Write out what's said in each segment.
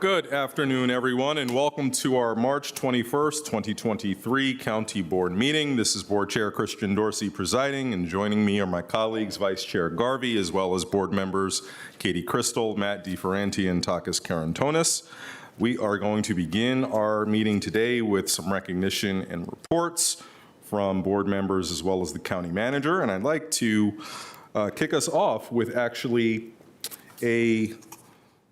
Good afternoon, everyone, and welcome to our March 21st, 2023 County Board meeting. This is Board Chair Christian Dorsey presiding, and joining me are my colleagues, Vice Chair Garvey, as well as board members Katie Crystal, Matt DeFerranti, and Takis Karantonis. We are going to begin our meeting today with some recognition and reports from board members as well as the county manager, and I'd like to kick us off with actually a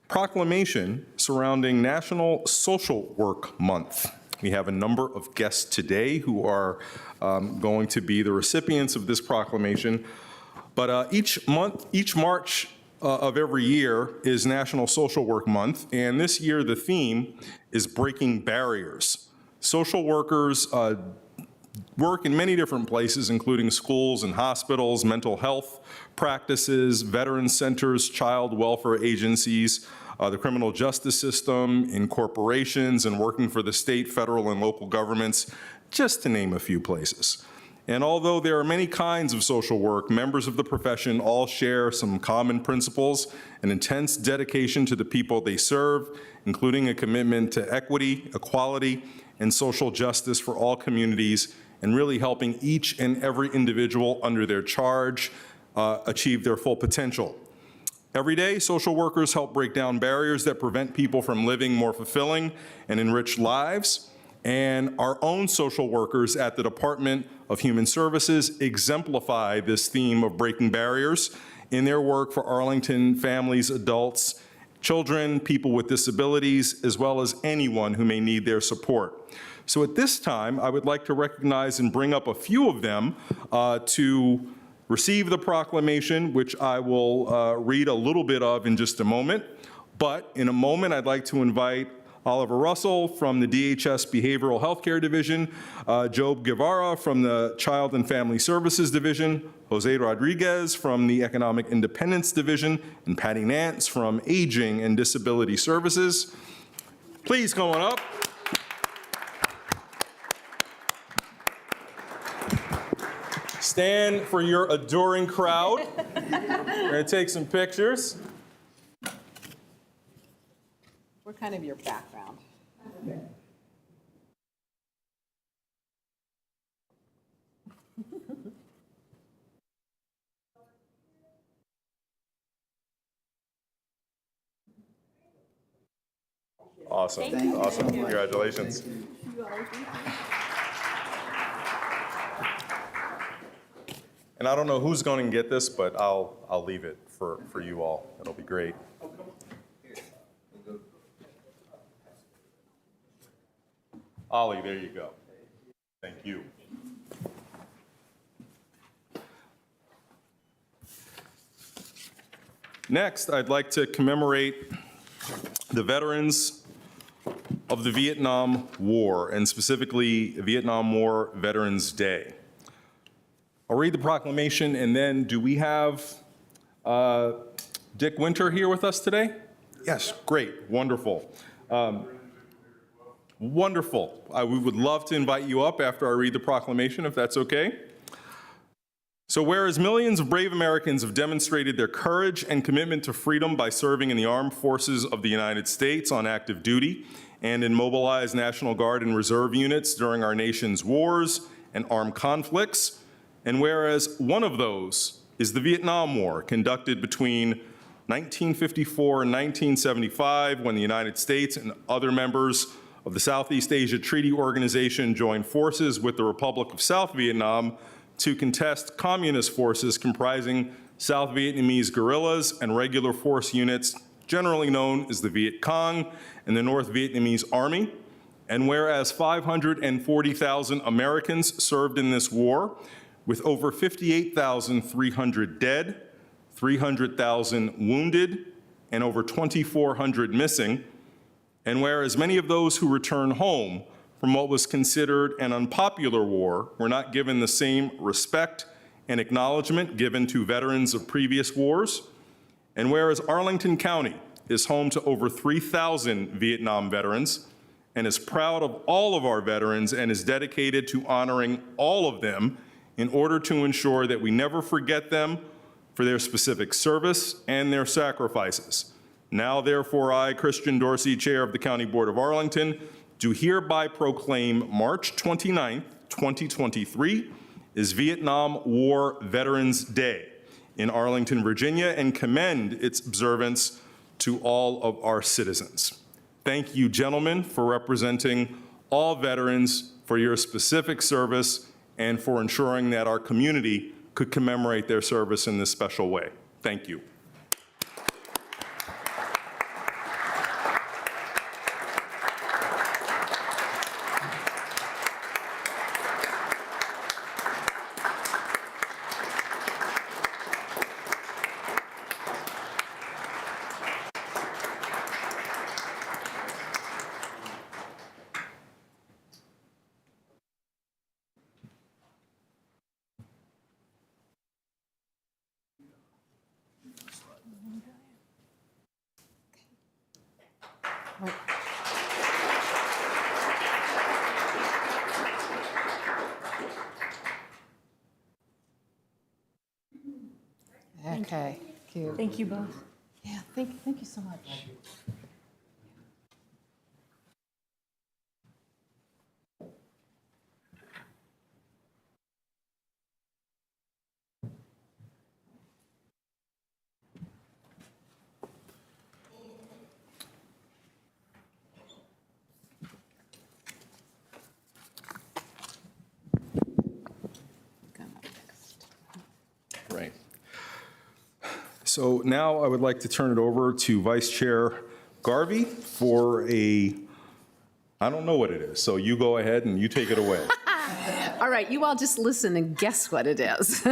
proclamation surrounding National Social Work Month. We have a number of guests today who are going to be the recipients of this proclamation. But each March of every year is National Social Work Month, and this year the theme is breaking barriers. Social workers work in many different places, including schools and hospitals, mental health practices, veteran centers, child welfare agencies, the criminal justice system, in corporations, and working for the state, federal, and local governments, just to name a few places. And although there are many kinds of social work, members of the profession all share some common principles, an intense dedication to the people they serve, including a commitment to equity, equality, and social justice for all communities, and really helping each and every individual under their charge achieve their full potential. Every day, social workers help break down barriers that prevent people from living more fulfilling and enriched lives. And our own social workers at the Department of Human Services exemplify this theme of breaking barriers in their work for Arlington families, adults, children, people with disabilities, as well as anyone who may need their support. So at this time, I would like to recognize and bring up a few of them to receive the proclamation, which I will read a little bit of in just a moment. But in a moment, I'd like to invite Oliver Russell from the DHS Behavioral Healthcare Division, Job Guevara from the Child and Family Services Division, Jose Rodriguez from the Economic Independence Division, and Patty Nance from Aging and Disability Services. Please come on up. Stand for your adoring crowd. We're going to take some pictures. We're kind of your background. Awesome. Awesome. Congratulations. And I don't know who's going to get this, but I'll leave it for you all. It'll be great. Ollie, there you go. Thank you. Next, I'd like to commemorate the veterans of the Vietnam War, and specifically Vietnam War Veterans Day. I'll read the proclamation, and then do we have Dick Winter here with us today? Yes, great, wonderful. Wonderful. We would love to invite you up after I read the proclamation, if that's okay. So whereas millions of brave Americans have demonstrated their courage and commitment to freedom by serving in the armed forces of the United States on active duty and in mobilized National Guard and Reserve units during our nation's wars and armed conflicts, and whereas one of those is the Vietnam War, conducted between 1954 and 1975, when the United States and other members of the Southeast Asia Treaty Organization joined forces with the Republic of South Vietnam to contest communist forces comprising South Vietnamese guerrillas and regular force units, generally known as the Viet Cong, and the North Vietnamese Army. And whereas 540,000 Americans served in this war, with over 58,300 dead, 300,000 wounded, and over 2,400 missing, and whereas many of those who returned home from what was considered an unpopular war were not given the same respect and acknowledgement given to veterans of previous wars, and whereas Arlington County is home to over 3,000 Vietnam veterans and is proud of all of our veterans and is dedicated to honoring all of them in order to ensure that we never forget them for their specific service and their sacrifices. Now therefore, I, Christian Dorsey, Chair of the County Board of Arlington, do hereby proclaim March 29th, 2023 is Vietnam War Veterans Day in Arlington, Virginia, and commend its observance to all of our citizens. Thank you, gentlemen, for representing all veterans, for your specific service, and for ensuring that our community could commemorate their service in this special way. Thank you. Okay, cute. Thank you both. Yeah, thank you so much. Come up next. Right. So now I would like to turn it over to Vice Chair Garvey for I don't know what it is, so you go ahead and you take it away. All right, you all just listen and guess what it is.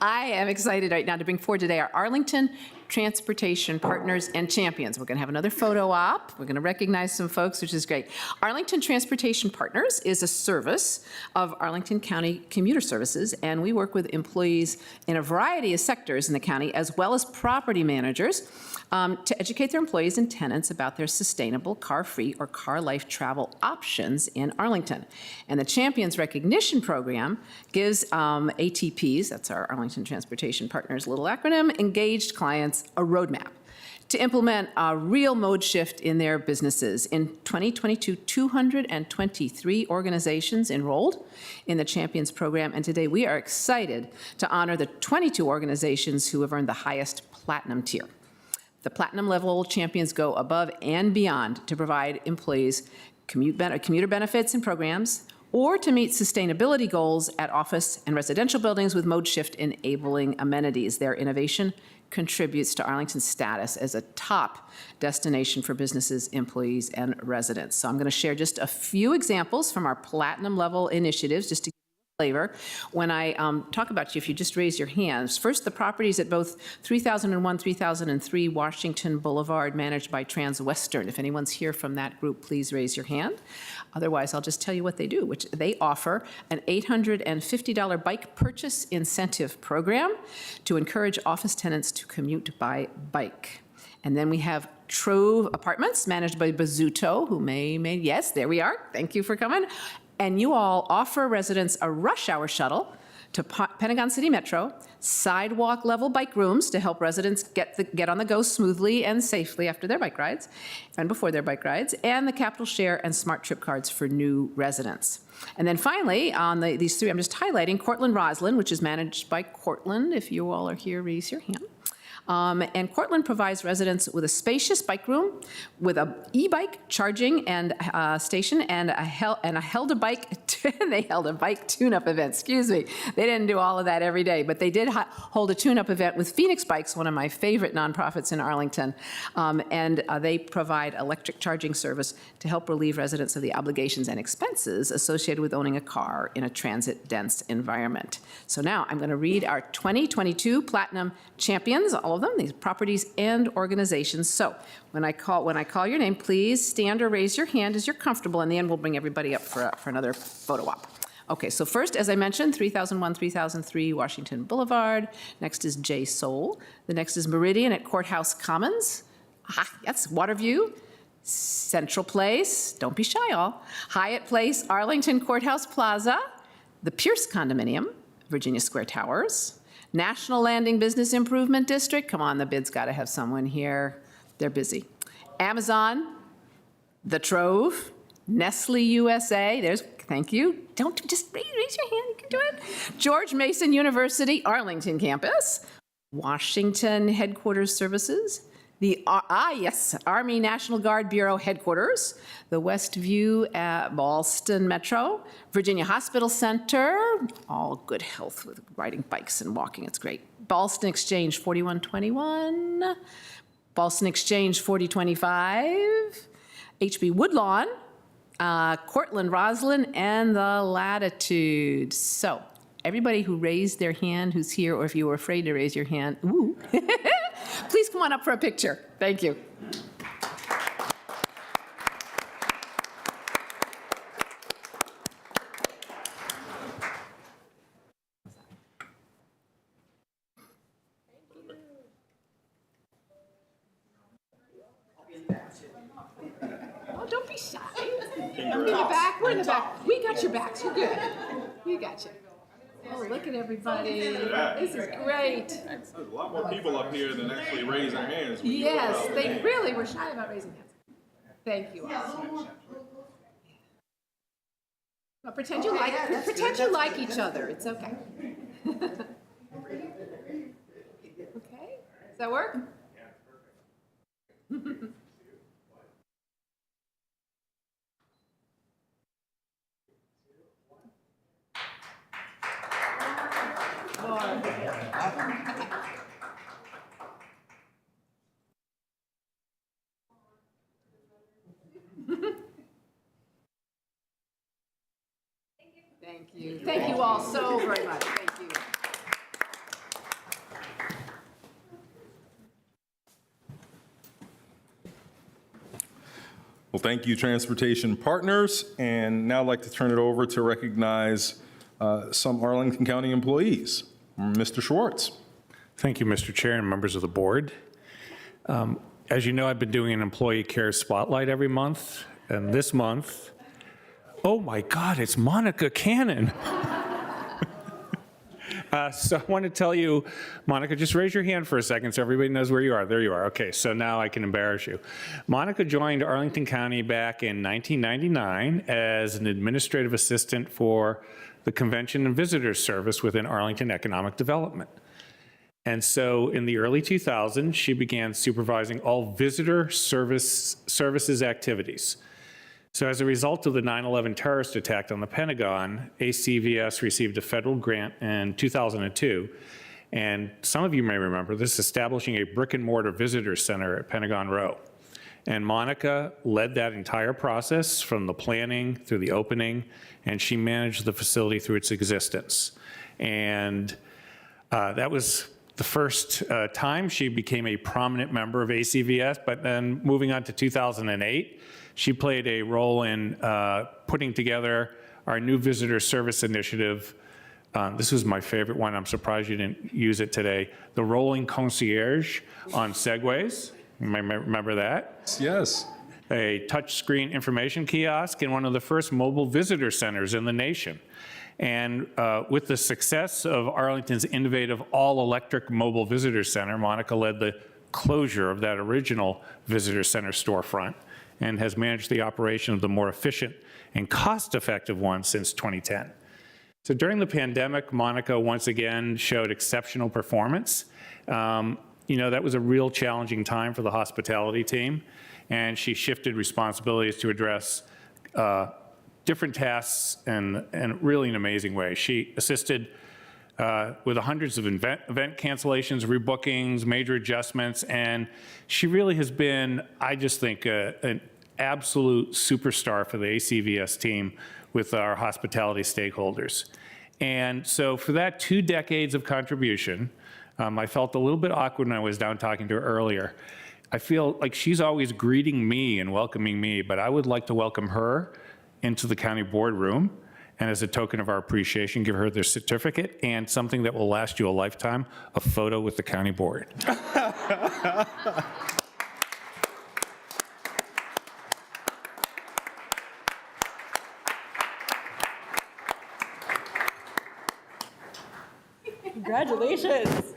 I am excited right now to bring forward today our Arlington Transportation Partners and Champions. We're going to have another photo op. We're going to recognize some folks, which is great. Arlington Transportation Partners is a service of Arlington County Commuter Services, and we work with employees in a variety of sectors in the county, as well as property managers, to educate their employees and tenants about their sustainable car-free or car-life travel options in Arlington. And the Champions Recognition Program gives ATPs, that's our Arlington Transportation Partners little acronym, engaged clients a roadmap to implement a real mode shift in their businesses. In 2022, 223 organizations enrolled in the Champions program, and today we are excited to honor the 22 organizations who have earned the highest platinum tier. The platinum level champions go above and beyond to provide employees commuter benefits and programs, or to meet sustainability goals at office and residential buildings with mode shift enabling amenities. Their innovation contributes to Arlington's status as a top destination for businesses, employees, and residents. So I'm going to share just a few examples from our platinum level initiatives, just to flavor. When I talk about you, if you just raise your hands. First, the properties at both 3001, 3003 Washington Boulevard, managed by Transwestern. If anyone's here from that group, please raise your hand. Otherwise, I'll just tell you what they do, which they offer an $850 bike purchase incentive program to encourage office tenants to commute by bike. And then we have Trove Apartments, managed by Bazzuto, who yes, there we are. Thank you for coming. And you all offer residents a rush hour shuttle to Pentagon City Metro, sidewalk level bike rooms to help residents get on the go smoothly and safely after their bike rides and before their bike rides, and the Capital Share and Smart Trip cards for new residents. And then finally, on these three, I'm just highlighting Cortland Roslyn, which is managed by Cortland. If you all are here, raise your hand. And Cortland provides residents with a spacious bike room with a e-bike charging and station and held a bike tune-up event. Excuse me. They didn't do all of that every day, but they did hold a tune-up event with Phoenix Bikes, one of my favorite nonprofits in Arlington. And they provide electric charging service to help relieve residents of the obligations and expenses associated with owning a car in a transit-dense environment. So now I'm going to read our 2022 Platinum Champions, all of them, these properties and organizations. So when I call your name, please stand or raise your hand as you're comfortable. In the end, we'll bring everybody up for another photo op. Okay, so first, as I mentioned, 3001, 3003 Washington Boulevard. Next is J Soul. The next is Meridian at Courthouse Commons. Yes, Waterview. Central Place, don't be shy, all. Hyatt Place, Arlington Courthouse Plaza. The Pierce Condominium, Virginia Square Towers. National Landing Business Improvement District. Come on, the bid's got to have someone here. They're busy. Amazon, The Trove, Nestle USA, thank you. Don't just raise your hand, you can do it. George Mason University, Arlington campus, Washington Headquarters Services, Army National Guard Bureau Headquarters, the Westview Ballston Metro, Virginia Hospital Center, all good health with riding bikes and walking, it's great. Ballston Exchange 4121, Ballston Exchange 4025, HB Woodlawn, Cortland Roslyn, and the Latitude. So everybody who raised their hand who's here, or if you were afraid to raise your hand, ooh, please come on up for a picture. Thank you. Oh, don't be shy. I'm in the back. We're in the back. We got your backs. You're good. We got you. Oh, look at everybody. This is great. There's a lot more people up here than actually raise their hands. Yes, they really were shy about raising hands. Thank you all. Well, pretend you like each other. It's okay. Okay, does that work? Thank you. Thank you all so very much. Thank you. Well, thank you, transportation partners. And now I'd like to turn it over to recognize some Arlington County employees. Mr. Schwartz. Thank you, Mr. Chair and members of the board. As you know, I've been doing an employee care spotlight every month, and this month, oh my God, it's Monica Cannon. So I want to tell you, Monica, just raise your hand for a second so everybody knows where you are. There you are. Okay, so now I can embarrass you. Monica joined Arlington County back in 1999 as an administrative assistant for the Convention and Visitors Service within Arlington Economic Development. And so in the early 2000s, she began supervising all visitor services activities. So as a result of the 9/11 terrorist attack on the Pentagon, ACVS received a federal grant in 2002. And some of you may remember this, establishing a brick and mortar visitor center at Pentagon Row. And Monica led that entire process from the planning through the opening, and she managed the facility through its existence. And that was the first time she became a prominent member of ACVS, but then moving on to 2008, she played a role in putting together our new visitor service initiative. This was my favorite one. I'm surprised you didn't use it today. The rolling concierge on Segways. You might remember that. Yes. A touchscreen information kiosk in one of the first mobile visitor centers in the nation. And with the success of Arlington's innovative all-electric mobile visitor center, Monica led the closure of that original visitor center storefront and has managed the operation of the more efficient and cost-effective one since 2010. So during the pandemic, Monica once again showed exceptional performance. You know, that was a real challenging time for the hospitality team, and she shifted responsibilities to address different tasks in really an amazing way. She assisted with hundreds of event cancellations, rebookings, major adjustments, and she really has been, I just think, an absolute superstar for the ACVS team with our hospitality stakeholders. And so for that 2 decades of contribution, I felt a little bit awkward when I was down talking to her earlier. I feel like she's always greeting me and welcoming me, but I would like to welcome her into the county boardroom, and as a token of our appreciation, give her their certificate and something that will last you a lifetime, a photo with the county board. Congratulations.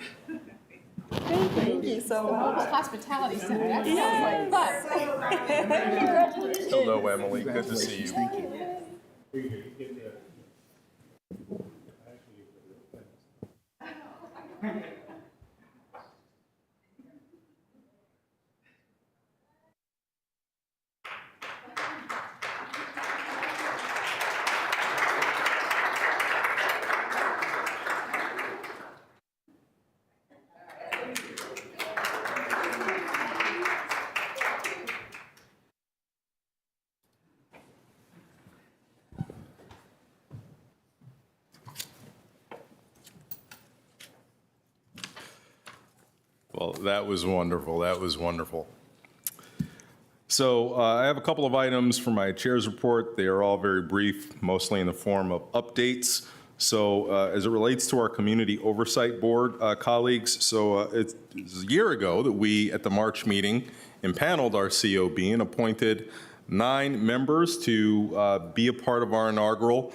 Thank Thank you so much. Hospitality Center, that sounds like fun. Hello, Emily. Good to see you. Well, that was wonderful. That was wonderful. So I have a couple of items for my chair's report. They are all very brief, mostly in the form of updates. So as it relates to our Community Oversight Board colleagues, so it was a year ago that we, at the March meeting, impaneled our COB and appointed 9 members to be a part of our inaugural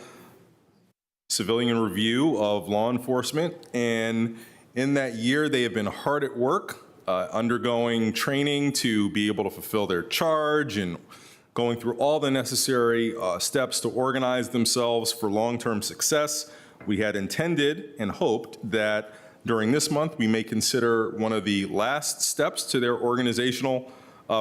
civilian review of law enforcement. And in that year, they have been hard at work, undergoing training to be able to fulfill their charge and going through all the necessary steps to organize themselves for long-term success. We had intended and hoped that during this month, we may consider one of the last steps to their organizational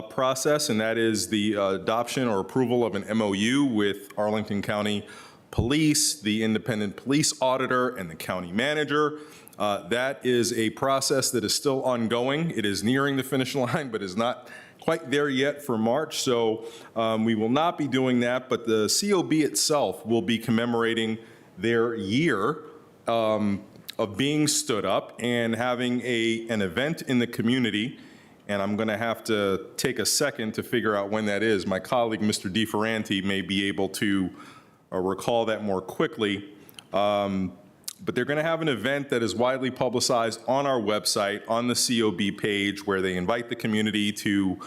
process, and that is the adoption or approval of an MOU with Arlington County Police, the independent police auditor, and the county manager. That is a process that is still ongoing. It is nearing the finish line, but is not quite there yet for March. So we will not be doing that, but the COB itself will be commemorating their year of being stood up and having an event in the community. And I'm going to have to take a second to figure out when that is. My colleague, Mr. DeFerranti, may be able to recall that more quickly. But they're going to have an event that is widely publicized on our website, on the COB page, where they invite the community to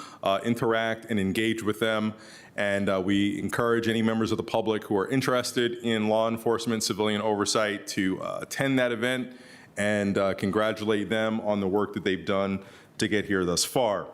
interact and engage with them. And we encourage any members of the public who are interested in law enforcement, civilian oversight to attend that event and congratulate them on the work that they've done to get here thus far.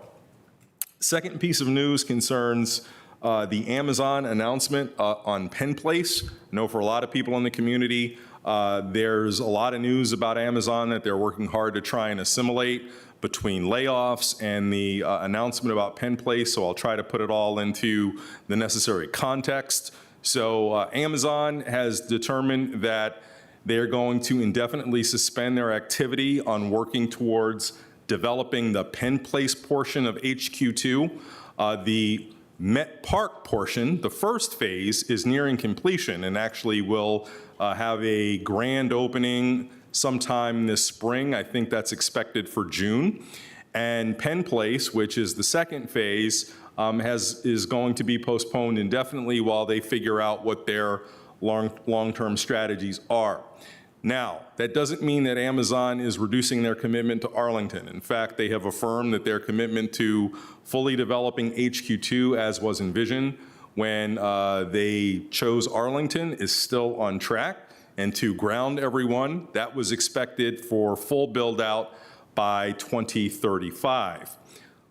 Second piece of news concerns the Amazon announcement on Penn Place. I know for a lot of people in the community, there's a lot of news about Amazon that they're working hard to try and assimilate between layoffs and the announcement about Penn Place, so I'll try to put it all into the necessary context. So Amazon has determined that they're going to indefinitely suspend their activity on working towards developing the Penn Place portion of HQ2. The Met Park portion, the first phase, is nearing completion and actually will have a grand opening sometime this spring. I think that's expected for June. And Penn Place, which is the second phase, is going to be postponed indefinitely while they figure out what their long-term strategies are. Now, that doesn't mean that Amazon is reducing their commitment to Arlington. In fact, they have affirmed that their commitment to fully developing HQ2 as was envisioned when they chose Arlington is still on track. And to ground everyone, that was expected for full build out by 2035.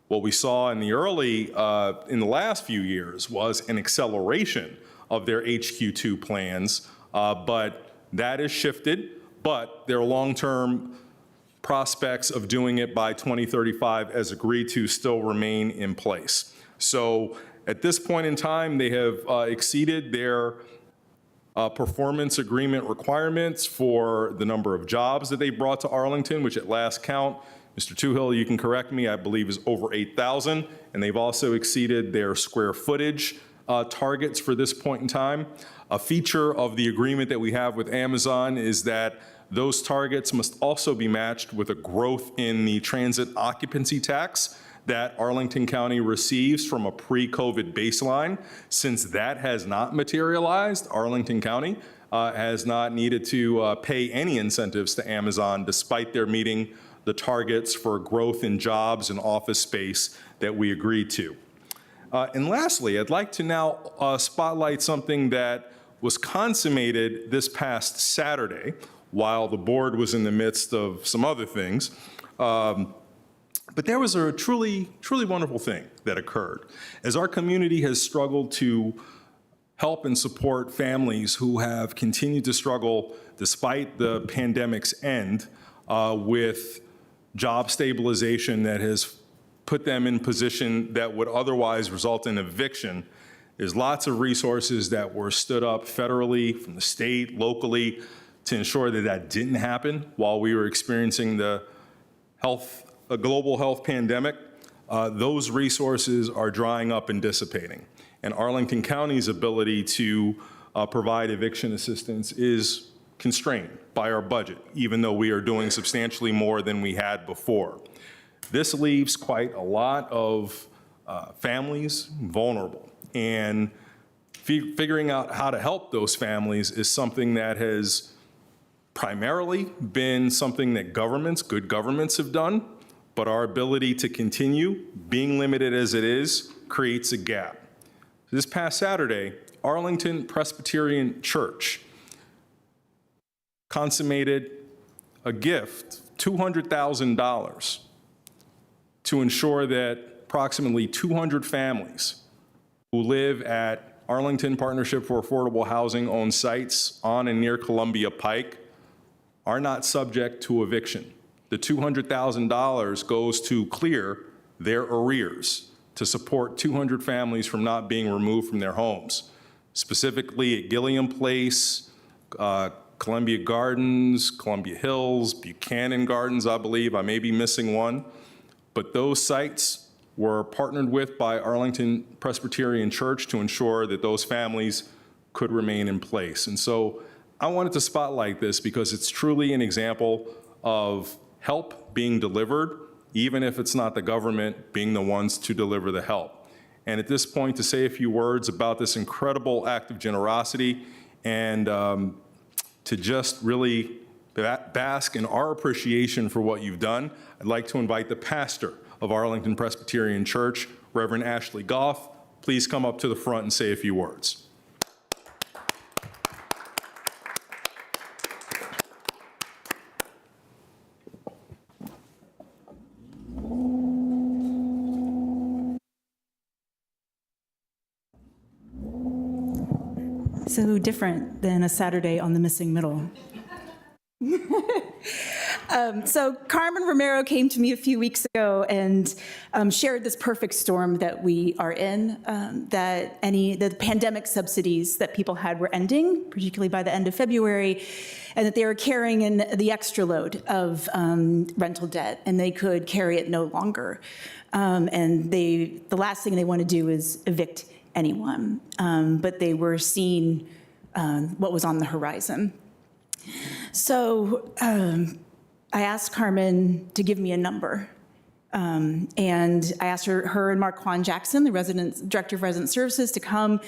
What we saw in the last few years was an acceleration of their HQ2 plans, but that has shifted, but their long-term prospects of doing it by 2035 as agreed to still remain in place. So at this point in time, they have exceeded their performance agreement requirements for the number of jobs that they brought to Arlington, which at last count, Mr. Toohill, you can correct me, I believe is over 8,000, and they've also exceeded their square footage targets for this point in time. A feature of the agreement that we have with Amazon is that those targets must also be matched with a growth in the transit occupancy tax that Arlington County receives from a pre-COVID baseline. Since that has not materialized, Arlington County has not needed to pay any incentives to Amazon despite their meeting the targets for growth in jobs and office space that we agreed to. And lastly, I'd like to now spotlight something that was consummated this past Saturday while the board was in the midst of some other things. But there was a truly, truly wonderful thing that occurred. As our community has struggled to help and support families who have continued to struggle despite the pandemic's end with job stabilization that has put them in position that would otherwise result in eviction, there's lots of resources that were stood up federally, from the state, locally, to ensure that that didn't happen while we were experiencing a global health pandemic. Those resources are drying up and dissipating. And Arlington County's ability to provide eviction assistance is constrained by our budget, even though we are doing substantially more than we had before. This leaves quite a lot of families vulnerable. And figuring out how to help those families is something that has primarily been something that good governments have done, but our ability to continue, being limited as it is, creates a gap. This past Saturday, Arlington Presbyterian Church consummated a gift, $200,000, to ensure that approximately 200 families who live at Arlington Partnership for Affordable Housing owned sites on and near Columbia Pike are not subject to eviction. The $200,000 goes to clear their arrears to support 200 families from not being removed from their homes, specifically at Gilliam Place, Columbia Gardens, Columbia Hills, Buchanan Gardens, I believe. I may be missing one. But those sites were partnered with by Arlington Presbyterian Church to ensure that those families could remain in place. And so I wanted to spotlight this because it's truly an example of help being delivered, even if it's not the government being the ones to deliver the help. And at this point, to say a few words about this incredible act of generosity and to just really bask in our appreciation for what you've done, I'd like to invite the pastor of Arlington Presbyterian Church, Reverend Ashley Goff. Please come up to the front and say a few words. So different than a Saturday on the missing middle. So Carmen Romero came to me a few weeks ago and shared this perfect storm that we are in, that the pandemic subsidies that people had were ending, particularly by the end of February, and that they were carrying in the extra load of rental debt, and they could carry it no longer. And the last thing they want to do is evict anyone, but they were seeing what was on the horizon. So I asked Carmen to give me a number, and I asked her and Marquand Jackson, the Director of Resident Services, to come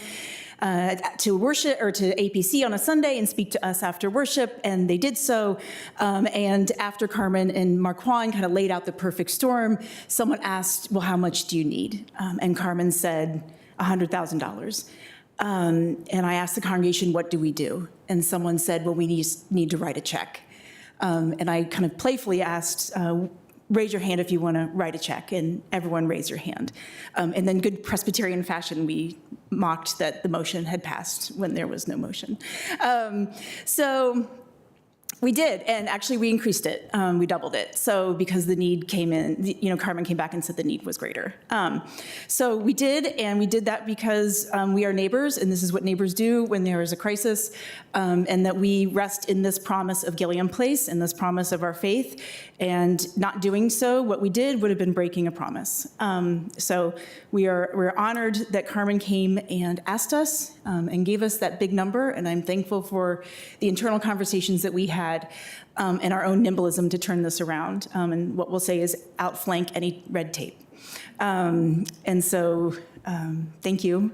to worship or to APC on a Sunday and speak to us after worship, and they did so. And after Carmen and Marquand kind of laid out the perfect storm, someone asked, well, how much do you need? And Carmen said, $100,000. And I asked the congregation, what do we do? And someone said, well, we need to write a check. And I kind of playfully asked, raise your hand if you want to write a check, and everyone raised your hand. And then good Presbyterian fashion, we mocked that the motion had passed when there was no motion. So we did, and actually we increased it. We doubled it. So because the need came in, Carmen came back and said the need was greater. So we did, and we did that because we are neighbors, and this is what neighbors do when there is a crisis, and that we rest in this promise of Gilliam Place and this promise of our faith. And not doing so, what we did would have been breaking a promise. So we're honored that Carmen came and asked us and gave us that big number, and I'm thankful for the internal conversations that we had and our own nimblism to turn this around, and what we'll say is outflank any red tape. And so thank you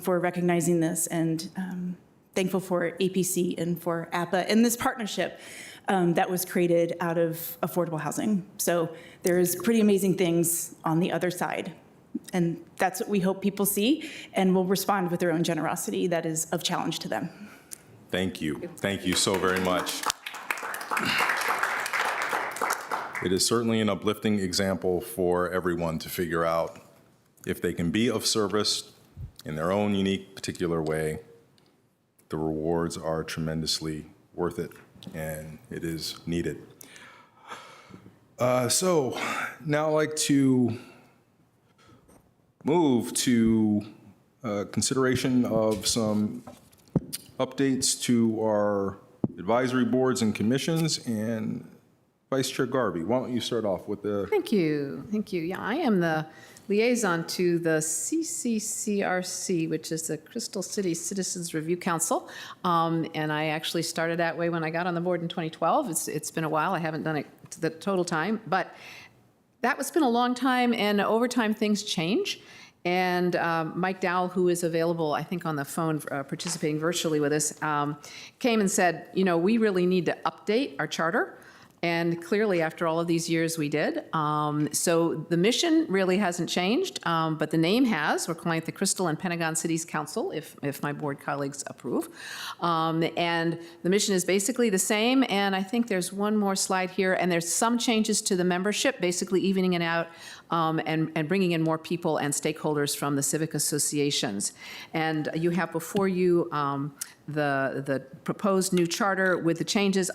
for recognizing this, and thankful for APC and for APA and this partnership that was created out of affordable housing. So there's pretty amazing things on the other side. And that's what we hope people see, and will respond with their own generosity that is of challenge to them. Thank you. Thank you so very much. it is certainly an uplifting example for everyone to figure out if they can be of service in their own unique, particular way. The rewards are tremendously worth it, and it is needed. So now I'd like to move to consideration of some updates to our advisory boards and commissions. And Vice Chair Garvey, why don't you start off with the... Thank you. Yeah, I am the liaison to the CCCRC, which is the Crystal City Citizens Review Council. And I actually started that way when I got on the board in 2012. It's been a while. I haven't done it to the total time, but that's been a long time, and over time things change. And Mike Dowell, who is available, I think, on the phone, participating virtually with us, came and said, we really need to update our charter. And clearly, after all of these years, we did. So the mission really hasn't changed, but the name has. We're calling it the Crystal and Pentagon Cities Council, if my board colleagues approve. And the mission is basically the same. And I think there's one more slide here. And there's some changes to the membership, basically evening it out and bringing in more people and stakeholders from the civic associations. And you have before you the proposed new charter with the changes.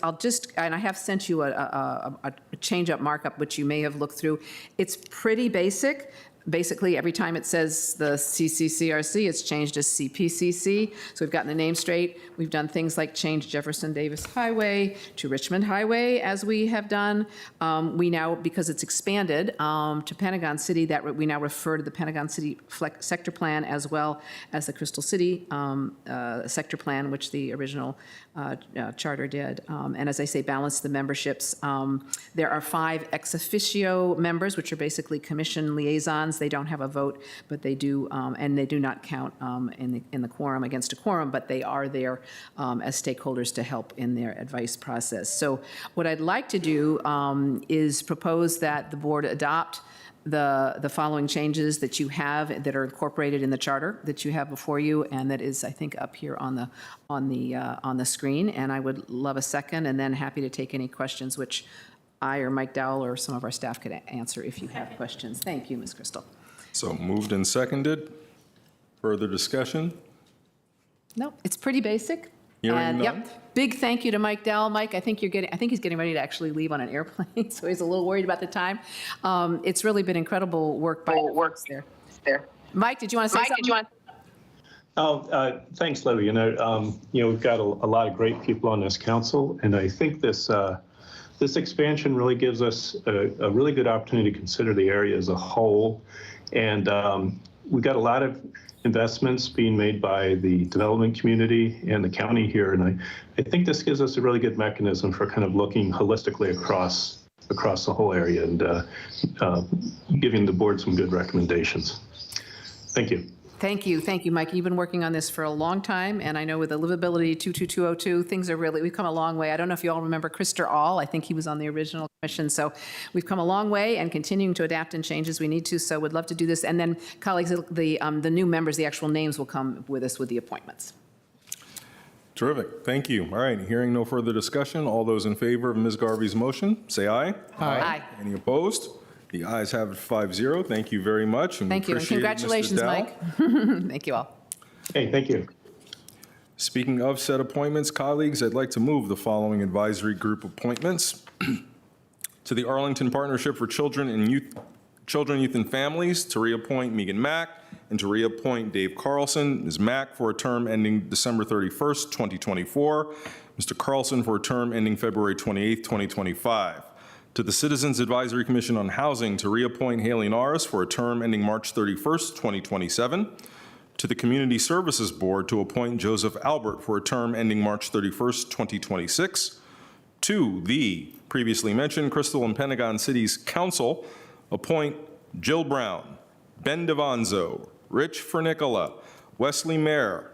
And I have sent you a change-up markup, which you may have looked through. It's pretty basic. Basically, every time it says the CCCRC, it's changed as CPCC. So we've gotten the name straight. We've done things like change Jefferson Davis Highway to Richmond Highway, as we have done. We now, because it's expanded to Pentagon City, that we now refer to the Pentagon City Sector Plan as well as the Crystal City Sector Plan, which the original charter did. And as I say, balance the memberships. There are 5 ex officio members, which are basically commission liaisons. They don't have a vote, but they do, and they do not count in the quorum against a quorum, but they are there as stakeholders to help in their advice process. So what I'd like to do is propose that the board adopt the following changes that you have that are incorporated in the charter that you have before you, and that is, I think, up here on the screen. And I would love a second, and then happy to take any questions which I or Mike Dowell or some of our staff could answer if you have questions. Thank you, Ms. Crystal. So moved and seconded. Further discussion? No, it's pretty basic. Hearing And none. yep, big thank you to Mike Dowell. Mike, I think he's getting ready to actually leave on an airplane, so he's a little worried about the time. It's really been incredible work by the folks there. Mike, did you want to say something? Thanks, Libby. We've got a lot of great people on this council, and I think this expansion really gives us a really good opportunity to consider the area as a whole. And we've got a lot of investments being made by the development community and the county here. And I think this gives us a really good mechanism for kind of looking holistically across the whole area and giving the board some good recommendations. Thank you. Thank you, Mike. You've been working on this for a long time, and I know with the livability 22202, things are we've come a long way. I don't know if you all remember Krister All. I think he was on the original commission, so we've come a long way and continuing to adapt and change as we need to, so would love to do this. And then, colleagues, the new members, the actual names will come with us with the appointments. Terrific. Thank you. All right, hearing no further discussion, all those in favor of Ms. Garvey's motion, say aye. Aye. Any opposed? The ayes have it 5-0. Thank you very much. Thank you, and appreciate it, Mr. congratulations, Dowell. Mike. Thank you all. Hey, thank you. Speaking of said appointments, colleagues, I'd like to move the following advisory group appointments to the Arlington Partnership for Children, Youth, and Families to reappoint Megan Mack and to reappoint Dave Carlson. Ms. Mack for a term ending December 31st, 2024. Mr. Carlson for a term ending February 28th, 2025. To the Citizens Advisory Commission on Housing to reappoint Haley Norris for a term ending March 31st, 2027. To the Community Services Board to appoint Joseph Albert for a term ending March 31st, 2026. To the previously mentioned Crystal and Pentagon Cities Council, appoint Jill Brown, Ben DeVonzo, Rich Fernicola, Wesley Mayer,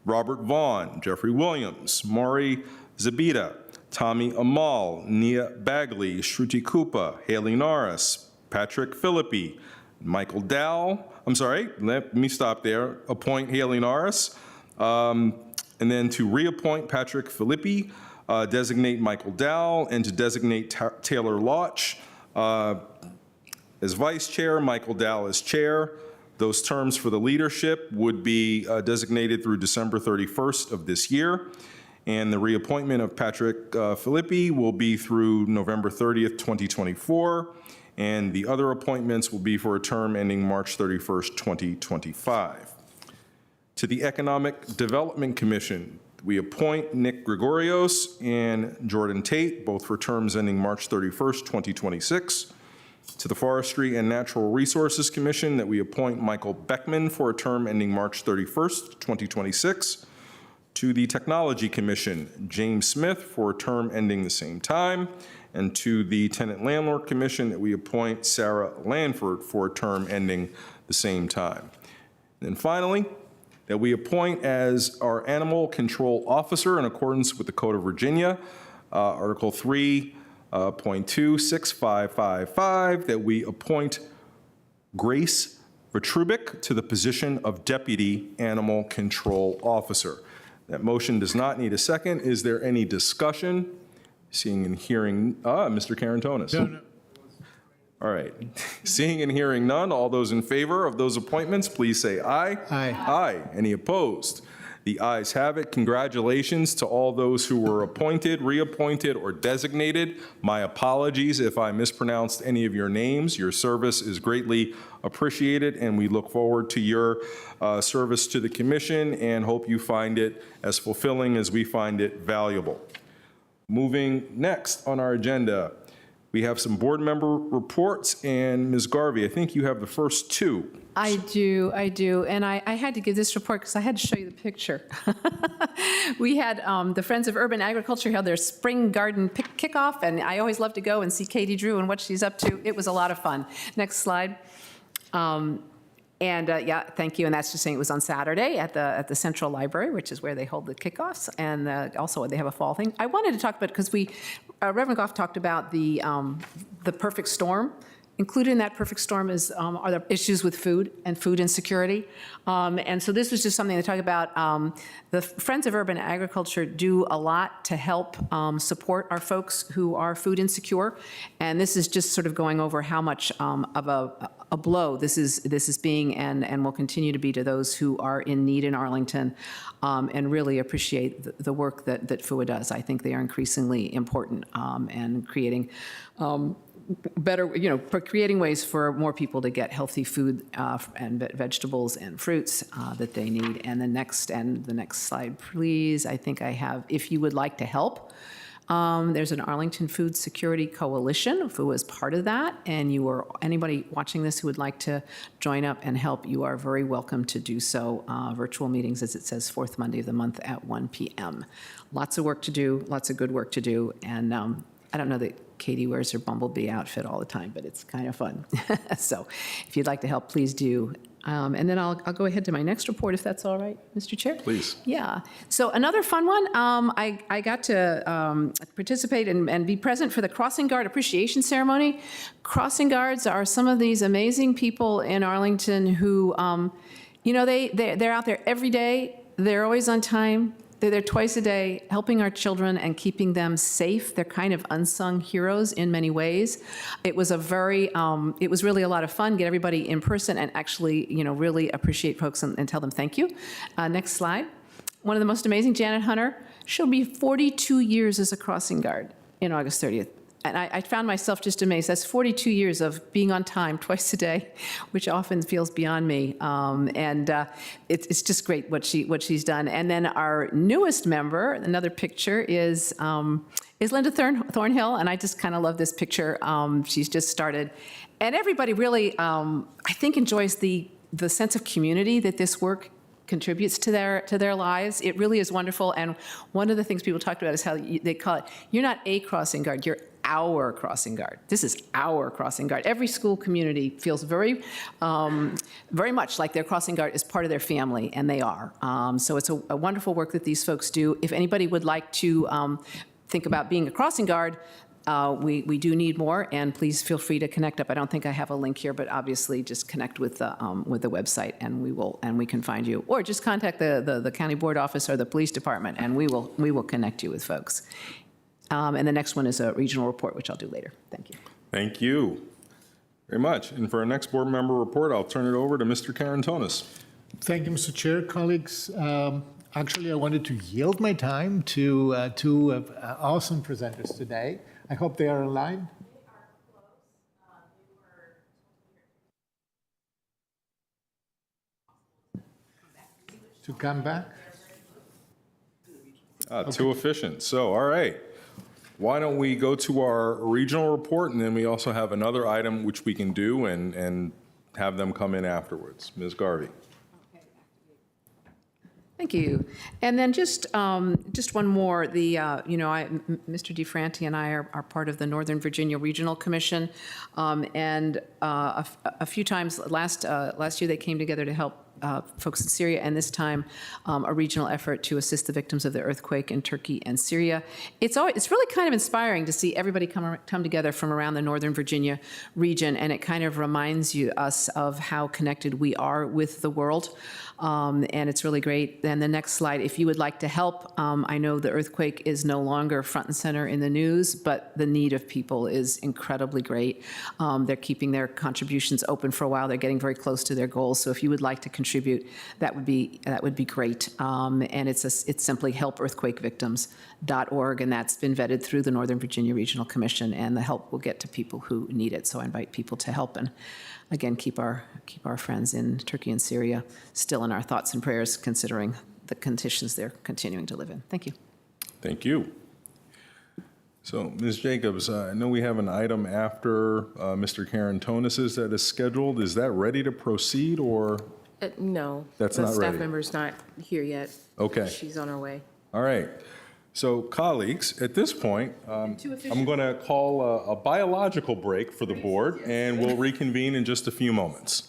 Robert Vaughn, Jeffrey Williams, Maury Zabita, Tommy Amal, Nia Bagley, Shruti Kupa, Haley Norris, Patrick Philippi, Michael Dowell. I'm sorry, let me stop there. Appoint Haley Norris. And then to reappoint Patrick Philippi, designate Michael Dowell, and to designate Taylor Lotch. As vice chair, Michael Dow as chair. Those terms for the leadership would be designated through December 31st of this year. And the reappointment of Patrick Filippi will be through November 30th, 2024. And the other appointments will be for a term ending March 31st, 2025. To the Economic Development Commission, we appoint Nick Gregorios and Jordan Tate, both for terms ending March 31st, 2026. To the Forestry and Natural Resources Commission, that we appoint Michael Beckman for a term ending March 31st, 2026. To the Technology Commission, James Smith for a term ending the same time. And to the Tenant Landlord Commission, that we appoint Sarah Lanford for a term ending the same time. And finally, that we appoint as our Animal Control Officer in accordance with the Code of Virginia, Article 3.26555, that we appoint Grace Vitrubic to the position of Deputy Animal Control Officer. That motion does not need a second. Is there any discussion? Seeing and hearing, Mr. Karantonis. No. All right. Seeing and hearing none, all those in favor of those appointments, please say aye. Aye. Aye. Any opposed? The ayes have it. Congratulations to all those who were appointed, reappointed, or designated. My apologies if I mispronounced any of your names. Your service is greatly appreciated, and we look forward to your service to the commission and hope you find it as fulfilling as we find it valuable. Moving next on our agenda, we have some board member reports, and Ms. Garvey, I think you have the first two. I do, and I had to give this report because I had to show you the picture. We had the Friends of Urban Agriculture held their spring garden kickoff, and I always love to go and see Katie Drew and what she's up to. It was a lot of fun. Next slide. Yeah, thank you. And that's just saying it was on Saturday at the Central Library, which is where they hold the kickoffs, and also they have a fall thing. I wanted to talk about because Reverend Goff talked about the perfect storm. Included in that perfect storm are the issues with food and food insecurity. And so this was just something to talk about. The Friends of Urban Agriculture do a lot to help support our folks who are food insecure. And this is just sort of going over how much of a blow this is being and will continue to be to those who are in need in Arlington, and really appreciate the work that FUA does. I think they are increasingly important and creating better, creating ways for more people to get healthy food and vegetables and fruits that they need. And the next slide, please. I think I have, if you would like to help, there's an Arlington Food Security Coalition, FUA is part of that, and anybody watching this who would like to join up and help, you are very welcome to do so. Virtual meetings, as it says, fourth Monday of the month at 1 p.m. Lots of work to do, lots of good work to do, and I don't know that Katie wears her bumblebee outfit all the time, but it's kind of fun. So if you'd like to help, please do. And then I'll go ahead to my next report, if that's all right, Mr. Chair? Please. Yeah. So another fun one, I got to participate and be present for the Crossing Guard Appreciation Ceremony. Crossing Guards are some of these amazing people in Arlington who, they're out there every day. They're always on time. They're there twice a day, helping our children and keeping them safe. They're kind of unsung heroes in many ways. It was really a lot of fun, get everybody in person and actually, really appreciate folks and tell them thank you. Next slide. One of the most amazing, Janet Hunter, she'll be 42 years as a crossing guard in August 30th. And I found myself just amazed. That's 42 years of being on time twice a day, which often feels beyond me. It's just great what she's done. And then our newest member, another picture, is Linda Thornhill, and I just kind of love this picture. She's just started. And everybody really, I think, enjoys the sense of community that this work contributes to their lives. It really is wonderful. And one of the things people talked about is how they call it, you're not a crossing guard, you're our crossing guard. This is our crossing guard. Every school community feels very much like their crossing guard is part of their family, and they are. So it's a wonderful work that these folks do. If anybody would like to think about being a crossing guard, we do need more, and please feel free to connect up. I don't think I have a link here, but obviously just connect with the website, and we can find you, or just contact the county board office or the police department, and we will connect you with folks. And the next one is a regional report, which I'll do later. Thank you. Thank you very much. And for our next board member report, I'll turn it over to Mr. Karantonis. Thank you, Mr. Chair, colleagues. Actually, I wanted to yield my time to two awesome presenters today. I hope they are aligned. To come back? Too efficient. So, all right. Why don't we go to our regional report, and then we also have another item which we can do and have them come in afterwards. Ms. Garvey. Thank you. And then just one more, Mr. DeFranti and I are part of the Northern Virginia Regional Commission, and a few times last year they came together to help folks in Syria, and this time a regional effort to assist the victims of the earthquake in Turkey and Syria. It's really kind of inspiring to see everybody come together from around the Northern Virginia region, and it kind of reminds us of how connected we are with the world. And it's really great. Then the next slide, if you would like to help, I know the earthquake is no longer front and center in the news, but the need of people is incredibly great. They're keeping their contributions open for a while. They're getting very close to their goals. So if you would like to contribute, that would be great. And it's simply helpearthquakevictims.org, and that's been vetted through the Northern Virginia Regional Commission, and the help will get to people who need it. So I invite people to help, and again, keep our friends in Turkey and Syria still in our thoughts and prayers, considering the conditions they're continuing to live in. Thank you. Thank you. So, Ms. Jacobs, I know we have an item after Mr. Karantonis's that is scheduled. Is that ready to proceed, or? No. That's not The staff ready. member's not here yet. Okay. She's on her way. All right. So, colleagues, at this point, I'm going to call a biological break for the board, and we'll reconvene in just a few moments.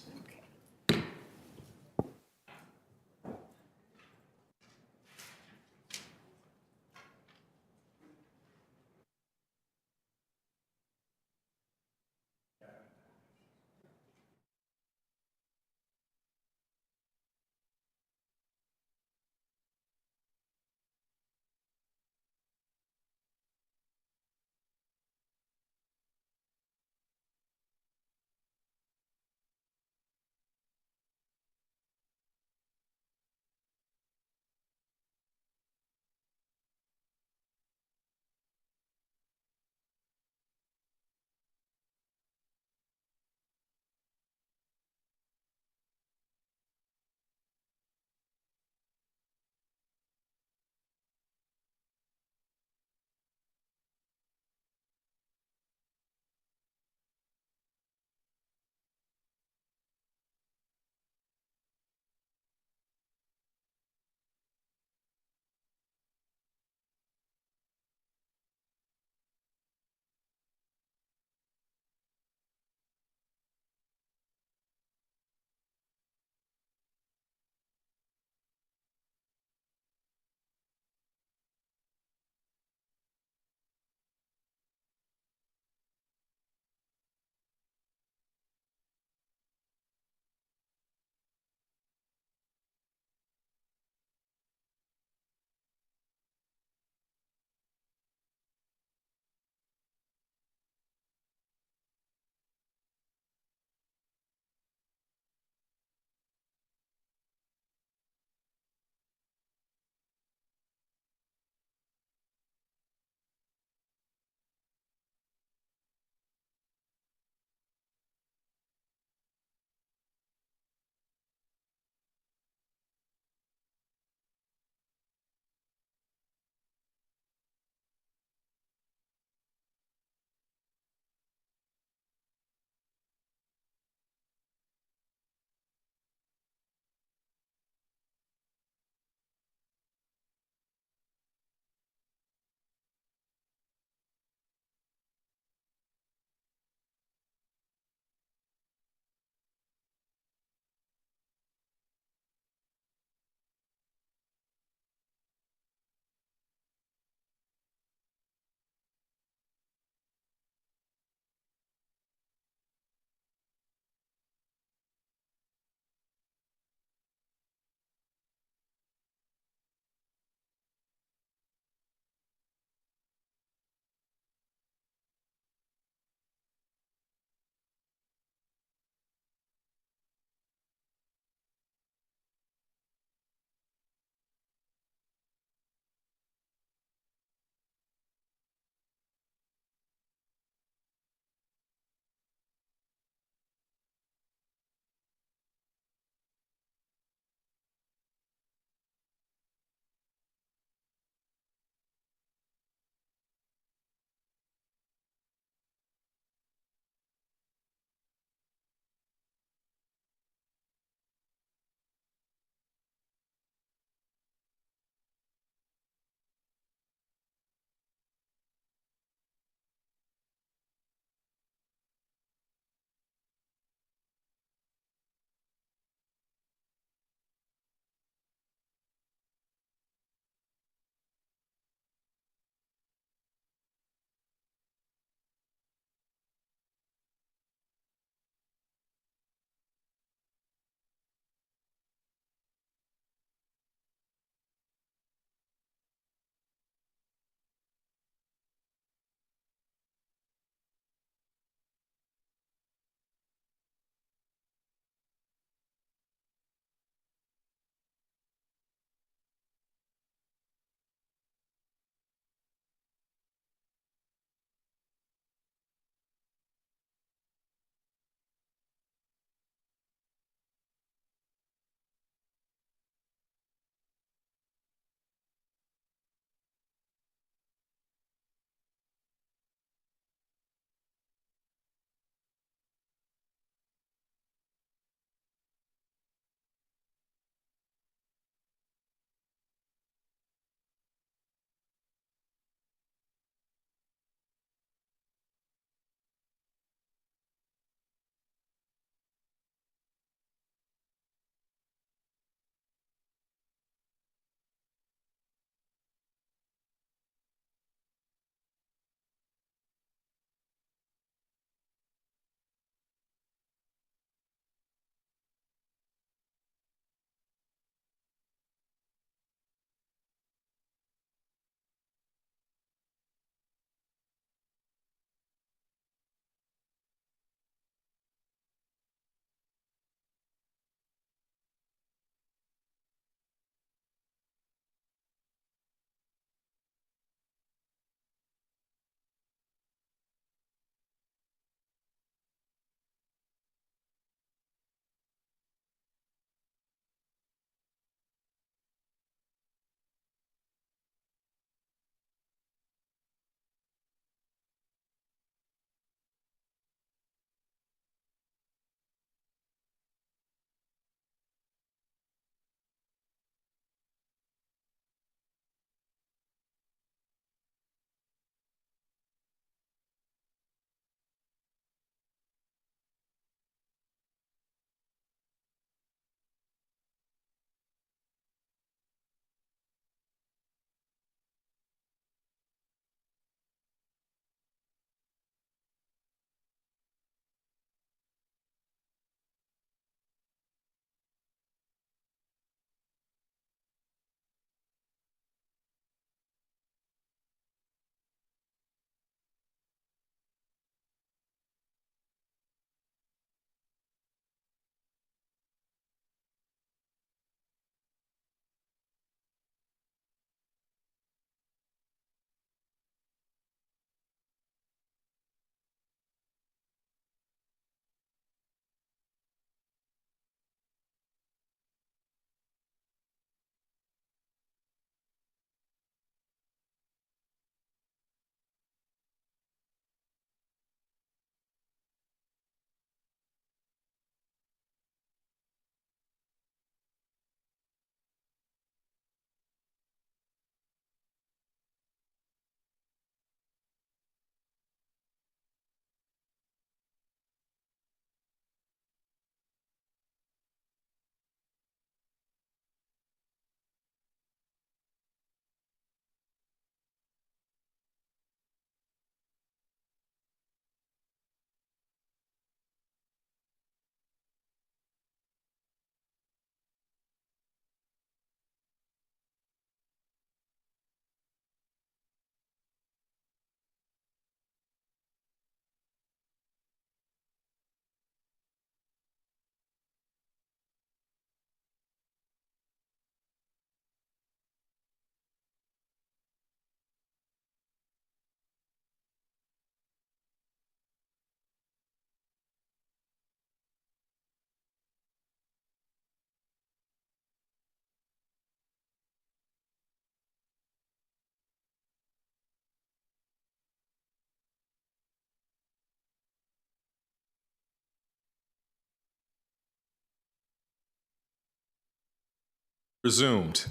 Resumed.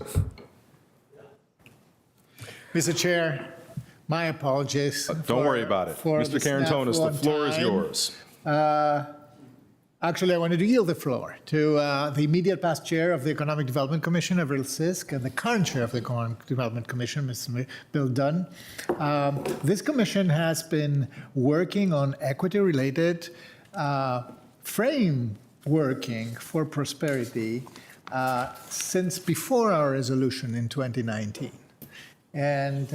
Mr. Chair, my apologies. Don't worry about it. for Mr. the Carantonis, snafu the on floor is time. yours. Actually, I wanted to yield the floor to the immediate past chair of the Economic Development Commission, Avril Sisk, and the current chair of the Economic Development Commission, Mr. Bill Dunn. This commission has been working on equity-related frameworking for prosperity since before our resolution in 2019. And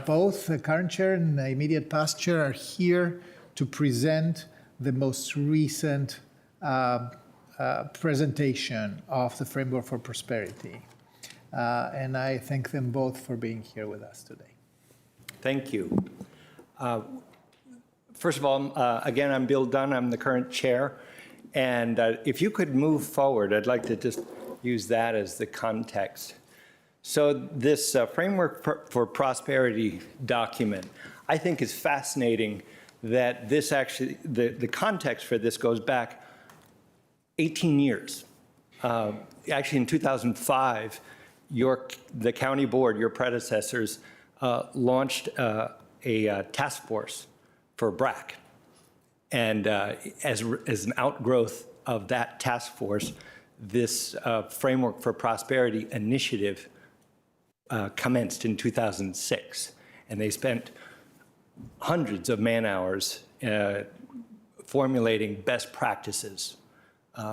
both the current chair and the immediate past chair are here to present the most recent presentation of the Framework for Prosperity. And I thank them both for being here with us today. Thank you. First of all, again, I'm Bill Dunn. I'm the current chair. And if you could move forward, I'd like to just use that as the context. So this Framework for Prosperity document, I think is fascinating that this actually, the context for this goes back 18 years. Actually, in 2005, the county board, your predecessors, launched a task force for BRAC. And as an outgrowth of that task force, this Framework for Prosperity initiative commenced in 2006. And they spent hundreds of man-hours formulating best practices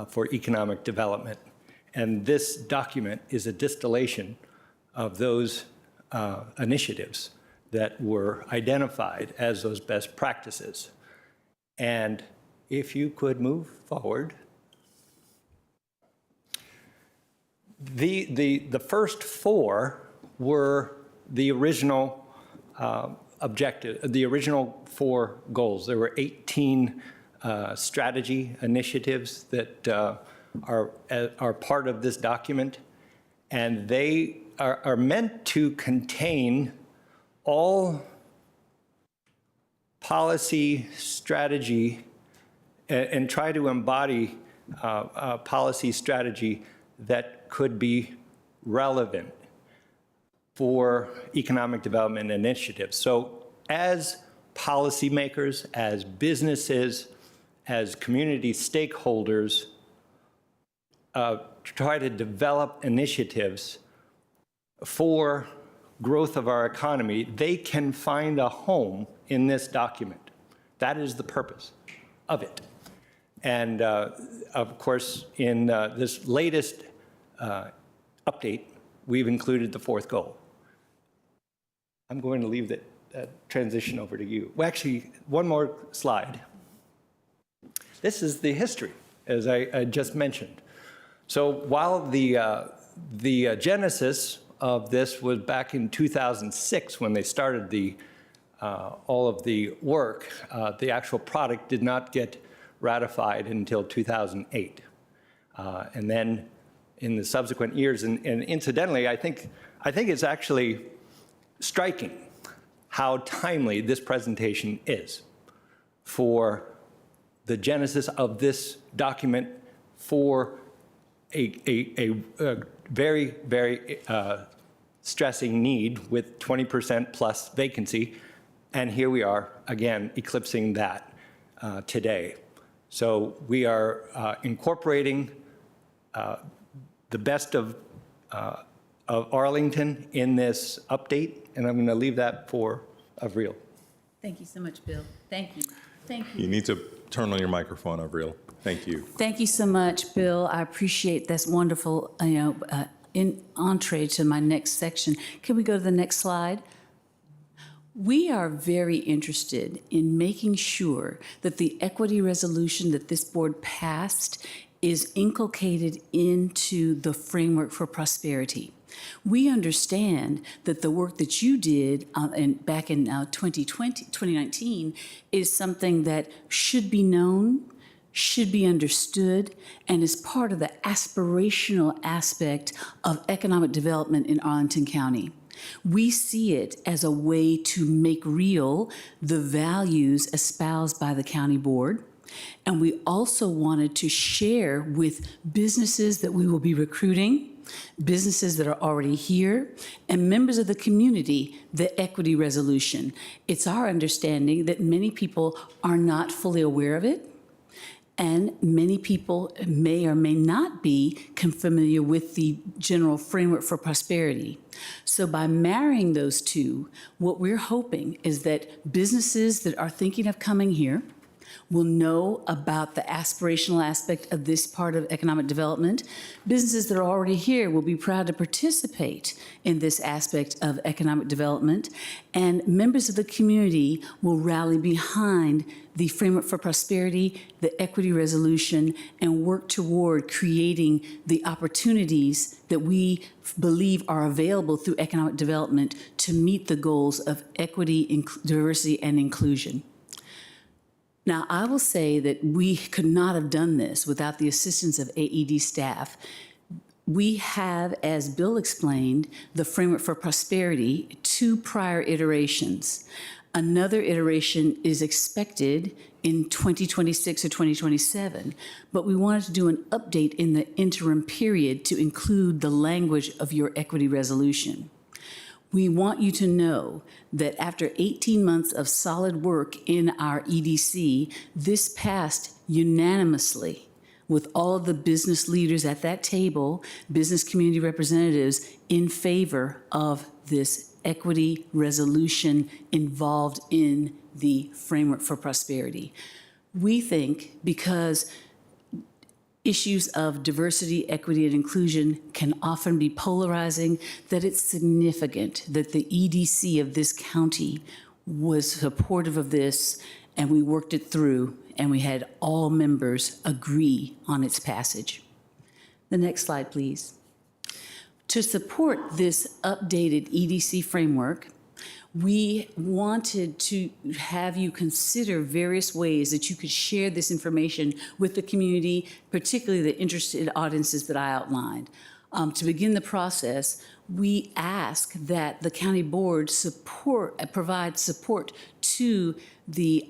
for economic development. And this document is a distillation of those initiatives that were identified as those best practices. And if you could move forward. The first four were the original objective, the original four goals. There were 18 strategy initiatives that are part of this document, and they are meant to contain all policy strategy and try to embody policy strategy that could be relevant for economic development initiatives. So as policymakers, as businesses, as community stakeholders, try to develop initiatives for growth of our economy, they can find a home in this document. That is the purpose of it. And of course, in this latest update, we've included the fourth goal. I'm going to leave that transition over to you. Well, actually, one more slide. This is the history, as I just mentioned. So while the genesis of this was back in 2006 when they started all of the work, the actual product did not get ratified until 2008. And then in the subsequent years, and incidentally, I think it's actually striking how timely this presentation is for the genesis of this document for a very, very stressing need with 20% plus vacancy. And here we are, again, eclipsing that today. So we are incorporating the best of Arlington in this update, and I'm going to leave that for Avril. Thank you so much, Bill. Thank you. Thank you. You need to turn on your microphone, Avril. Thank you. Thank you so much, Bill. I appreciate this wonderful, in entree to my next section. Can we go to the next slide? We are very interested in making sure that the equity resolution that this board passed is inculcated into the Framework for Prosperity. We understand that the work that you did back in 2019 is something that should be known, should be understood, and is part of the aspirational aspect of economic development in Arlington County. We see it as a way to make real the values espoused by the county board. And we also wanted to share with businesses that we will be recruiting, businesses that are already here, and members of the community, the equity resolution. It's our understanding that many people are not fully aware of it, and many people may or may not be familiar with the general framework for prosperity. So by marrying those two, what we're hoping is that businesses that are thinking of coming here will know about the aspirational aspect of this part of economic development. Businesses that are already here will be proud to participate in this aspect of economic development, and members of the community will rally behind the framework for prosperity, the equity resolution, and work toward creating the opportunities that we believe are available through economic development to meet the goals of equity, diversity, and inclusion. Now, I will say that we could not have done this without the assistance of AED staff. We have, as Bill explained, the framework for prosperity, 2 prior iterations. Another iteration is expected in 2026 or 2027, but we wanted to do an update in the interim period to include the language of your equity resolution. We want you to know that after 18 months of solid work in our EDC, this passed unanimously with all of the business leaders at that table, business community representatives, in favor of this equity resolution involved in the framework for prosperity. We think because issues of diversity, equity, and inclusion can often be polarizing, that it's significant that the EDC of this county was supportive of this, and we worked it through, and we had all members agree on its passage. The next slide, please. To support this updated EDC framework, we wanted to have you consider various ways that you could share this information with the community, particularly the interested audiences that I outlined. To begin the process, we ask that the county board provide support to the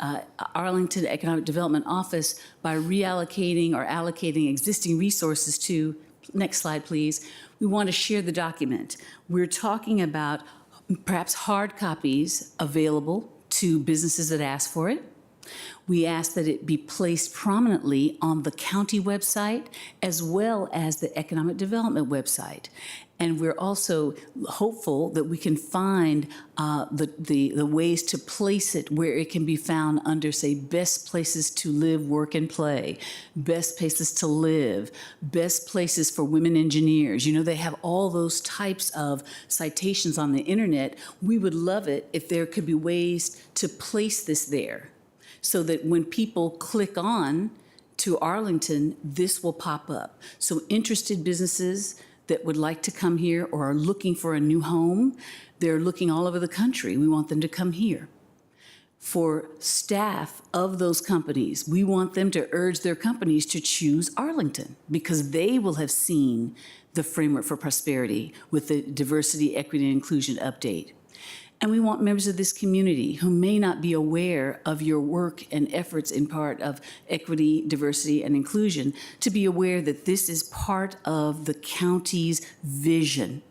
Arlington Economic Development Office by reallocating or allocating existing resources to, next slide please, we want to share the document. We're talking about perhaps hard copies available to businesses that ask for it. We ask that it be placed prominently on the county website as well as the economic development website. And we're also hopeful that we can find the ways to place it where it can be found under, say, best places to live, work, and play, best places to live, best places for women engineers. You know, they have all those types of citations on the internet. We would love it if there could be ways to place this there so that when people click on to Arlington, this will pop up. So interested businesses that would like to come here or are looking for a new home, they're looking all over the country. We want them to come here. For staff of those companies, we want them to urge their companies to choose Arlington because they will have seen the framework for prosperity with the diversity, equity, and inclusion update. And we want members of this community who may not be aware of your work and efforts in part of equity, diversity, and inclusion to be aware that this is part of the county's vision.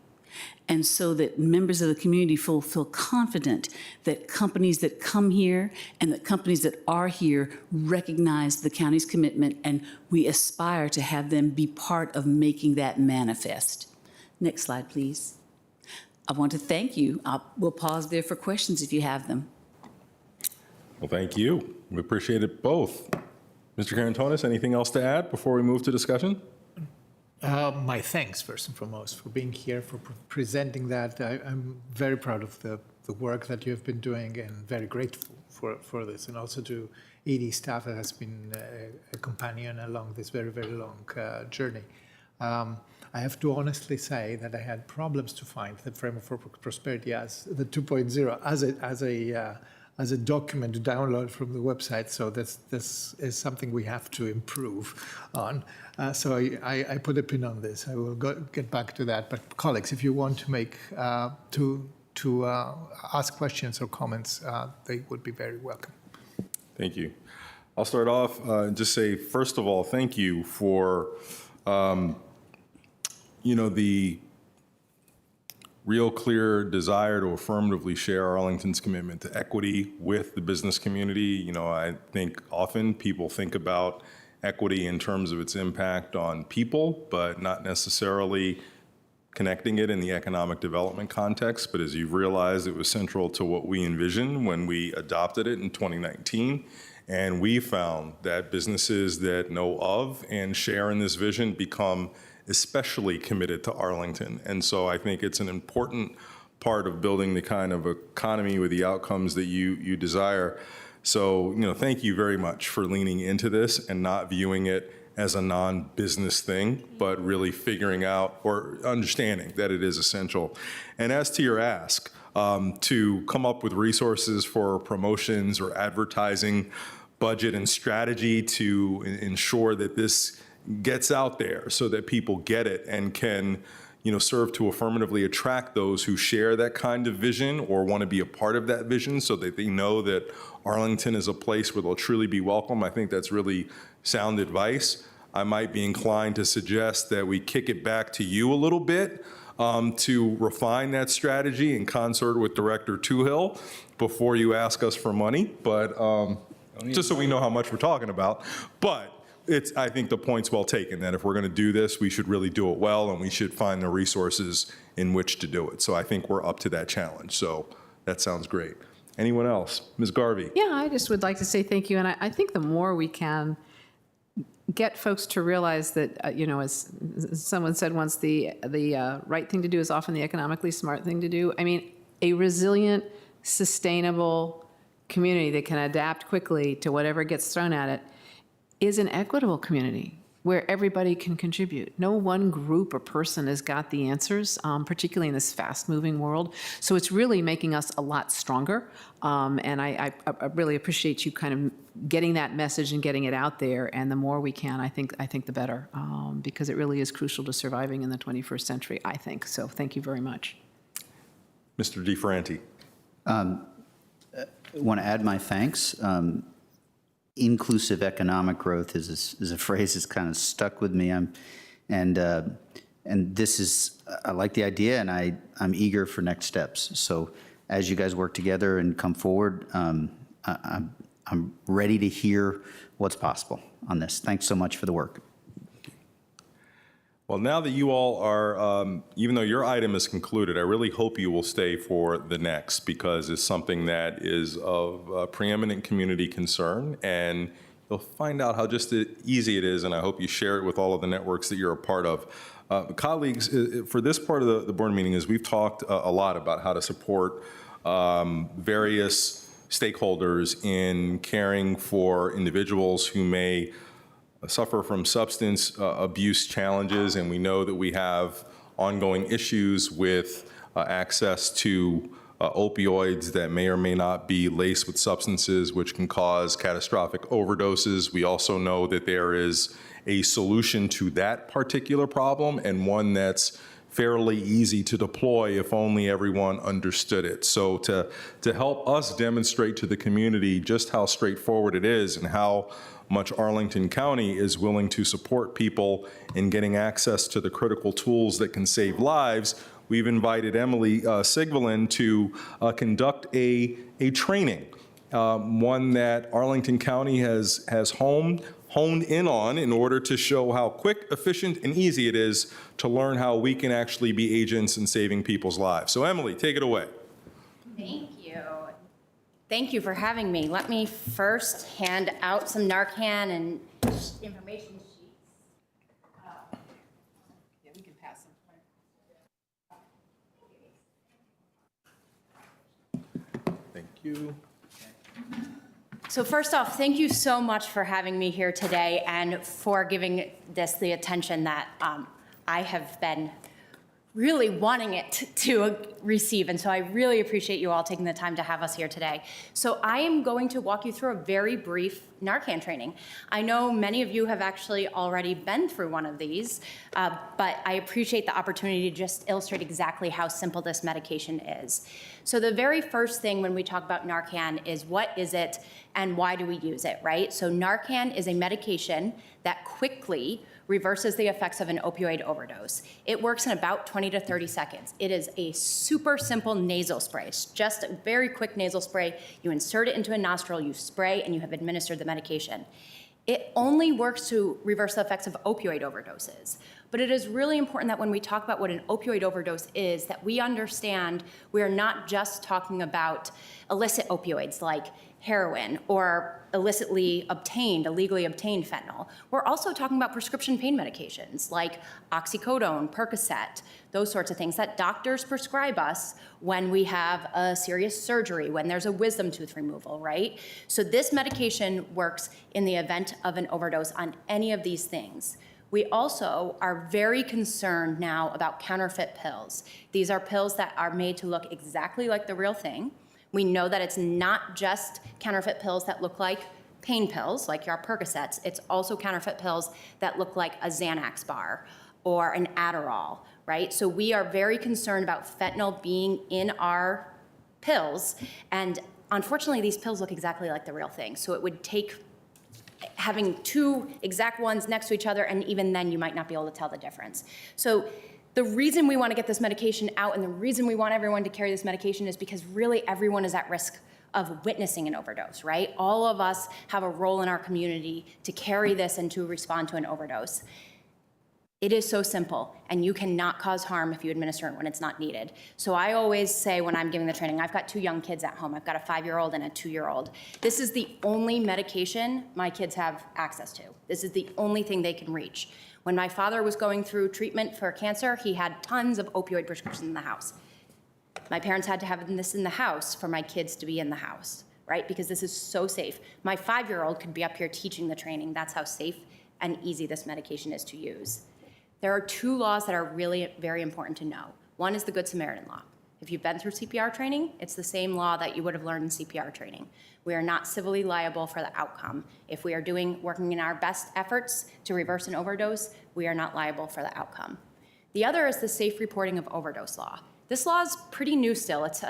And so that members of the community feel confident that companies that come here and that companies that are here recognize the county's commitment, and we aspire to have them be part of making that manifest. Next slide, please. I want to thank you. We'll pause there for questions if you have them. Well, thank you. We appreciate it both. Mr. Karantonis, anything else to add before we move to discussion? My thanks, first and foremost, for being here, for presenting that. I'm very proud of the work that you have been doing and very grateful for this, and also to ED staff that has been a companion along this very, very long journey. I have to honestly say that I had problems to find the framework for prosperity as the 2.0 as a document to download from the website. So this is something we have to improve on. So I put a pin on this. I will get back to that. But colleagues, if you want to make to ask questions or comments, they would be very welcome. Thank you. I'll start off and just say, first of all, thank you for the real clear desire to affirmatively share Arlington's commitment to equity with the business community. I think often people think about equity in terms of its impact on people, but not necessarily connecting it in the economic development context. But as you've realized, it was central to what we envisioned when we adopted it in 2019. And we found that businesses that know of and share in this vision become especially committed to Arlington. And so I think it's an important part of building the kind of economy with the outcomes that you desire. So, thank you very much for leaning into this and not viewing it as a non-business thing, but really figuring out or understanding that it is essential. And as to your ask, to come up with resources for promotions or advertising budget and strategy to ensure that this gets out there so that people get it and can, serve to affirmatively attract those who share that kind of vision or want to be a part of that vision so that they know that Arlington is a place where they'll truly be welcome. I think that's really sound advice. I might be inclined to suggest that we kick it back to you a little bit to refine that strategy in concert with Director Toohill before you ask us for money, but just so we know how much we're talking about. But I think the point's well taken, that if we're going to do this, we should really do it well, and we should find the resources in which to do it. So I think we're up to that challenge. So that sounds great. Anyone else? Ms. Garvey? Yeah, I just would like to say thank you. And I think the more we can get folks to realize that, as someone said once, the right thing to do is often the economically smart thing to do. I mean, a resilient, sustainable community that can adapt quickly to whatever gets thrown at it is an equitable community where everybody can contribute. No one group or person has got the answers, particularly in this fast-moving world. So it's really making us a lot stronger. And I really appreciate you kind of getting that message and getting it out there. And the more we can, I think the better, because it really is crucial to surviving in the 21st century, I think. So thank you very much. Mr. DeFranti. I want to add my thanks. Inclusive economic growth is a phrase that's kind of stuck with me. And this is, I like the idea, and I'm eager for next steps. So as you guys work together and come forward, I'm ready to hear what's possible on this. Thanks so much for the work. Well, now that you all are, even though your item is concluded, I really hope you will stay for the next, because it's something that is of preeminent community concern, and you'll find out how just easy it is, and I hope you share it with all of the networks that you're a part of. Colleagues, for this part of the board meeting, we've talked a lot about how to support various stakeholders in caring for individuals who may suffer from substance abuse challenges, and we know that we have ongoing issues with access to opioids that may or may not be laced with substances which can cause catastrophic overdoses. We also know that there is a solution to that particular problem, and one that's fairly easy to deploy if only everyone understood it. So to help us demonstrate to the community just how straightforward it is and how much Arlington County is willing to support people in getting access to the critical tools that can save lives, we've invited Emily Sigvalin to conduct a training, one that Arlington County has honed in on in order to show how quick, efficient, and easy it is to learn how we can actually be agents in saving people's lives. So Emily, take it away. Thank you. Thank you for having me. Let me first hand out some Narcan and information sheets. Yeah, we can pass them. Thank you. So first off, thank you so much for having me here today and for giving this the attention that I have been really wanting it to receive. And so I really appreciate you all taking the time to have us here today. So I am going to walk you through a very brief Narcan training. I know many of you have actually already been through one of these, but I appreciate the opportunity to just illustrate exactly how simple this medication is. So the very first thing when we talk about Narcan is what is it and why do we use it, right? So Narcan is a medication that quickly reverses the effects of an opioid overdose. It works in about 20 to 30 seconds. It is a super simple nasal spray. It's just a very quick nasal spray. You insert it into a nostril, you spray, and you have administered the medication. It only works to reverse the effects of opioid overdoses. But it is really important that when we talk about what an opioid overdose is, that we understand we are not just talking about illicit opioids like heroin or illegally obtained fentanyl. We're also talking about prescription pain medications like oxycodone, Percocet, those sorts of things that doctors prescribe us when we have a serious surgery, when there's a wisdom tooth removal, right? So this medication works in the event of an overdose on any of these things. We also are very concerned now about counterfeit pills. These are pills that are made to look exactly like the real thing. We know that it's not just counterfeit pills that look like pain pills, like your Percocets. It's also counterfeit pills that look like a Xanax bar or an Adderall, right? So we are very concerned about fentanyl being in our pills. And unfortunately, these pills look exactly like the real thing. So it would take having two exact ones next to each other, and even then you might not be able to tell the difference. So the reason we want to get this medication out and the reason we want everyone to carry this medication is because really everyone is at risk of witnessing an overdose, right? All of us have a role in our community to carry this and to respond to an overdose. It is so simple, and you cannot cause harm if you administer it when it's not needed. So I always say when I'm giving the training, I've got 2 young kids at home. I've got a 5-year-old and a 2-year-old. This is the only medication my kids have access to. This is the only thing they can reach. When my father was going through treatment for cancer, he had tons of opioid prescriptions in the house. My parents had to have this in the house for my kids to be in the house, right? Because this is so safe. My 5-year-old could be up here teaching the training. That's how safe and easy this medication is to use. There are 2 laws that are really very important to know. One is the Good Samaritan law. If you've been through CPR training, it's the same law that you would have learned in CPR training. We are not civilly liable for the outcome. If we are working in our best efforts to reverse an overdose, we are not liable for the outcome. The other is the safe reporting of overdose law. This law is pretty new still. It's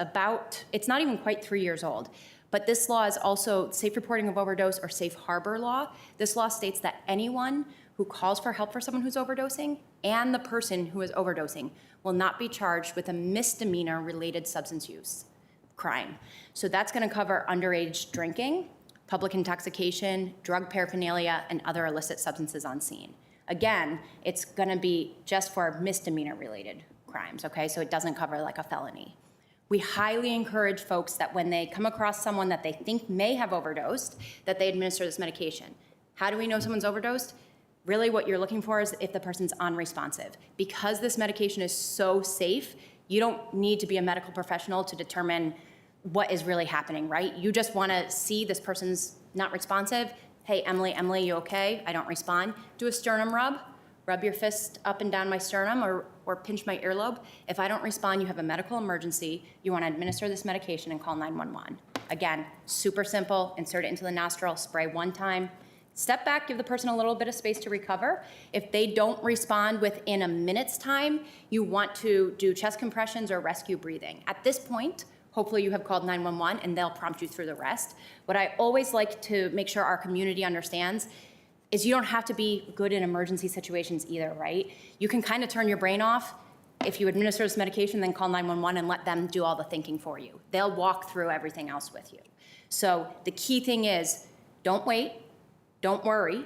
not even quite 3 years old. But this law is also safe reporting of overdose or safe harbor law. This law states that anyone who calls for help for someone who's overdosing and the person who is overdosing will not be charged with a misdemeanor-related substance use crime. So that's going to cover underage drinking, public intoxication, drug paraphernalia, and other illicit substances on scene. Again, it's going to be just for misdemeanor-related crimes, okay? So it doesn't cover like a felony. We highly encourage folks that when they come across someone that they think may have overdosed, that they administer this medication. How do we know someone's overdosed? Really what you're looking for is if the person's unresponsive. Because this medication is so safe, you don't need to be a medical professional to determine what is really happening, right? You just want to see this person's not responsive. Hey, Emily, you okay? I don't respond. Do a sternum rub. Rub your fist up and down my sternum or pinch my earlobe. If I don't respond, you have a medical emergency. You want to administer this medication and call 911. Again, super simple. Insert it into the nostril, spray 1 time. Step back, give the person a little bit of space to recover. If they don't respond within a minute's time, you want to do chest compressions or rescue breathing. At this point, hopefully you have called 911 and they'll prompt you through the rest. What I always like to make sure our community understands is you don't have to be good in emergency situations either, right? You can kind of turn your brain off. If you administer this medication, then call 911 and let them do all the thinking for you. They'll walk through everything else with you. So the key thing is don't wait. Don't worry,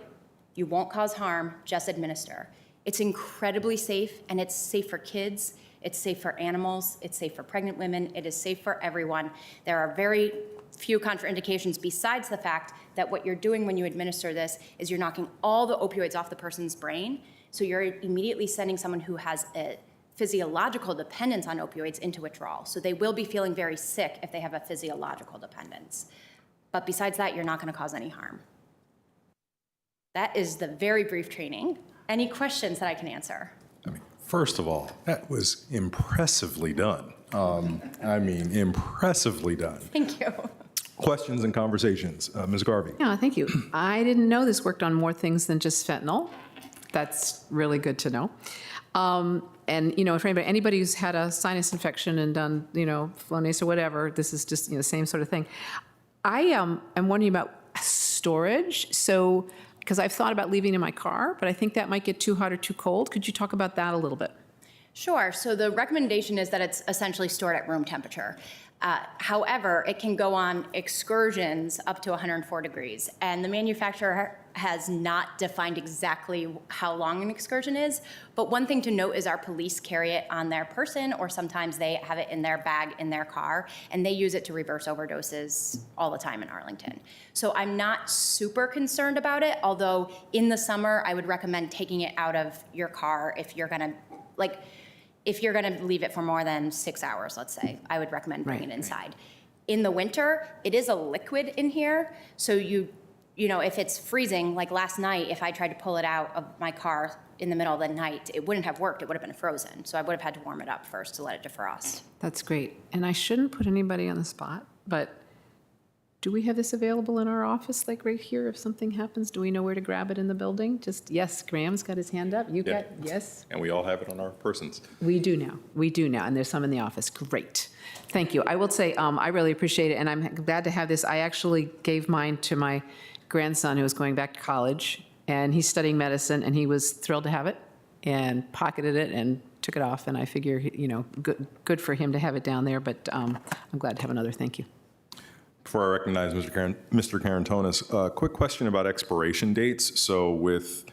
you won't cause harm, just administer. It's incredibly safe, and it's safe for kids, it's safe for animals, it's safe for pregnant women, it is safe for everyone. There are very few contraindications besides the fact that what you're doing when you administer this is you're knocking all the opioids off the person's brain, so you're immediately sending someone who has a physiological dependence on opioids into withdrawal. So they will be feeling very sick if they have a physiological dependence. But besides that, you're not going to cause any harm. That is the very brief training. Any questions that I can answer? First of all, that was impressively done. Impressively done. Thank you. questions and conversations. Ms. Garvey? Yeah, thank you. I didn't know this worked on more things than just fentanyl. That's really good to know. And, for anybody who's had a sinus infection and done, Flonase or whatever, this is just, the same sort of thing. I am wondering about storage. So, because I've thought about leaving in my car, but I think that might get too hot or too cold. Could you talk about that a little bit? Sure. So the recommendation is that it's essentially stored at room temperature. However, it can go on excursions up to 104 degrees, and the manufacturer has not defined exactly how long an excursion is. But one thing to note is our police carry it on their person, or sometimes they have it in their bag in their car, and they use it to reverse overdoses all the time in Arlington. So I'm not super concerned about it, although in the summer, I would recommend taking it out of your car if you're gonna, if you're going to leave it for more than 6 hours, let's say, I would recommend bringing it inside. In the winter, it is a liquid in here, so if it's freezing, like last night, if I tried to pull it out of my car in the middle of the night, it wouldn't have worked. It would have been frozen. So I would have had to warm it up first to let it defrost. That's great. And I shouldn't put anybody on the spot, but do we have this available in our office, like right here, if something happens? Do we know where to grab it in the building? Just, yes, Graham's got his hand up. You Yeah. got, yes? And we all have it on our persons. We do now. We do now, and there's some in the office. Great. Thank you. I will say, I really appreciate it, and I'm glad to have this. I actually gave mine to my grandson who was going back to college, and he's studying medicine, and he was thrilled to have it and pocketed it and took it off, and I figure, good for him to have it down there, but I'm glad to have another. Thank you. Before I recognize Mr. Karantonis, a quick question about expiration dates. So with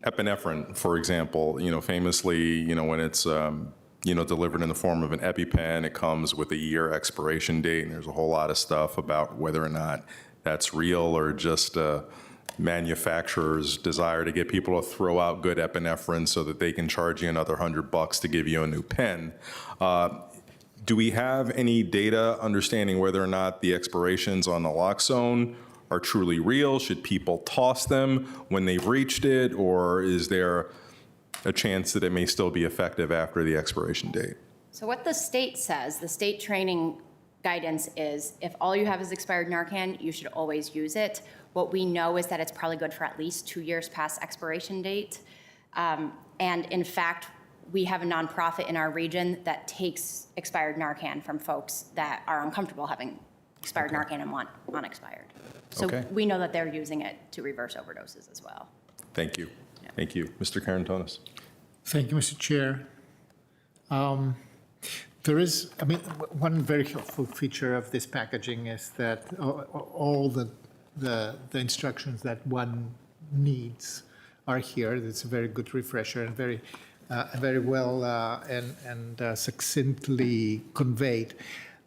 epinephrine, for example, famously, when it's, delivered in the form of an EpiPen, it comes with a year expiration date, and there's a whole lot of stuff about whether or not that's real or just manufacturer's desire to get people to throw out good epinephrine so that they can charge you another $100 to give you a new pen. Do we have any data understanding whether or not the expirations on naloxone are truly real? Should people toss them when they've reached it, or is there a chance that it may still be effective after the expiration date? So what the state says, the state training guidance is, if all you have is expired Narcan, you should always use it. What we know is that it's probably good for at least 2 years past expiration date. And in fact, we have a nonprofit in our region that takes expired Narcan from folks that are uncomfortable having expired Narcan and want unexpired. So Okay. we know that they're using it to reverse overdoses as well. Thank you. Thank you. Mr. Karantonis. Thank you, Mr. Chair. There is, one very helpful feature of this packaging is that all the instructions that one needs are here. It's a very good refresher and very well and succinctly conveyed.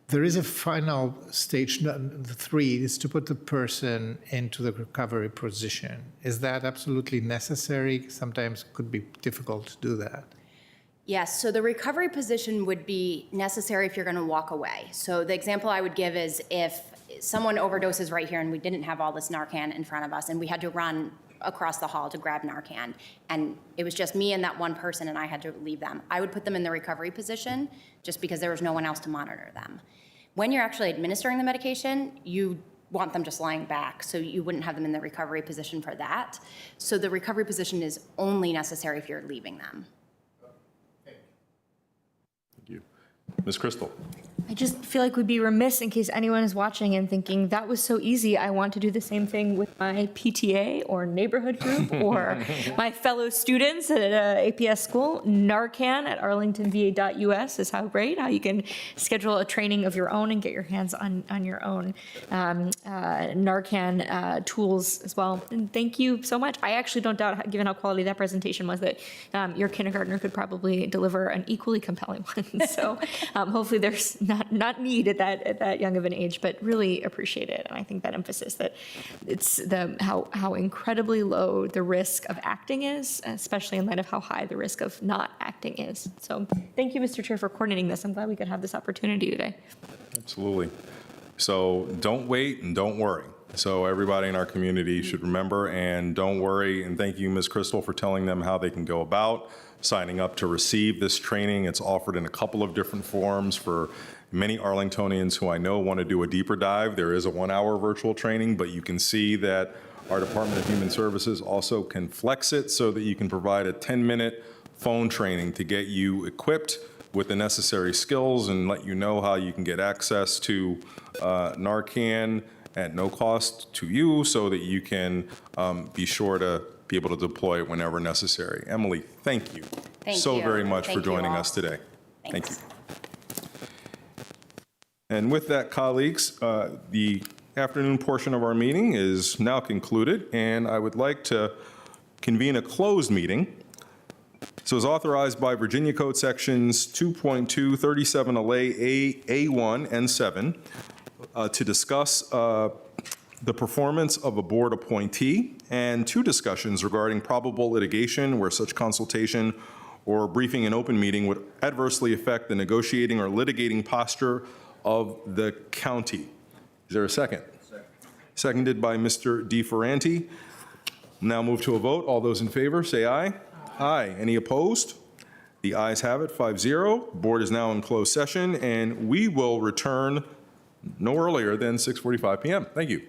There is a final stage, the 3, is to put the person into the recovery position. Is that absolutely necessary? Sometimes it could be difficult to do that. Yes, so the recovery position would be necessary if you're going to walk away. So the example I would give is if someone overdoses right here and we didn't have all this Narcan in front of us and we had to run across the hall to grab Narcan, and it was just me and that one person and I had to leave them, I would put them in the recovery position just because there was no one else to monitor them. When you're actually administering the medication, you want them just lying back, so you wouldn't have them in the recovery position for that. So the recovery position is only necessary if you're leaving them. Thank you. Ms. Crystal. I just feel like we'd be remiss in case anyone is watching and thinking, that was so easy, I want to do the same thing with my PTA or neighborhood group or my fellow students at APS school. Narcan at arlingtonva.us is how you can schedule a training of your own and get your hands on your own Narcan tools as well. And thank you so much. I actually don't doubt, given how quality that presentation was, that your kindergartner could probably deliver an equally compelling one. So hopefully there's not need at that young of an age, but really appreciate it. And I think that emphasis that it's how incredibly low the risk of acting is, especially in light of how high the risk of not acting is. So thank you, Mr. Chair, for coordinating this. I'm glad we could have this opportunity today. Absolutely. So don't wait and don't worry. So everybody in our community should remember, and don't worry, and thank you, Ms. Crystal, for telling them how they can go about signing up to receive this training. It's offered in a couple of different forms for many Arlingtonians who I know want to do a deeper dive. There is a 1-hour virtual training, but you can see that our Department of Human Services also can flex it so that you can provide a 10-minute phone training to get you equipped with the necessary skills and let you know how you can get access to Narcan at no cost to you so that you can be sure to be able to deploy it whenever necessary. Emily, thank you Thank so you. very much for Thank you joining all. us today. Thank you. Thanks. And with that, colleagues, the afternoon portion of our meeting is now concluded, and I would like to convene a closed meeting. So as authorized by Virginia Code Sections 2.2, 37A, A1, and 7, to discuss the performance of a board appointee, and 2 discussions regarding probable litigation where such consultation or briefing in open meeting would adversely affect the negotiating or litigating posture of the county. Is there a second? Second. Seconded by Mr. DeFerranti. Now move to a vote. All those in favor, say aye. Aye. Any opposed? The ayes have it, 5-0. Board is now in closed session, and we will return no earlier than 6:45 p.m. Thank you.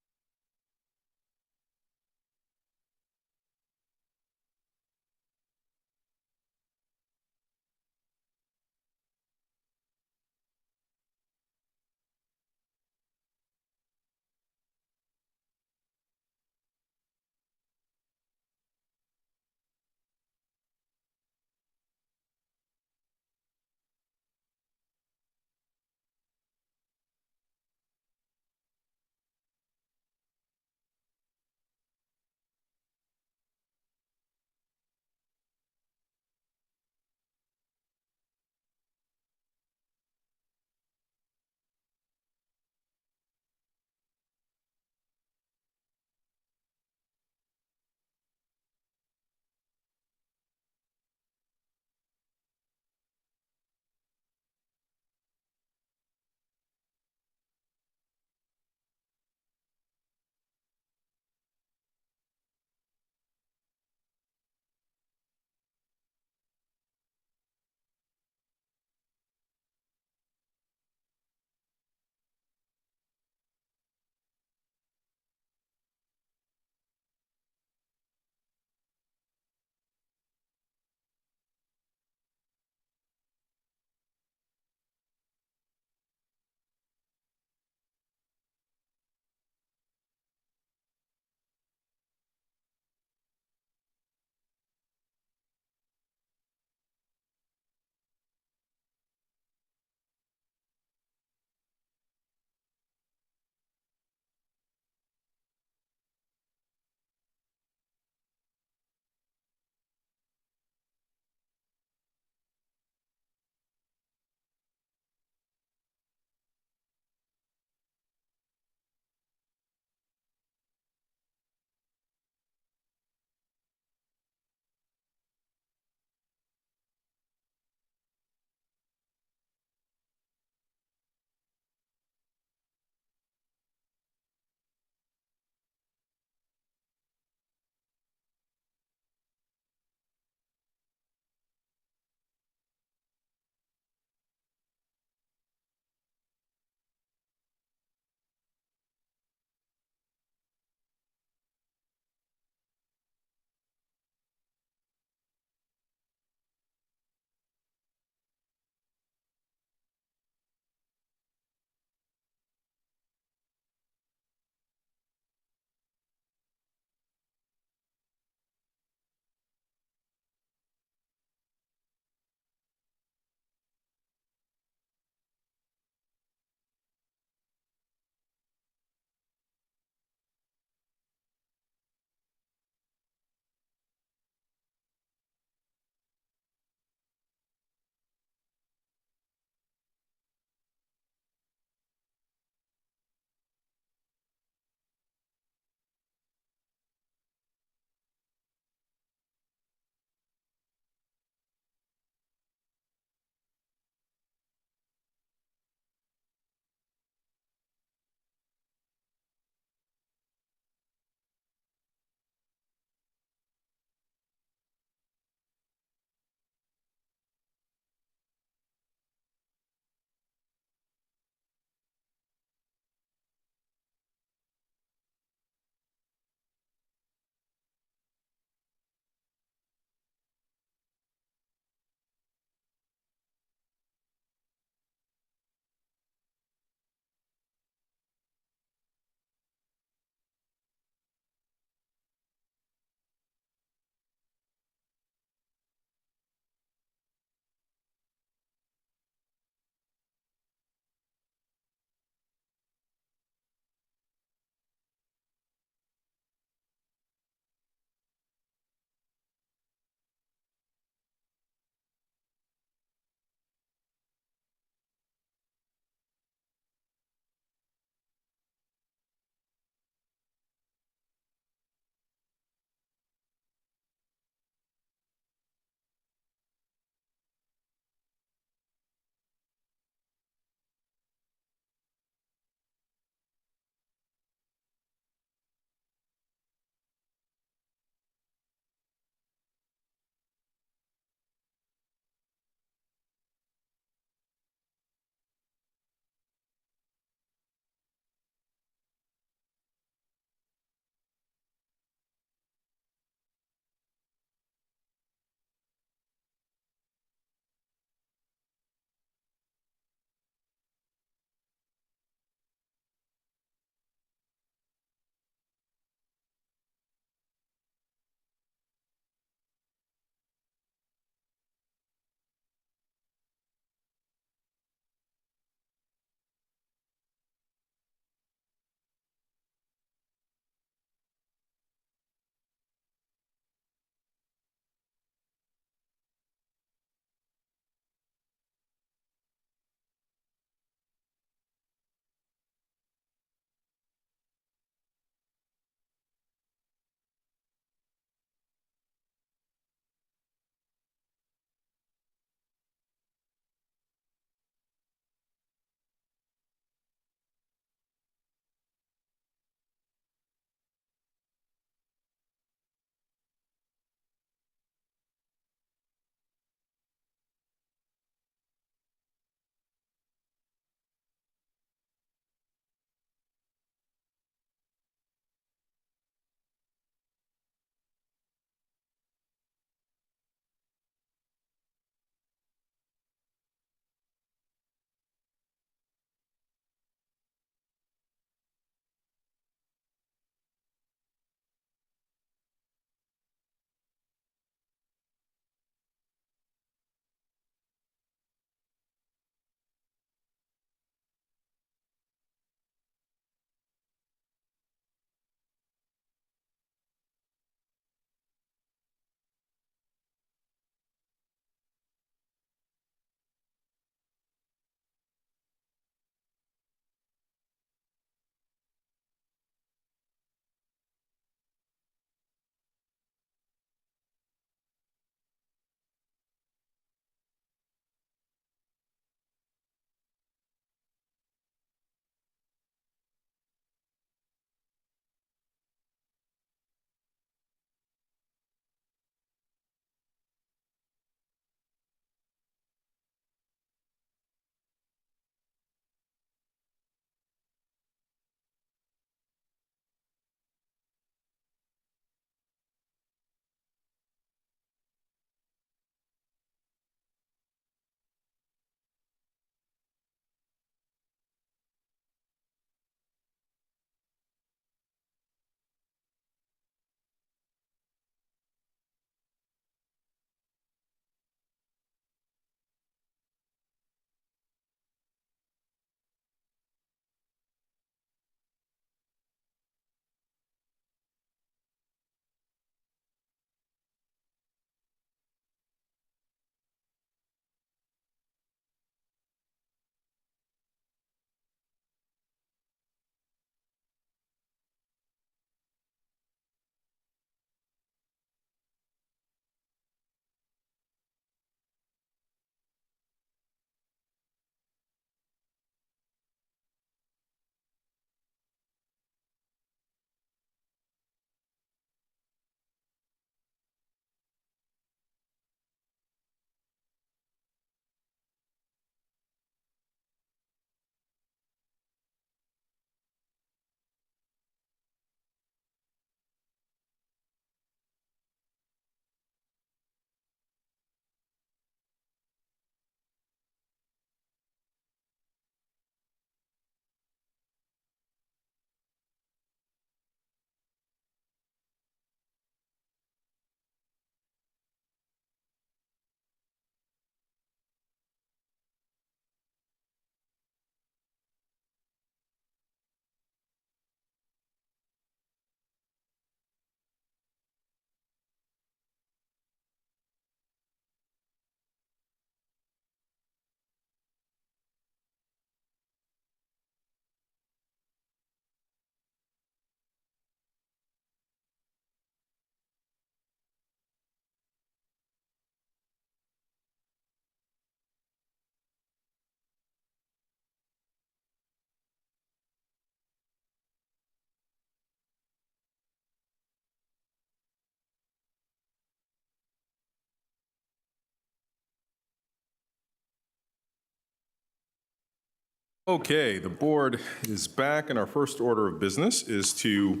Okay, the board is back, and our first order of business is to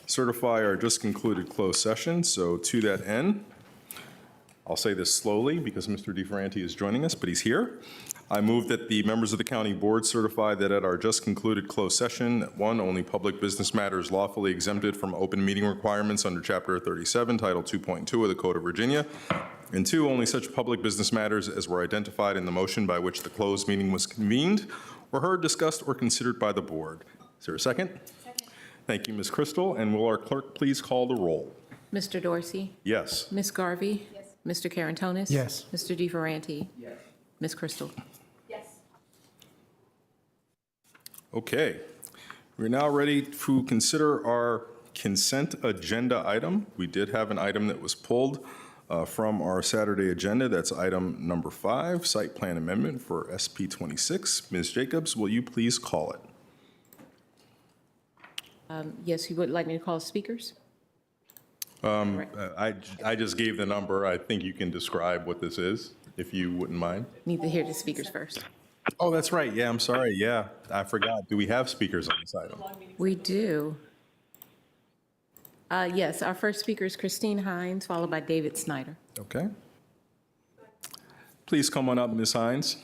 certify our just concluded closed session. So to that end, I'll say this slowly because Mr. DeFerranti is joining us, but he's here. I move that the members of the county board certify that at our just concluded closed session, one, only public business matters lawfully exempted from open meeting requirements under Chapter 37, Title 2.2 of the Code of Virginia, and two, only such public business matters as were identified in the motion by which the closed meeting was convened were heard, discussed, or considered by the board. Is there a second? Second. Thank you, Ms. Crystal. And will our clerk please call the roll? Mr. Dorsey? Yes. Ms. Garvey? Yes. Mr. Carantonis? Yes. Mr. DeFerranti? Yes. Ms. Crystal? Okay. We're now ready to consider our consent agenda item. We did have an item that was pulled from our Saturday agenda. That's item number 5, site plan amendment for SP 26. Ms. Jacobs, will you please call it? Yes, you would like me to call speakers? I just gave the number. I think you can describe what this is, if you wouldn't mind. Need to hear the speakers first. Oh, that's right. Yeah, I'm sorry. Yeah, I forgot. Do we have speakers on this item? We do. Yes, our first speaker is Christine Hines, followed by David Snyder. Okay. Please come on up, Ms. Hines.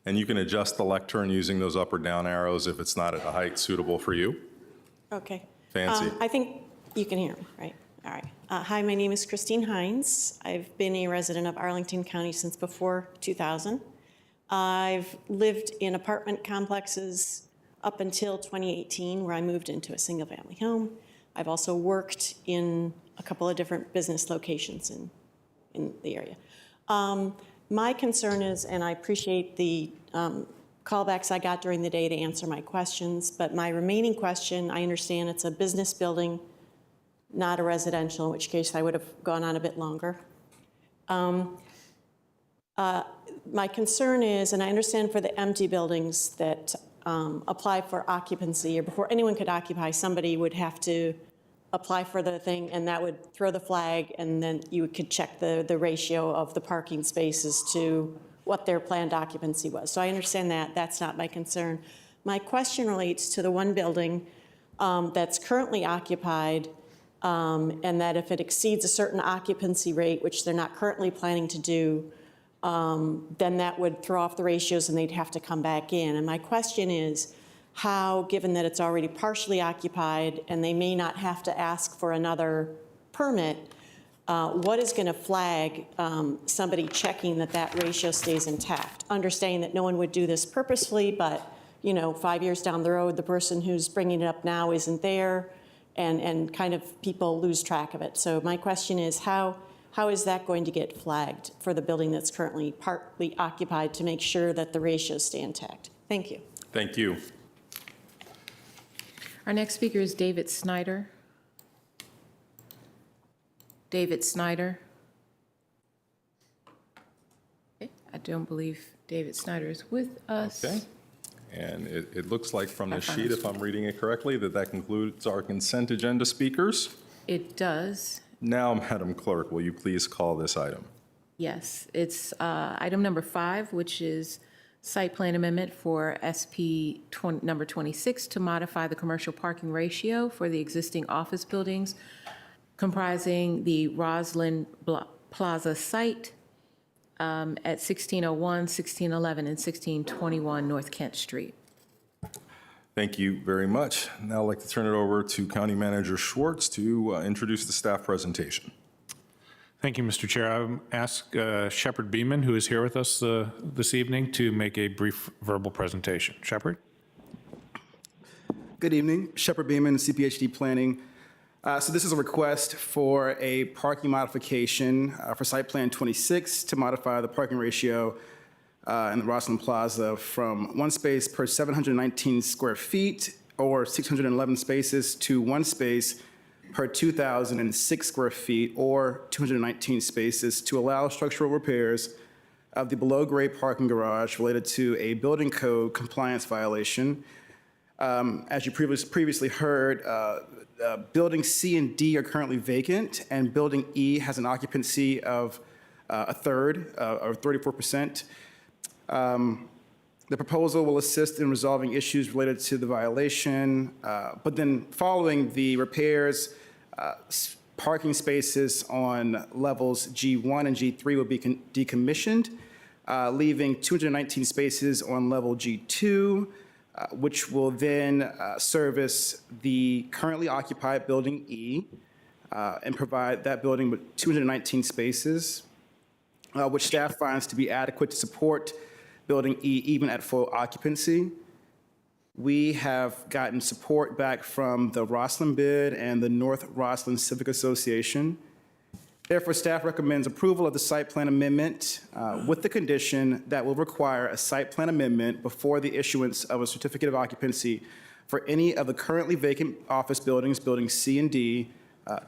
And you can adjust the lectern using those up or down arrows if it's not at a height suitable for you. Okay. Fancy. I think you can hear me, right? All right. Hi, my name is Christine Hines. I've been a resident of Arlington County since before 2000. I've lived in apartment complexes up until 2018, where I moved into a single-family home. I've also worked in a couple of different business locations in the area. My concern is, and I appreciate the callbacks I got during the day to answer my questions, but my remaining question, I understand it's a business building, not a residential, in which case I would have gone on a bit longer. My concern is, and I understand for the empty buildings that apply for occupancy, or before anyone could occupy, somebody would have to apply for the thing, and that would throw the flag, and then you could check the ratio of the parking spaces to what their planned occupancy was. So I understand that. That's not my concern. My question relates to the one building that's currently occupied, and that if it exceeds a certain occupancy rate, which they're not currently planning to do, then that would throw off the ratios and they'd have to come back in. And my question is how, given that it's already partially occupied and they may not have to ask for another permit, what is going to flag somebody checking that that ratio stays intact? Understanding that no one would do this purposefully, but 5 years down the road, the person who's bringing it up now isn't there, and kind of people lose track of it. So my question is how is that going to get flagged for the building that's currently partly occupied to make sure that the ratios stay intact? Thank you. Thank you. Our next speaker is David Snyder. David Snyder. Okay, I don't believe David Snyder is with us. Okay. And it looks like from the sheet, if I'm reading it correctly, that concludes our consent agenda speakers. It does. Now, Madam Clerk, will you please call this item? Yes, it's item number 5, which is site plan amendment for SP number 26 to modify the commercial parking ratio for the existing office buildings comprising the Roslyn Plaza site at 1601, 1611, and 1621 North Kent Street. Thank you very much. Now I'd like to turn it over to County Manager Schwartz to introduce the staff presentation. Thank you, Mr. Chair. I ask Shepard Beeman, who is here with us this evening, to make a brief verbal presentation. Shepard? Good evening. Shepard Beeman, CPHD Planning. So this is a request for a parking modification for site plan 26 to modify the parking ratio in the Roslyn Plaza from 1 space per 719 square feet or 611 spaces to 1 space per 2,006 square feet or 219 spaces to allow structural repairs of the below-grade parking garage related to a building code compliance violation. As you previously heard, building C and D are currently vacant, and building E has an occupancy of a third, or 34%. The proposal will assist in resolving issues related to the violation, but then following the repairs, parking spaces on levels G1 and G3 will be decommissioned, leaving 219 spaces on level G2, which will then service the currently occupied building E and provide that building with 219 spaces, which staff finds to be adequate to support building E even at full occupancy. We have gotten support back from the Rosslyn bid and the North Rosslyn Civic Association. Therefore, staff recommends approval of the site plan amendment with the condition that will require a site plan amendment before the issuance of a certificate of occupancy for any of the currently vacant office buildings, buildings C and D,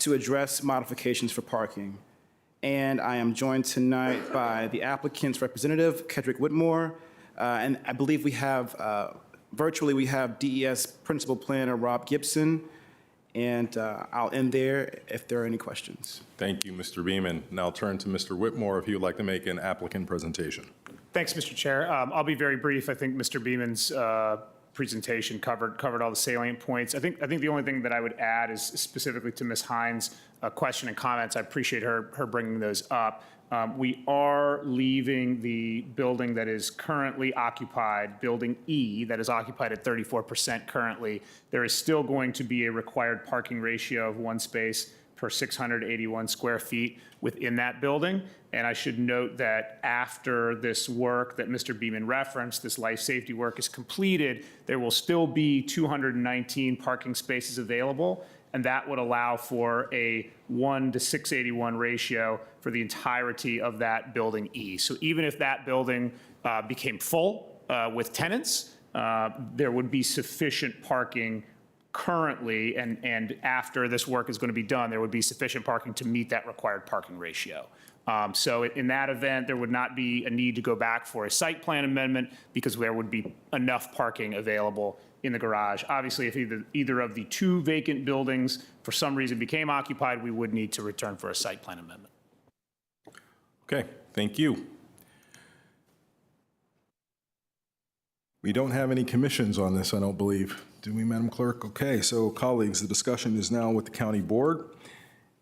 to address modifications for parking. And I am joined tonight by the applicant's representative, Kedrick Whitmore, and I believe we have, virtually we have DES Principal Planner Rob Gibson, and I'll end there if there are any questions. Thank you, Mr. Beeman. Now I'll turn to Mr. Whitmore if he would like to make an applicant presentation. Thanks, Mr. Chair. I'll be very brief. I think Mr. Beeman's presentation covered all the salient points. I think the only thing that I would add is specifically to Ms. Hines' question and comments. I appreciate her bringing those up. We are leaving the building that is currently occupied, building E, that is occupied at 34% currently. There is still going to be a required parking ratio of 1 space per 681 square feet within that building. And I should note that after this work that Mr. Beeman referenced, this life safety work is completed, there will still be 219 parking spaces available, and that would allow for a 1 to 681 ratio for the entirety of that building E. So even if that building became full with tenants, there would be sufficient parking currently, and after this work is going to be done, there would be sufficient parking to meet that required parking ratio. So in that event, there would not be a need to go back for a site plan amendment because there would be enough parking available in the garage. Obviously, if either of the 2 vacant buildings for some reason became occupied, we would need to return for a site plan amendment. Okay, thank you. We don't have any commissions on this, I don't believe. Do we, Madam Clerk? Okay, so colleagues, the discussion is now with the county board.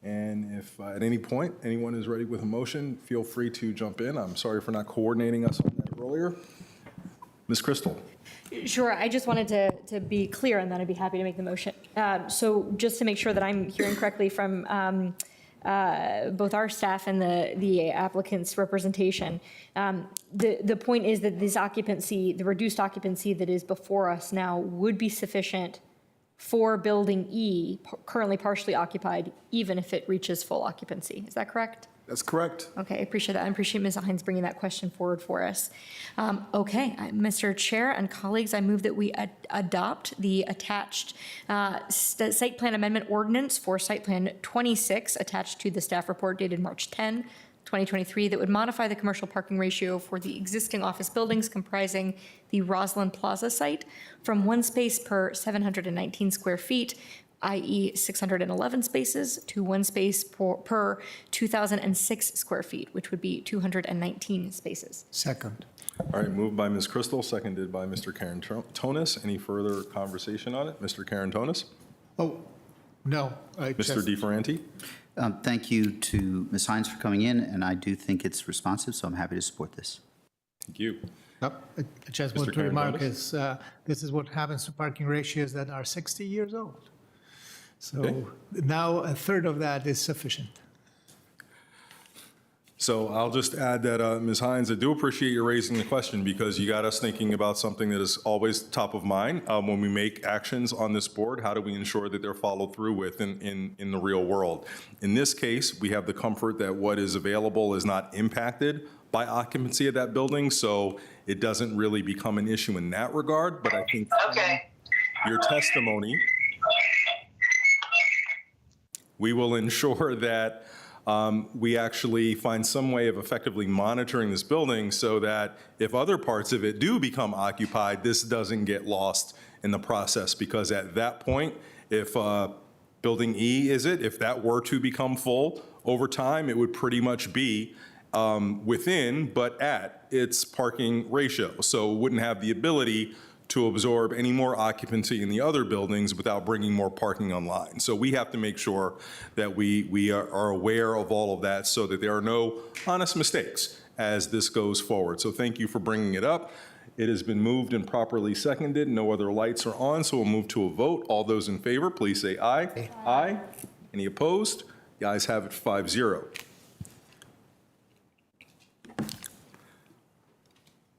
And if at any point anyone is ready with a motion, feel free to jump in. I'm sorry for not coordinating us on that earlier. Ms. Crystal. Sure, I just wanted to be clear, and then I'd be happy to make the motion. So just to make sure that I'm hearing correctly from both our staff and the applicant's representation, the point is that this occupancy, the reduced occupancy that is before us now, would be sufficient for building E, currently partially occupied, even if it reaches full occupancy. Is that correct? That's correct. Okay, I appreciate that. I appreciate Ms. Hines bringing that question forward for us. Okay, Mr. Chair and colleagues, I move that we adopt the attached site plan amendment ordinance for site plan 26 attached to the staff report dated March 10, 2023, that would modify the commercial parking ratio for the existing office buildings comprising the Rosslyn Plaza site from 1 space per 719 square feet, i.e. 611 spaces, to 1 space per 2,006 square feet, which would be 219 spaces. Second. All right, moved by Ms. Crystal, seconded by Mr. Karantonis. Any further conversation on it? Mr. Karantonis? Oh, no. Mr. DeFerranti? Thank you to Ms. Hines for coming in, and I do think it's responsive, so I'm happy to support this. Thank you. I just want Mr. to remark Karantonis? this is what happens to parking ratios that are 60 years old. So Okay. now a third of that is sufficient. So I'll just add that, Ms. Hines, I do appreciate you raising the question because you got us thinking about something that is always top of mind. When we make actions on this board, how do we ensure that they're followed through with in the real world? In this case, we have the comfort that what is available is not impacted by occupancy of that building, so it doesn't really become an issue in that regard. But I think your testimony, we will ensure that we actually find some way of effectively monitoring this building so that if other parts of it do become occupied, this doesn't get lost in the process. Because at that point, if building E, if that were to become full over time, it would pretty much be within, but at its parking ratio. So it wouldn't have the ability to absorb any more occupancy in the other buildings without bringing more parking online. So we have to make sure that we are aware of all of that so that there are no honest mistakes as this goes forward. So thank you for bringing it up. It has been moved and properly seconded. No other lights are on, so we'll move to a vote. All those in favor, please say aye. Aye. Aye. Any opposed? The ayes have it 5-0.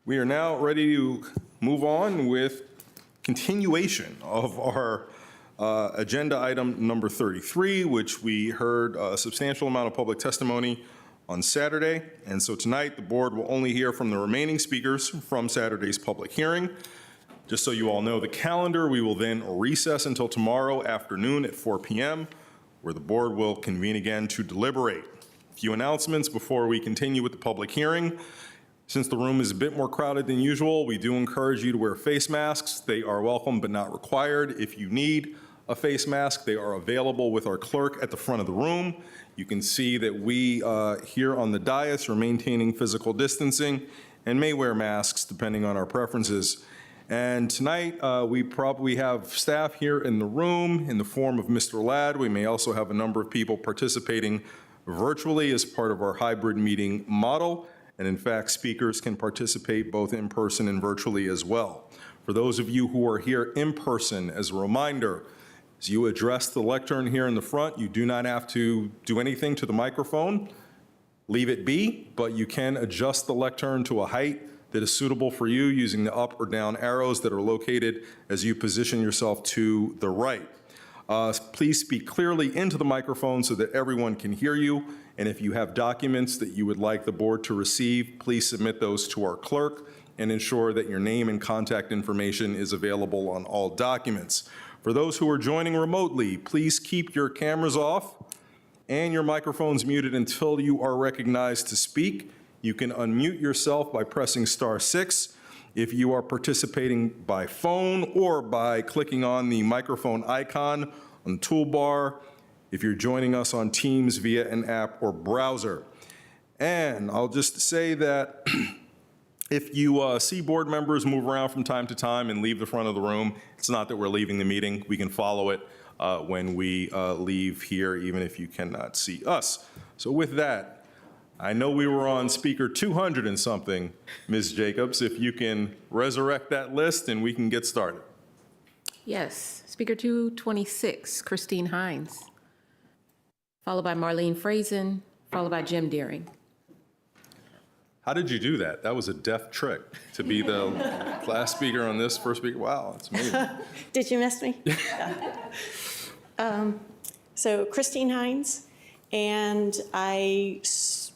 We are now ready to move on with continuation of our agenda item number 33, which we heard a substantial amount of public testimony on Saturday. And so tonight, the board will only hear from the remaining speakers from Saturday's public hearing. Just so you all know the calendar, we will then recess until tomorrow afternoon at 4 p.m., where the board will convene again to deliberate. A few announcements before we continue with the public hearing. Since the room is a bit more crowded than usual, we do encourage you to wear face masks. They are welcome but not required. If you need a face mask, they are available with our clerk at the front of the room. You can see that we here on the dais are maintaining physical distancing and may wear masks depending on our preferences. And tonight, we probably have staff here in the room in the form of Mr. Ladd. We may also have a number of people participating virtually as part of our hybrid meeting model. And in fact, speakers can participate both in person and virtually as well. For those of you who are here in person, as a reminder, as you address the lectern here in the front, you do not have to do anything to the microphone. Leave it be, but you can adjust the lectern to a height that is suitable for you using the up or down arrows that are located as you position yourself to the right. Please speak clearly into the microphone so that everyone can hear you. And if you have documents that you would like the board to receive, please submit those to our clerk and ensure that your name and contact information is available on all documents. For those who are joining remotely, please keep your cameras off and your microphones muted until you are recognized to speak. You can unmute yourself by pressing *6. If you are participating by phone or by clicking on the microphone icon on the toolbar, if you're joining us on Teams via an app or browser. And I'll just say that if you see board members move around from time to time and leave the front of the room, it's not that we're leaving the meeting. We can follow it when we leave here, even if you cannot see us. So with that, I know we were on speaker 200 and something, Ms. Jacobs. If you can resurrect that list and we can get started. Yes, speaker 226, Christine Hines, followed by Marlene Friesen, followed by Jim Deering. How did you do that? That was a deft trick to be the last speaker on this first speaker. Wow, that's amazing. Did you miss me? So Christine Hines, and I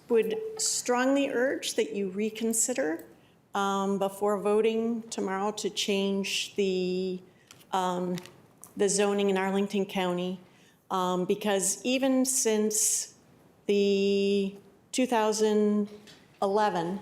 would strongly urge that you reconsider before voting tomorrow to change the zoning in Arlington County, because even since the 2011,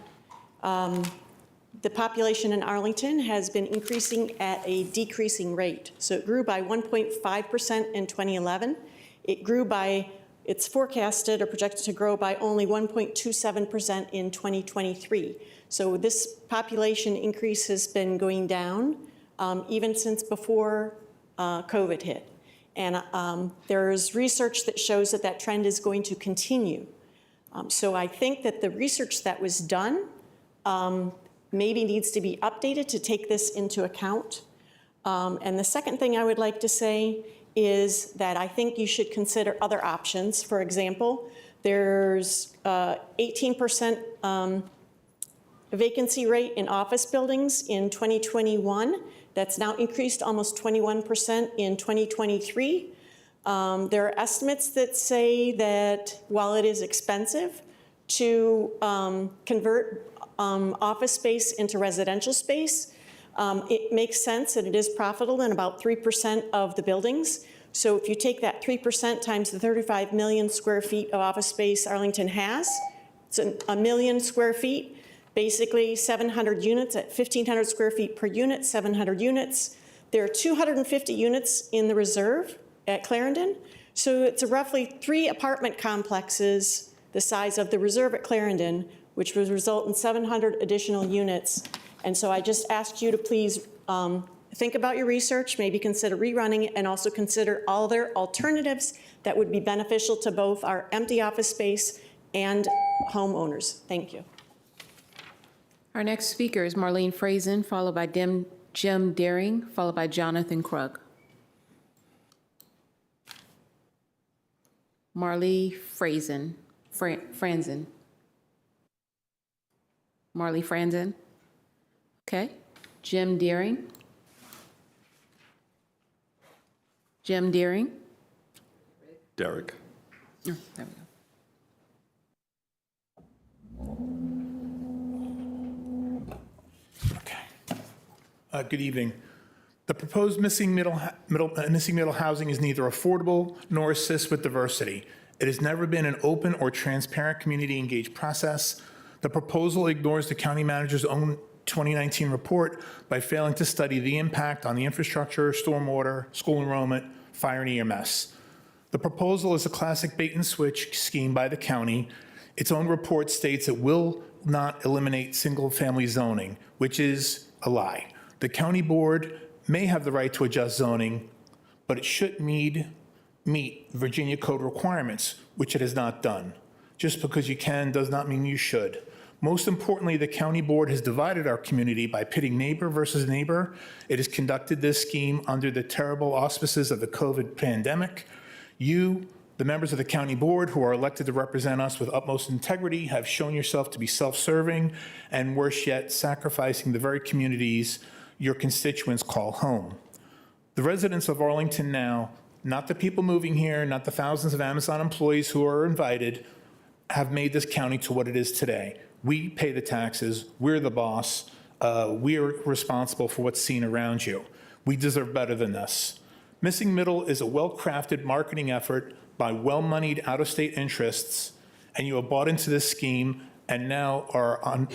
the population in Arlington has been increasing at a decreasing rate. So it grew by 1.5% in 2011. It grew by, it's forecasted or projected to grow by only 1.27% in 2023. So this population increase has been going down even since before COVID hit. And there's research that shows that that trend is going to continue. So I think that the research that was done maybe needs to be updated to take this into account. And the second thing I would like to say is that I think you should consider other options. For example, there's 18% vacancy rate in office buildings in 2021. That's now increased almost 21% in 2023. There are estimates that say that while it is expensive to convert office space into residential space, it makes sense that it is profitable in about 3% of the buildings. So if you take that 3% times the 35 million square feet of office space Arlington has, it's a million square feet, basically 700 units at 1,500 square feet per unit, 700 units. There are 250 units in the reserve at Clarendon. So it's roughly 3 apartment complexes the size of the reserve at Clarendon, which would result in 700 additional units. And so I just asked you to please think about your research, maybe consider rerunning it, and also consider all other alternatives that would be beneficial to both our empty office space and homeowners. Thank you. Our next speaker is Marlene Friesen, followed by Jim Daring, followed by Jonathan Krug. Marlee Friesen. Franzen. Marlee Franzen. Okay. Jim Deering. Jim Deering. Derek. Oh, there we go. Good evening. The proposed missing middle housing is neither affordable nor assists with diversity. It has never been an open or transparent community engaged process. The proposal ignores the county manager's own 2019 report by failing to study the impact on the infrastructure, stormwater, school enrollment, fire, and EMS. The proposal is a classic bait and switch scheme by the county. Its own report states it will not eliminate single-family zoning, which is a lie. The county board may have the right to adjust zoning, but it should meet Virginia code requirements, which it has not done. Just because you can does not mean you should. Most importantly, the county board has divided our community by pitting neighbor versus neighbor. It has conducted this scheme under the terrible auspices of the COVID pandemic. You, the members of the county board who are elected to represent us with utmost integrity, have shown yourself to be self-serving and, worse yet, sacrificing the very communities your constituents call home. The residents of Arlington now, not the people moving here, not the thousands of Amazon employees who are invited, have made this county to what it is today. We pay the taxes, we're the boss, we're responsible for what's seen around you. We deserve better than this. Missing Middle is a well-crafted marketing effort by well-moneyed out-of-state interests, and you have bought into this scheme and now are on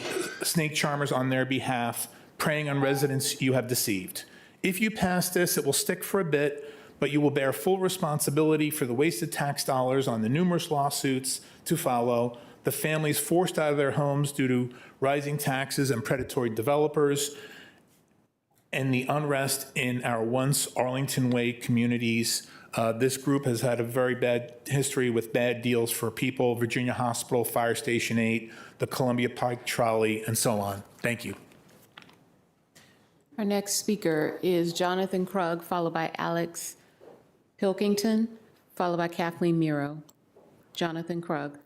snake charmers on their behalf, preying on residents you have deceived. If you pass this, it will stick for a bit, but you will bear full responsibility for the wasted tax dollars on the numerous lawsuits to follow, the families forced out of their homes due to rising taxes and predatory developers, and the unrest in our once Arlington Way communities. This group has had a very bad history with bad deals for people, Virginia Hospital, Fire Station 8, the Columbia Pike Trolley, and so on. Thank you. Our next speaker is Jonathan Krug, followed by Alex Pilkington, followed by Kathleen Miro. Jonathan Krug.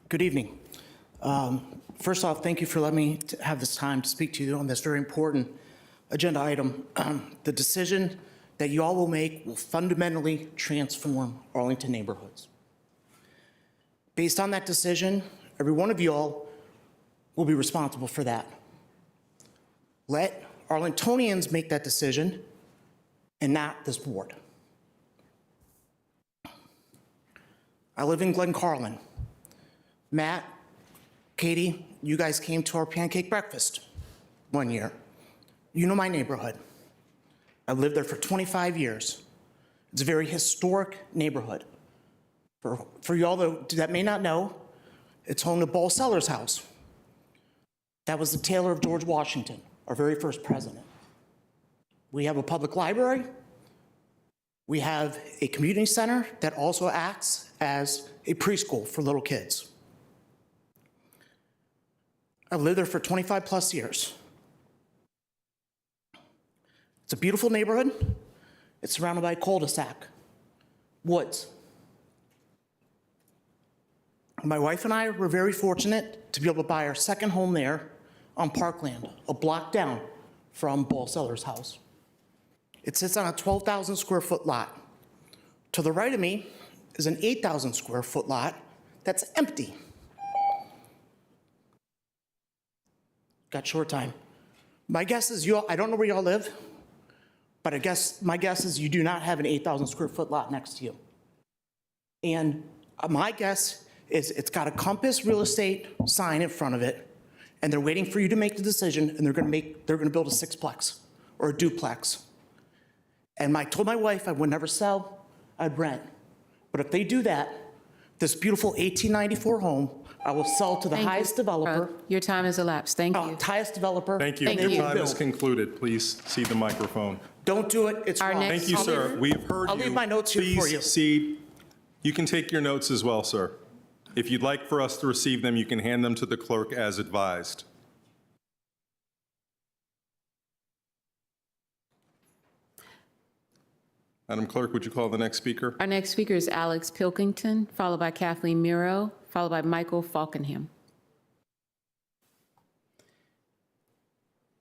Good evening. First off, thank you for letting me have this time to speak to you on this very important agenda item. The decision that you all will make will fundamentally transform Arlington neighborhoods. Based on that decision, every one of you all will be responsible for that. Let Arlingtonians make that decision and not this board. I live in Glen Carlin. Matt, Katie, you guys came to our pancake breakfast one year. You know my neighborhood. I've lived there for 25 years. It's a very historic neighborhood. For y'all that may not know, it's home to Ball Sellers House. That was the tailor of George Washington, our very first president. We have a public library. We have a community center that also acts as a preschool for little kids. I've lived there for 25 plus years. It's a beautiful neighborhood. It's surrounded by a cul-de-sac, woods. My wife and I were very fortunate to be able to buy our second home there on Parkland, a block down from Ball Sellers' house. It sits on a 12,000 square foot lot. To the right of me is an 8,000 square foot lot that's empty. Got short time. My guess is I don't know where y'all live, but my guess is you do not have an 8,000 square foot lot next to you. And my guess is it's got a Compass real estate sign in front of it, and they're waiting for you to make the decision, and they're gonna build a sixplex or a duplex. And I told my wife I would never sell, I'd rent. But if they do that, this beautiful 1894 home, I will sell to the Thank you. highest developer. Your time has elapsed. Thank you. Highest developer. Thank you. Thank Your you. time is concluded. Please cede the microphone. Don't do it, it's Our wrong. next Thank you, sir. We've heard you. I'll leave my notes here for you. Please cede. You can take your notes as well, sir. If you'd like for us to receive them, you can hand them to the clerk as advised. Madam Clerk, would you call the next speaker? Our next speaker is Alex Pilkington, followed by Kathleen Miro, followed by Michael Falkenham.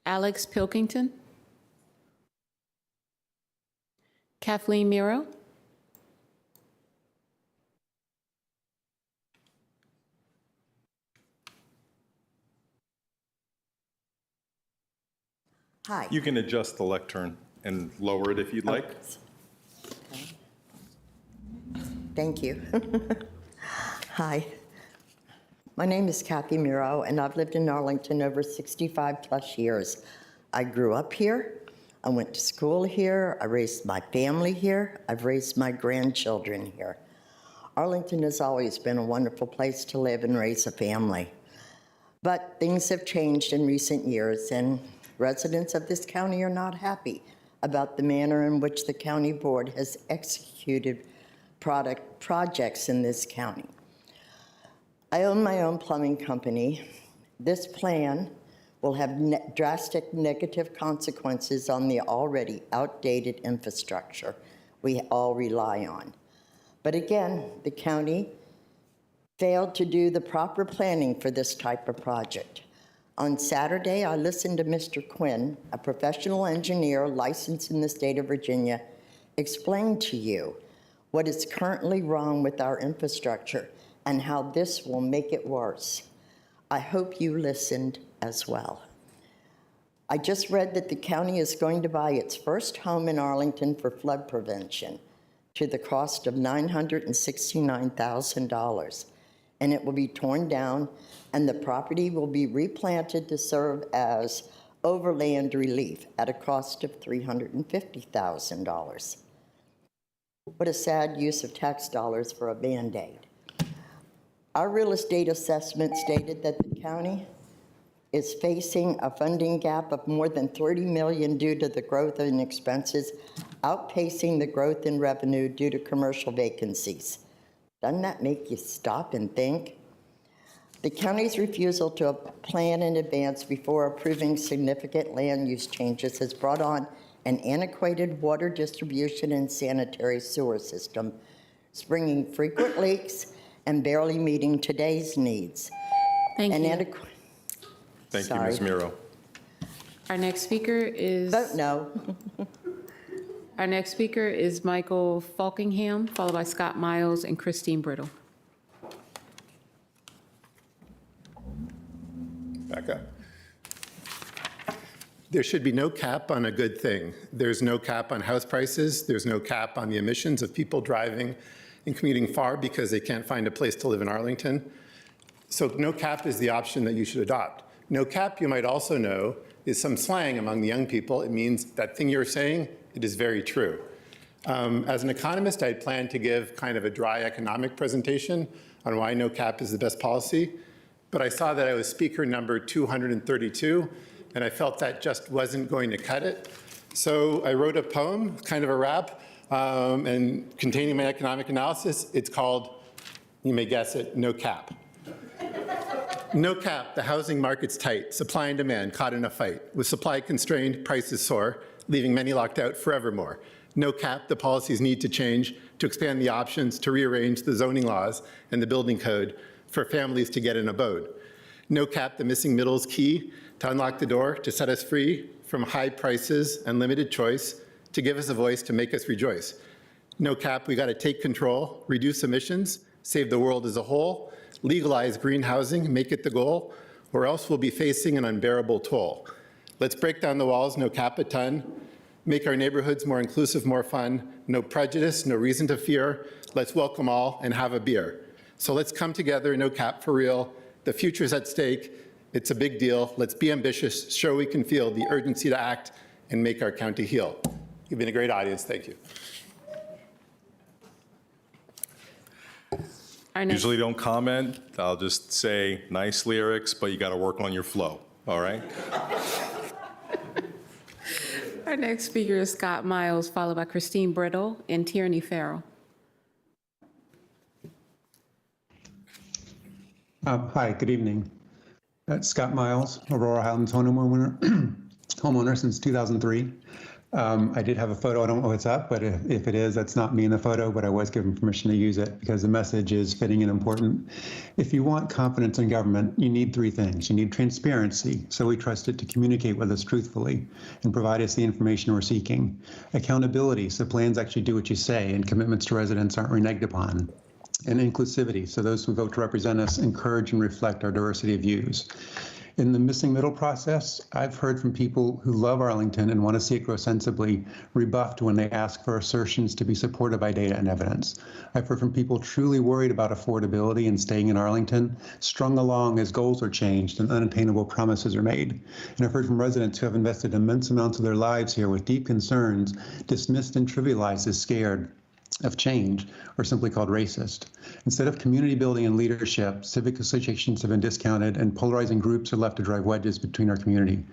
Alex Pilkington. Kathleen Miro. Hi. You can adjust the lectern and lower it if you'd like. Thank you. Hi. My name is Kathy Miro, and I've lived in Arlington over 65 plus years. I grew up here. I went to school here. I raised my family here. I've raised my grandchildren here. Arlington has always been a wonderful place to live and raise a family. But things have changed in recent years, and residents of this county are not happy about the manner in which the county board has executed projects in this county. I own my own plumbing company. This plan will have drastic negative consequences on the already outdated infrastructure we all rely on. But again, the county failed to do the proper planning for this type of project. On Saturday, I listened to Mr. Quinn, a professional engineer licensed in the state of Virginia, explain to you what is currently wrong with our infrastructure and how this will make it worse. I hope you listened as well. I just read that the county is going to buy its first home in Arlington for flood prevention to the cost of $969,000. And it will be torn down, and the property will be replanted to serve as overland relief at a cost of $350,000. What a sad use of tax dollars for a Band-Aid. Our real estate assessment stated that the county is facing a funding gap of more than $30 million due to the growth in expenses outpacing the growth in revenue due to commercial vacancies. Doesn't that make you stop and think? The county's refusal to plan in advance before approving significant land use changes has brought on an antiquated water distribution and sanitary sewer system, springing frequent leaks and barely meeting today's needs. Thank you. Thank you, Ms. Miro. Our next speaker is... Vote no. Our next speaker is Michael Falkingham, followed by Scott Miles and Christine Brittle. Back up. There should be no cap on a good thing. There's no cap on house prices. There's no cap on the emissions of people driving and commuting far because they can't find a place to live in Arlington. So no cap is the option that you should adopt. No cap, you might also know, is some slang among the young people. It means that thing you're saying, it is very true. As an economist, I'd planned to give kind of a dry economic presentation on why no cap is the best policy, but I saw that I was speaker number 232, and I felt that just wasn't going to cut it. So I wrote a poem, kind of a rap, and containing my economic analysis. It's called, you may guess it, No Cap. No cap, the housing market's tight, supply and demand caught in a fight. With supply constrained, prices soar, leaving many locked out forevermore. No cap, the policies need to change to expand the options to rearrange the zoning laws and the building code for families to get an abode. No cap, the missing middle is key to unlock the door, to set us free from high prices and limited choice, to give us a voice to make us rejoice. No cap, we gotta take control, reduce emissions, save the world as a whole, legalize green housing, make it the goal, or else we'll be facing an unbearable toll. Let's break down the walls, no cap a ton, make our neighborhoods more inclusive, more fun, no prejudice, no reason to fear, let's welcome all and have a beer. So let's come together, no cap for real, the future's at stake, it's a big deal, let's be ambitious, show we can feel the urgency to act and make our county heal. You've been a great audience. Thank you. Usually don't comment. I'll just say nice lyrics, but you got to work on your flow, all right? Our next speaker is Scott Miles, followed by Christine Brittle and Tierney Farrell. Hi, good evening. Scott Miles, Aurora Highlands homeowner since 2003. I did have a photo. I don't know if it's up, but if it is, that's not me in the photo, but I was given permission to use it because the message is fitting and important. If you want confidence in government, you need three things. You need transparency, so we trust it to communicate with us truthfully and provide us the information we're seeking. Accountability, so plans actually do what you say and commitments to residents aren't reneged upon. And inclusivity, so those who vote to represent us encourage and reflect our diversity of views. In the missing middle process, I've heard from people who love Arlington and want to see it grow sensibly rebuffed when they ask for assertions to be supported by data and evidence. I've heard from people truly worried about affordability and staying in Arlington, strung along as goals are changed and unattainable promises are made. And I've heard from residents who have invested immense amounts of their lives here with deep concerns, dismissed and trivialized as scared of change, or simply called racist. Instead of community building and leadership, civic associations have been discounted and polarizing groups are left to drive wedges between our community.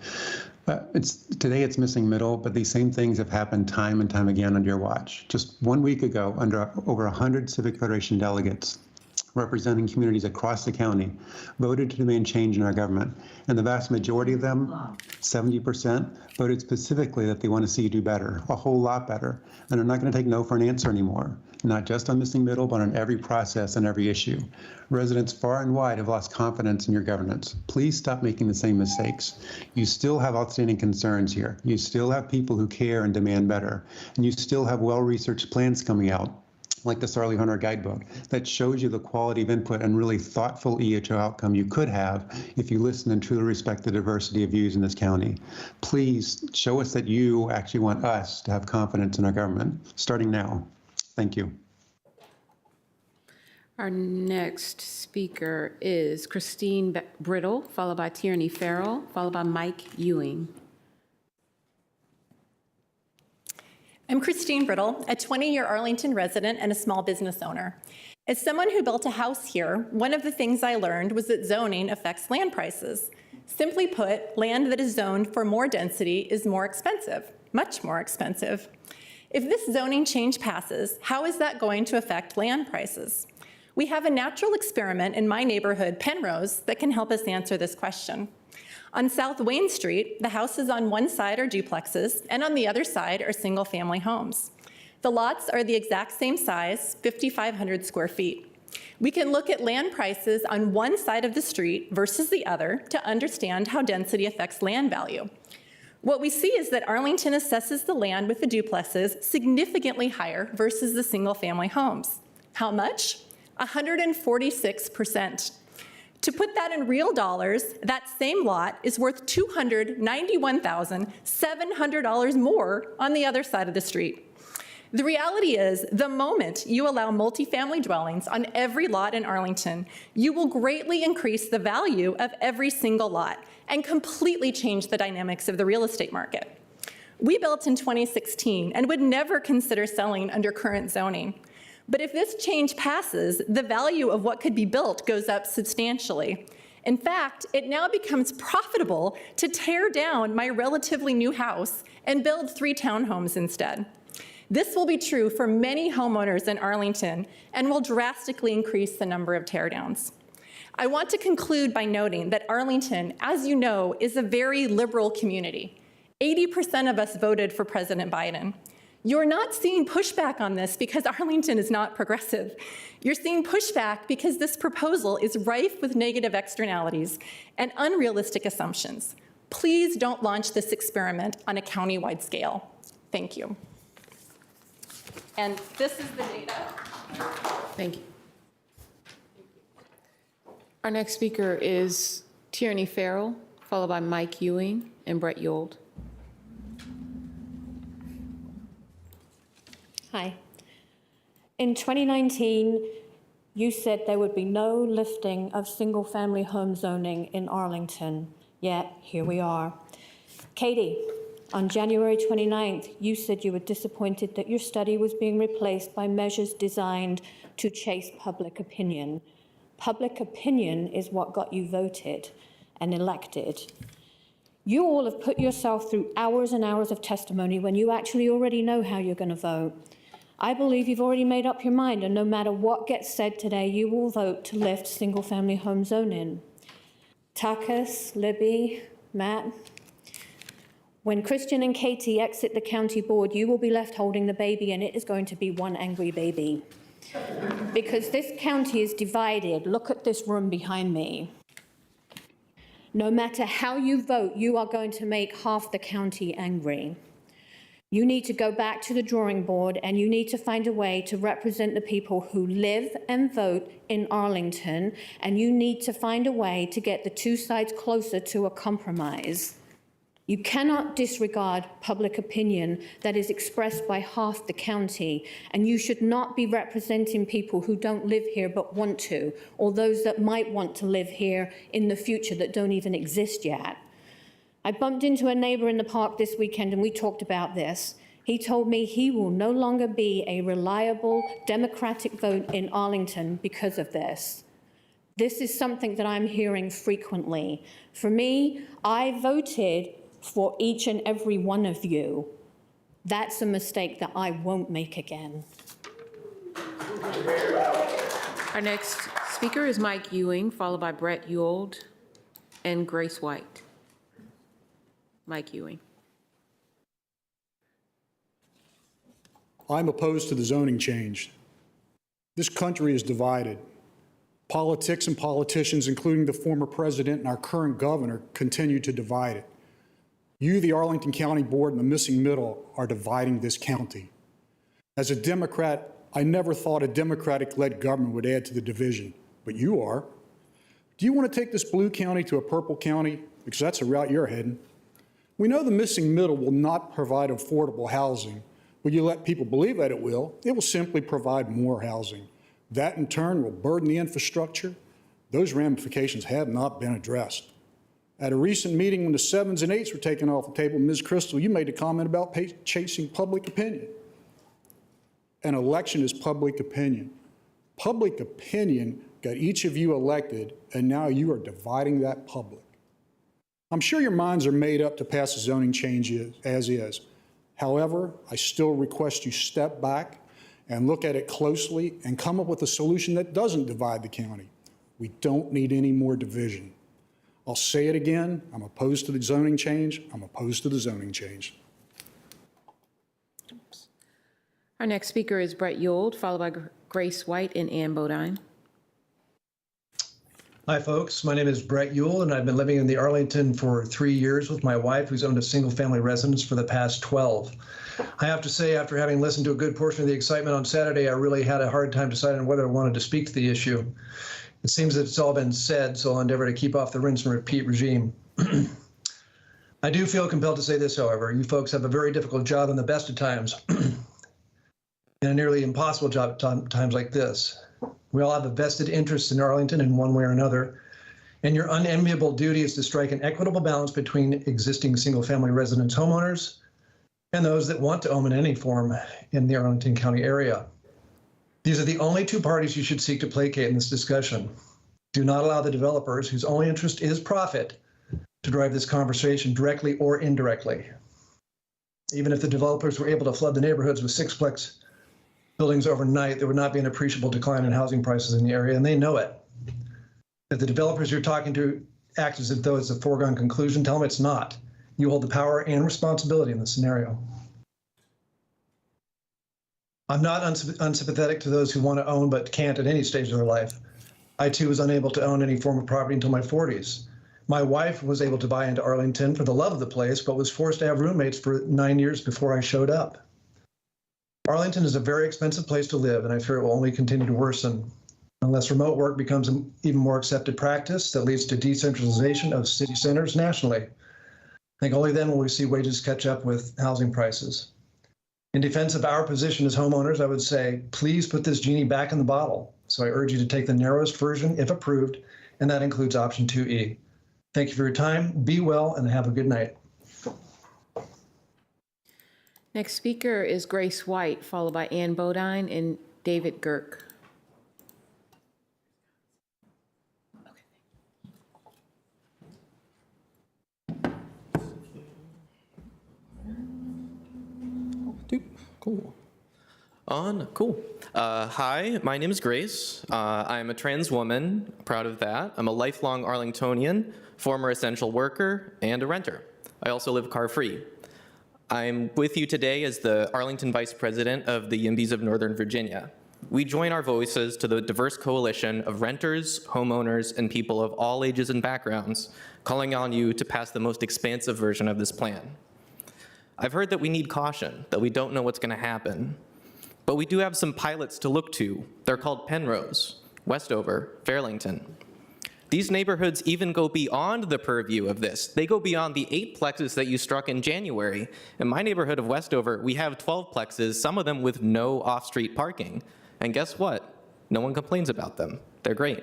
Today it's missing middle, but these same things have happened time and time again under your watch. Just 1 week ago, under over 100 Civic Federation delegates representing communities across the county voted to demand change in our government. And the vast majority of them, 70%, voted specifically that they want to see you do better, a whole lot better. And are not going to take no for an answer anymore, not just on missing middle, but on every process and every issue. Residents far and wide have lost confidence in your governance. Please stop making the same mistakes. You still have outstanding concerns here. You still have people who care and demand better. And you still have well-researched plans coming out, like the Sarley Hunter Guidebook, that shows you the quality of input and really thoughtful EHO outcome you could have if you listen and truly respect the diversity of views in this county. Please show us that you actually want us to have confidence in our government, starting now. Thank you. Our next speaker is Christine Brittle, followed by Tierney Farrell, followed by Mike Ewing. I'm Christine Brittle, a 20-year Arlington resident and a small business owner. As someone who built a house here, one of the things I learned was that zoning affects land prices. Simply put, land that is zoned for more density is more expensive, much more expensive. If this zoning change passes, how is that going to affect land prices? We have a natural experiment in my neighborhood, Penrose, that can help us answer this question. On South Wayne Street, the houses on one side are duplexes, and on the other side are single-family homes. The lots are the exact same size, 5,500 square feet. We can look at land prices on one side of the street versus the other to understand how density affects land value. What we see is that Arlington assesses the land with the duplexes significantly higher versus the single-family homes. How much? 146%. To put that in real dollars, that same lot is worth $291,700 more on the other side of the street. The reality is, the moment you allow multifamily dwellings on every lot in Arlington, you will greatly increase the value of every single lot and completely change the dynamics of the real estate market. We built in 2016 and would never consider selling under current zoning. But if this change passes, the value of what could be built goes up substantially. In fact, it now becomes profitable to tear down my relatively new house and build 3 townhomes instead. This will be true for many homeowners in Arlington and will drastically increase the number of teardowns. I want to conclude by noting that Arlington, as you know, is a very liberal community. 80% of us voted for President Biden. You're not seeing pushback on this because Arlington is not progressive. You're seeing pushback because this proposal is rife with negative externalities and unrealistic assumptions. Please don't launch this experiment on a county-wide scale. Thank you. And this is the data. Thank you. Our next speaker is Tierney Farrell, followed by Mike Ewing and Brett Yold. Hi. In 2019, you said there would be no lifting of single-family home zoning in Arlington, yet here we are. Katie, On January 29th, you said you were disappointed that your study was being replaced by measures designed to chase public opinion. Public opinion is what got you voted and elected. You all have put yourself through hours and hours of testimony when you actually already know how you're going to vote. I believe you've already made up your mind, and no matter what gets said today, you will vote to lift single-family home zoning. Takas, Libby, Matt, when Christian and Katie exit the county board, you will be left holding the baby, and it is going to be one angry baby. Because this county is divided. Look at this room behind me. No matter how you vote, you are going to make half the county angry. You need to go back to the drawing board, and you need to find a way to represent the people who live and vote in Arlington, and you need to find a way to get the two sides closer to a compromise. You cannot disregard public opinion that is expressed by half the county, and you should not be representing people who don't live here but want to, or those that might want to live here in the future that don't even exist yet. I bumped into a neighbor in the park this weekend, and we talked about this. He told me he will no longer be a reliable Democratic vote in Arlington because of this. This is something that I'm hearing frequently. For me, I voted for each and every one of you. That's a mistake that I won't make again. Our next speaker is Mike Ewing, followed by Brett Yould and Grace White. Mike Ewing. I'm opposed to the zoning change. This country is divided. Politics and politicians, including the former president and our current governor, continue to divide it. You, the Arlington County Board, and the missing middle are dividing this county. As a Democrat, I never thought a Democratic-led government would add to the division, but you are. Do you want to take this blue county to a purple county? Because that's the route you're heading. We know the missing middle will not provide affordable housing. Will you let people believe that it will? It will simply provide more housing. That, in turn, will burden the infrastructure. Those ramifications have not been addressed. At a recent meeting when the 7s and 8s were taken off the table, Ms. Crystal, you made a comment about chasing public opinion. An election is public opinion. Public opinion got each of you elected, and now you are dividing that public. I'm sure your minds are made up to pass a zoning change as is. However, I still request you step back and look at it closely and come up with a solution that doesn't divide the county. We don't need any more division. I'll say it again, I'm opposed to the zoning change. I'm opposed to the zoning change. Our next speaker is Brett Yould, followed by Grace White and Ann Bodine. Hi, folks. My name is Brett Yould, and I've been living in the Arlington for 3 years with my wife, who's owned a single-family residence for the past 12. I have to say, after having listened to a good portion of the excitement on Saturday, I really had a hard time deciding whether I wanted to speak to the issue. It seems that it's all been said, so I'll endeavor to keep off the rinse and repeat regime. I do feel compelled to say this, however. You folks have a very difficult job in the best of times, and a nearly impossible job at times like this. We all have a vested interest in Arlington in one way or another, and your unenviable duty is to strike an equitable balance between existing single-family residence homeowners and those that want to own in any form in the Arlington County area. These are the only two parties you should seek to placate in this discussion. Do not allow the developers, whose only interest is profit, to drive this conversation directly or indirectly. Even if the developers were able to flood the neighborhoods with sixplex buildings overnight, there would not be an appreciable decline in housing prices in the area, and they know it. If the developers you're talking to act as if though it's a foregone conclusion, tell them it's not. You hold the power and responsibility in this scenario. I'm not unsympathetic to those who want to own but can't at any stage of their life. I, too, was unable to own any form of property until my 40s. My wife was able to buy into Arlington for the love of the place, but was forced to have roommates for 9 years before I showed up. Arlington is a very expensive place to live, and I fear it will only continue to worsen unless remote work becomes an even more accepted practice that leads to decentralization of city centers nationally. I think only then will we see wages catch up with housing prices. In defense of our position as homeowners, I would say, please put this genie back in the bottle. So I urge you to take the narrowest version, if approved, and that includes option 2E. Thank you for your time. Be well and have a good night. Next speaker is Grace White, followed by Ann Bodine and David Girk. Cool. Cool. Hi, my name is Grace. I'm a trans woman, proud of that. I'm a lifelong Arlingtonian, former essential worker, and a renter. I also live car-free. I'm with you today as the Arlington Vice President of the YIMBYs of Northern Virginia. We join our voices to the diverse coalition of renters, homeowners, and people of all ages and backgrounds, calling on you to pass the most expansive version of this plan. I've heard that we need caution, that we don't know what's going to happen. But we do have some pilots to look to. They're called Penrose, Westover, Fairlington. These neighborhoods even go beyond the purview of this. They go beyond the 8 plexes that you struck in January. In my neighborhood of Westover, we have 12 plexes, some of them with no off-street parking. And guess what? No one complains about them. They're great.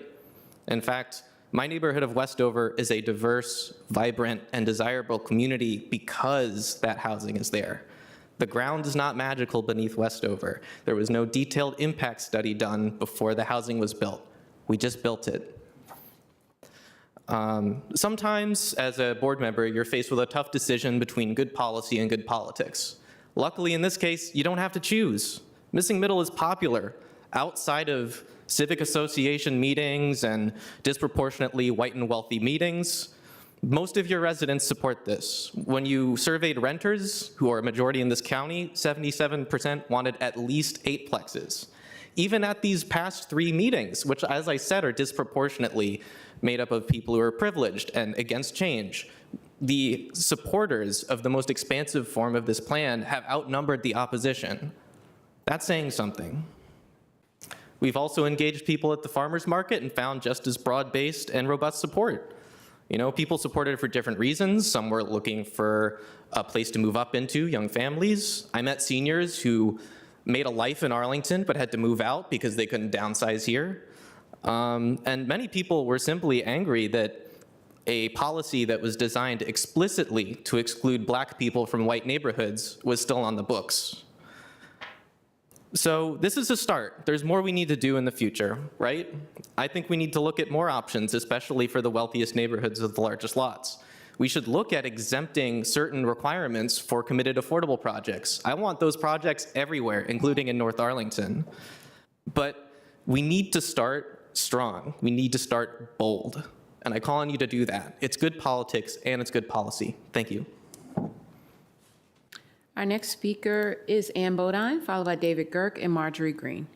In fact, my neighborhood of Westover is a diverse, vibrant, and desirable community because that housing is there. The ground is not magical beneath Westover. There was no detailed impact study done before the housing was built. We just built it. Sometimes, as a board member, you're faced with a tough decision between good policy and good politics. Luckily, in this case, you don't have to choose. Missing middle is popular outside of civic association meetings and disproportionately white and wealthy meetings. Most of your residents support this. When you surveyed renters, who are a majority in this county, 77% wanted at least 8 plexes. Even at these past 3 meetings, which, as I said, are disproportionately made up of people who are privileged and against change, the supporters of the most expansive form of this plan have outnumbered the opposition. That's saying something. We've also engaged people at the farmers market and found just as broad-based and robust support. You know, people supported it for different reasons. Some were looking for a place to move up into, young families. I met seniors who made a life in Arlington but had to move out because they couldn't downsize here. And many people were simply angry that a policy that was designed explicitly to exclude Black people from white neighborhoods was still on the books. So this is a start. There's more we need to do in the future, right? I think we need to look at more options, especially for the wealthiest neighborhoods with the largest lots. We should look at exempting certain requirements for committed affordable projects. I want those projects everywhere, including in North Arlington. But we need to start strong. We need to start bold. And I call on you to do that. It's good politics and it's good policy. Thank you. Our next speaker is Ann Bodine, followed by David Girk and Marjorie Green.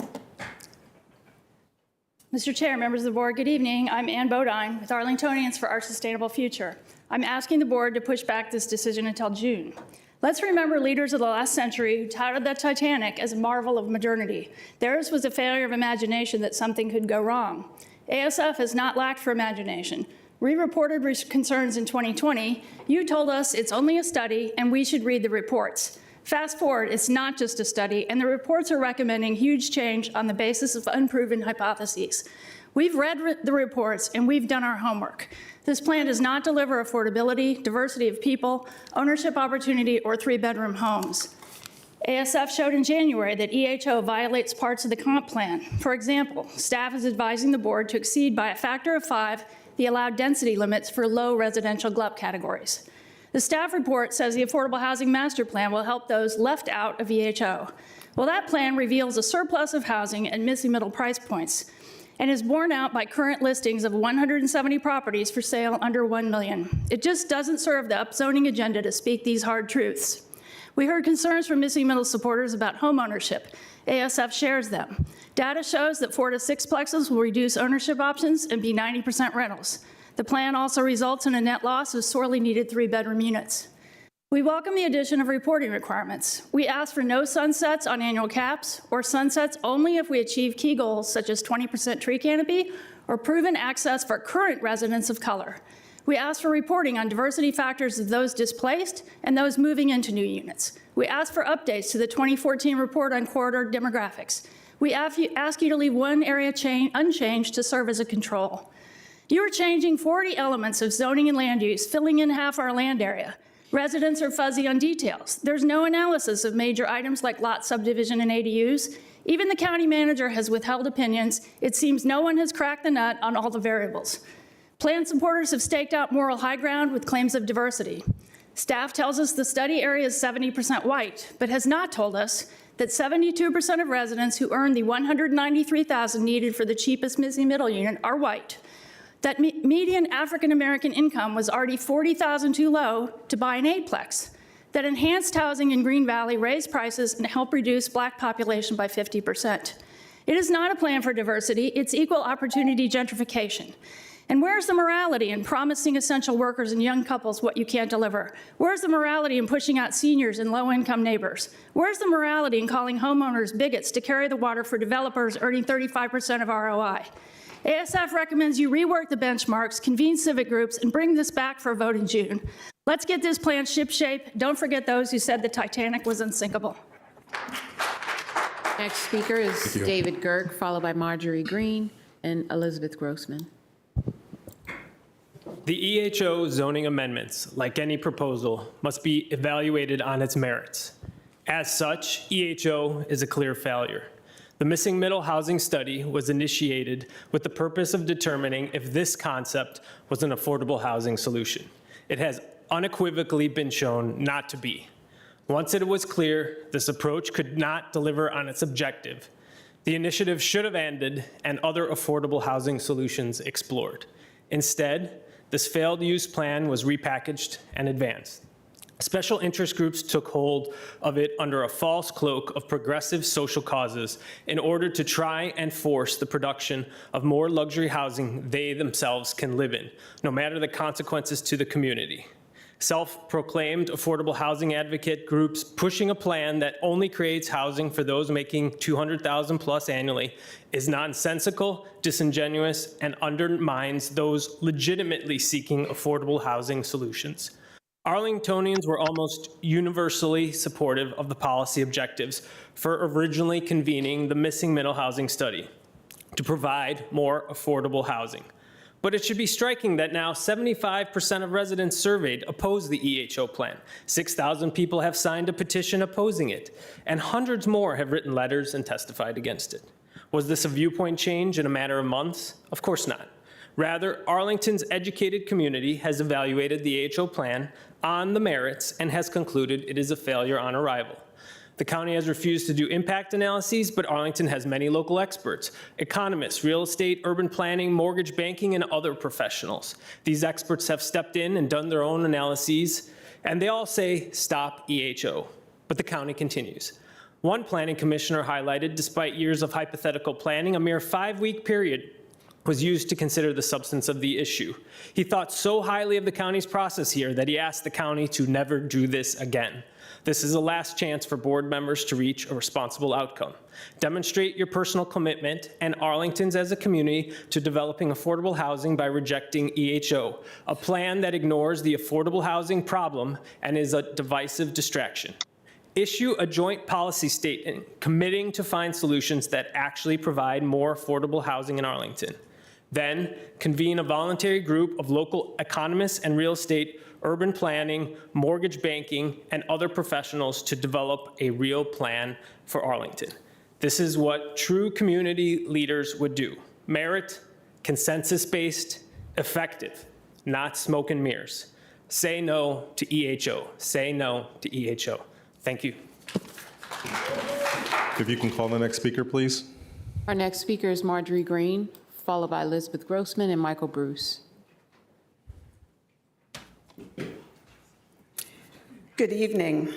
Mr. Chair, members of the board, good evening. I'm Ann Bodine with Arlingtonians for Our Sustainable Future. I'm asking the board to push back this decision until June. Let's remember leaders of the last century who touted the Titanic as a marvel of modernity. Theirs was a failure of imagination that something could go wrong. ASF has not lacked for imagination. We reported concerns in 2020. You told us it's only a study and we should read the reports. Fast forward, it's not just a study, and the reports are recommending huge change on the basis of unproven hypotheses. We've read the reports and we've done our homework. This plan does not deliver affordability, diversity of people, ownership opportunity, or 3-bedroom homes. ASF showed in January that EHO violates parts of the comp plan. For example, staff is advising the board to exceed by a factor of 5 the allowed density limits for low residential GLUP categories. The staff report says the Affordable Housing Master Plan will help those left out of EHO. Well, that plan reveals a surplus of housing at missing middle price points and is borne out by current listings of 170 properties for sale under $1 million. It just doesn't serve the upzoning agenda to speak these hard truths. We heard concerns from missing middle supporters about home ownership. ASF shares them. Data shows that 4 to 6 plexes will reduce ownership options and be 90% rentals. The plan also results in a net loss of sorely needed 3-bedroom units. We welcome the addition of reporting requirements. We ask for no sunsets on annual caps or sunsets only if we achieve key goals such as 20% tree canopy or proven access for current residents of color. We ask for reporting on diversity factors of those displaced and those moving into new units. We ask for updates to the 2014 report on corridor demographics. We ask you to leave one area unchanged to serve as a control. You are changing 40 elements of zoning and land use, filling in half our land area. Residents are fuzzy on details. There's no analysis of major items like lot subdivision and ADUs. Even the county manager has withheld opinions. It seems no one has cracked the nut on all the variables. Plan supporters have staked out moral high ground with claims of diversity. Staff tells us the study area is 70% white, but has not told us that 72% of residents who earn the $193,000 needed for the cheapest missing middle unit are white. That median African-American income was already $40,000 too low to buy an eightplex. That enhanced housing in Green Valley raised prices and helped reduce Black population by 50%. It is not a plan for diversity, it's equal opportunity gentrification. And where's the morality in promising essential workers and young couples what you can't deliver? Where's the morality in pushing out seniors and low-income neighbors? Where's the morality in calling homeowners bigots to carry the water for developers earning 35% of ROI? ASF recommends you rework the benchmarks, convene civic groups, and bring this back for a vote in June. Let's get this plan shipshape. Don't forget those who said the Titanic was unsinkable. Next speaker is David Girk, followed by Marjorie Green and Elizabeth Grossman. The EHO zoning amendments, like any proposal, must be evaluated on its merits. As such, EHO is a clear failure. The missing middle housing study was initiated with the purpose of determining if this concept was an affordable housing solution. It has unequivocally been shown not to be. Once it was clear this approach could not deliver on its objective, the initiative should have ended and other affordable housing solutions explored. Instead, this failed use plan was repackaged and advanced. Special interest groups took hold of it under a false cloak of progressive social causes in order to try and force the production of more luxury housing they themselves can live in, no matter the consequences to the community. Self-proclaimed affordable housing advocate groups pushing a plan that only creates housing for those making $200,000 plus annually is nonsensical, disingenuous, and undermines those legitimately seeking affordable housing solutions. Arlingtonians were almost universally supportive of the policy objectives for originally convening the missing middle housing study to provide more affordable housing. But it should be striking that now 75% of residents surveyed oppose the EHO plan. 6,000 people have signed a petition opposing it, and hundreds more have written letters and testified against it. Was this a viewpoint change in a matter of months? Of course not. Rather, Arlington's educated community has evaluated the EHO plan on the merits and has concluded it is a failure on arrival. The county has refused to do impact analyses, but Arlington has many local experts, economists, real estate, urban planning, mortgage banking, and other professionals. These experts have stepped in and done their own analyses, and they all say, stop EHO. But the county continues. One planning commissioner highlighted, despite years of hypothetical planning, a mere 5-week period was used to consider the substance of the issue. He thought so highly of the county's process here that he asked the county to never do this again. This is a last chance for board members to reach a responsible outcome. Demonstrate your personal commitment and Arlington's as a community to developing affordable housing by rejecting EHO, a plan that ignores the affordable housing problem and is a divisive distraction. Issue a joint policy statement committing to find solutions that actually provide more affordable housing in Arlington. Then convene a voluntary group of local economists and real estate, urban planning, mortgage banking, and other professionals to develop a real plan for Arlington. This is what true community leaders would do. Merit, consensus-based, effective, not smoke and mirrors. Say no to EHO. Say no to EHO. Thank you. If you can call the next speaker, please. Our next speaker is Marjorie Green, followed by Elizabeth Grossman and Michael Bruce. Good evening.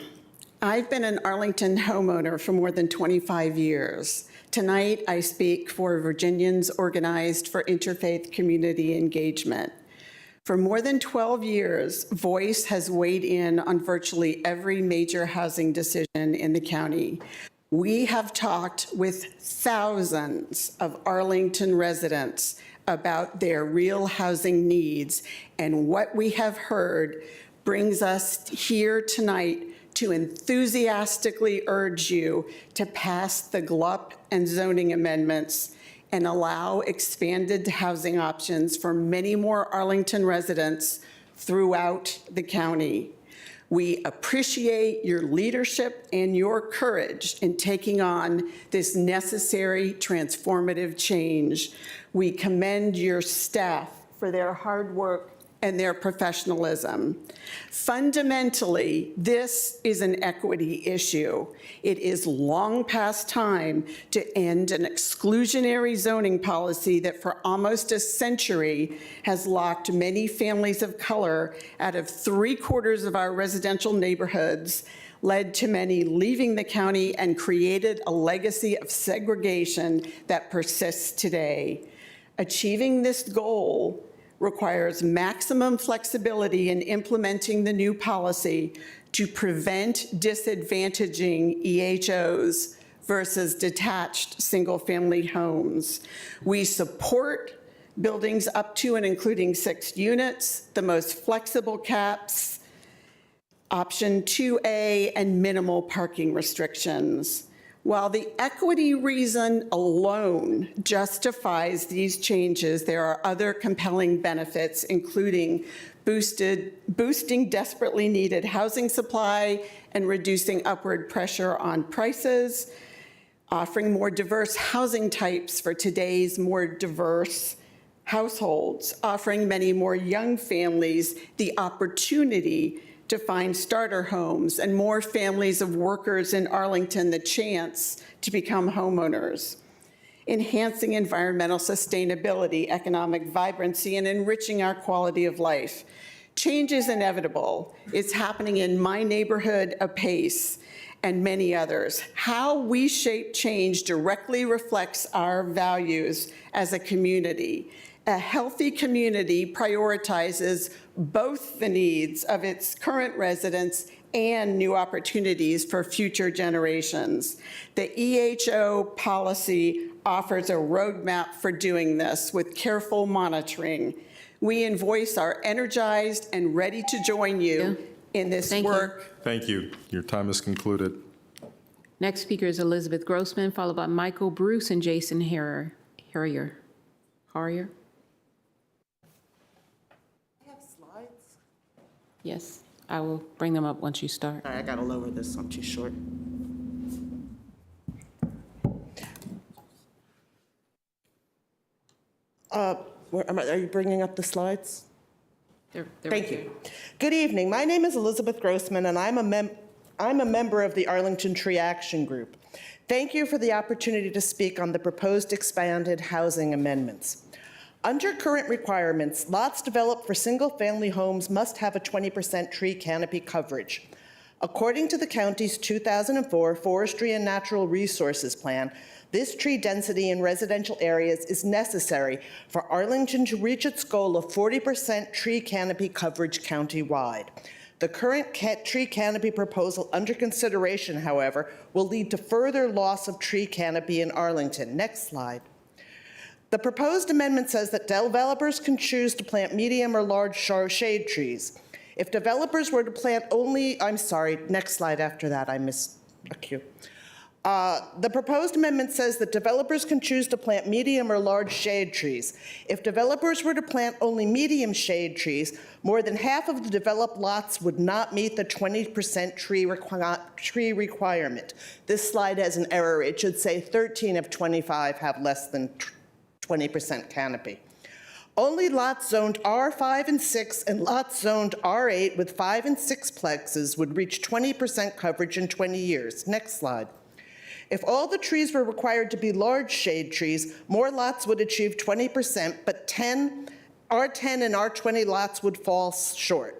I've been an Arlington homeowner for more than 25 years. Tonight, I speak for Virginians Organized for Interfaith Community Engagement. For more than 12 years, Voice has weighed in on virtually every major housing decision in the county. We have talked with thousands of Arlington residents about their real housing needs, and what we have heard brings us here tonight to enthusiastically urge you to pass the GLUP and zoning amendments and allow expanded housing options for many more Arlington residents throughout the county. We appreciate your leadership and your courage in taking on this necessary transformative change. We commend your staff for their hard work and their professionalism. Fundamentally, this is an equity issue. It is long past time to end an exclusionary zoning policy that for almost a century has locked many families of color out of 3/4 of our residential neighborhoods, led to many leaving the county, and created a legacy of segregation that persists today. Achieving this goal requires maximum flexibility in implementing the new policy to prevent disadvantaging EHOs versus detached single-family homes. We support buildings up to and including 6 units, the most flexible caps, option 2A, and minimal parking restrictions. While the equity reason alone justifies these changes, there are other compelling benefits, including boosting desperately needed housing supply and reducing upward pressure on prices, offering more diverse housing types for today's more diverse households, offering many more young families the opportunity to find starter homes, and more families of workers in Arlington the chance to become homeowners, enhancing environmental sustainability, economic vibrancy, and enriching our quality of life. Change is inevitable. It's happening in my neighborhood apace and many others. How we shape change directly reflects our values as a community. A healthy community prioritizes both the needs of its current residents and new opportunities for future generations. The EHO policy offers a roadmap for doing this with careful monitoring. We in Voice are energized and ready to join you in this work. Thank you. Your time is concluded. Next speaker is Elizabeth Grossman, followed by Michael Bruce and Jason Harrier. Yes, I will bring them up once you start. All right, I gotta lower this, I'm too short. Are you bringing up the slides? Thank you. Good evening. My name is Elizabeth Grossman, and I'm a member of the Arlington Tree Action Group. Thank you for the opportunity to speak on the proposed expanded housing amendments. Under current requirements, lots developed for single-family homes must have a 20% tree canopy coverage. According to the county's 2004 Forestry and Natural Resources Plan, this tree density in residential areas is necessary for Arlington to reach its goal of 40% tree canopy coverage countywide. The current tree canopy proposal under consideration, however, will lead to further loss of tree canopy in Arlington. Next slide. The proposed amendment says that developers can choose to plant medium or large shade trees. If developers were to plant only, I'm sorry, next slide after that, I missed a cue. The proposed amendment says that developers can choose to plant medium or large shade trees. If developers were to plant only medium shade trees, more than half of the developed lots would not meet the 20% tree requirement. This slide has an error. It should say 13 of 25 have less than 20% canopy. Only lots zoned R5 and 6 and lots zoned R8 with 5 and 6 plexes would reach 20% coverage in 20 years. Next slide. If all the trees were required to be large shade trees, more lots would achieve 20%, but R10 and R20 lots would fall short.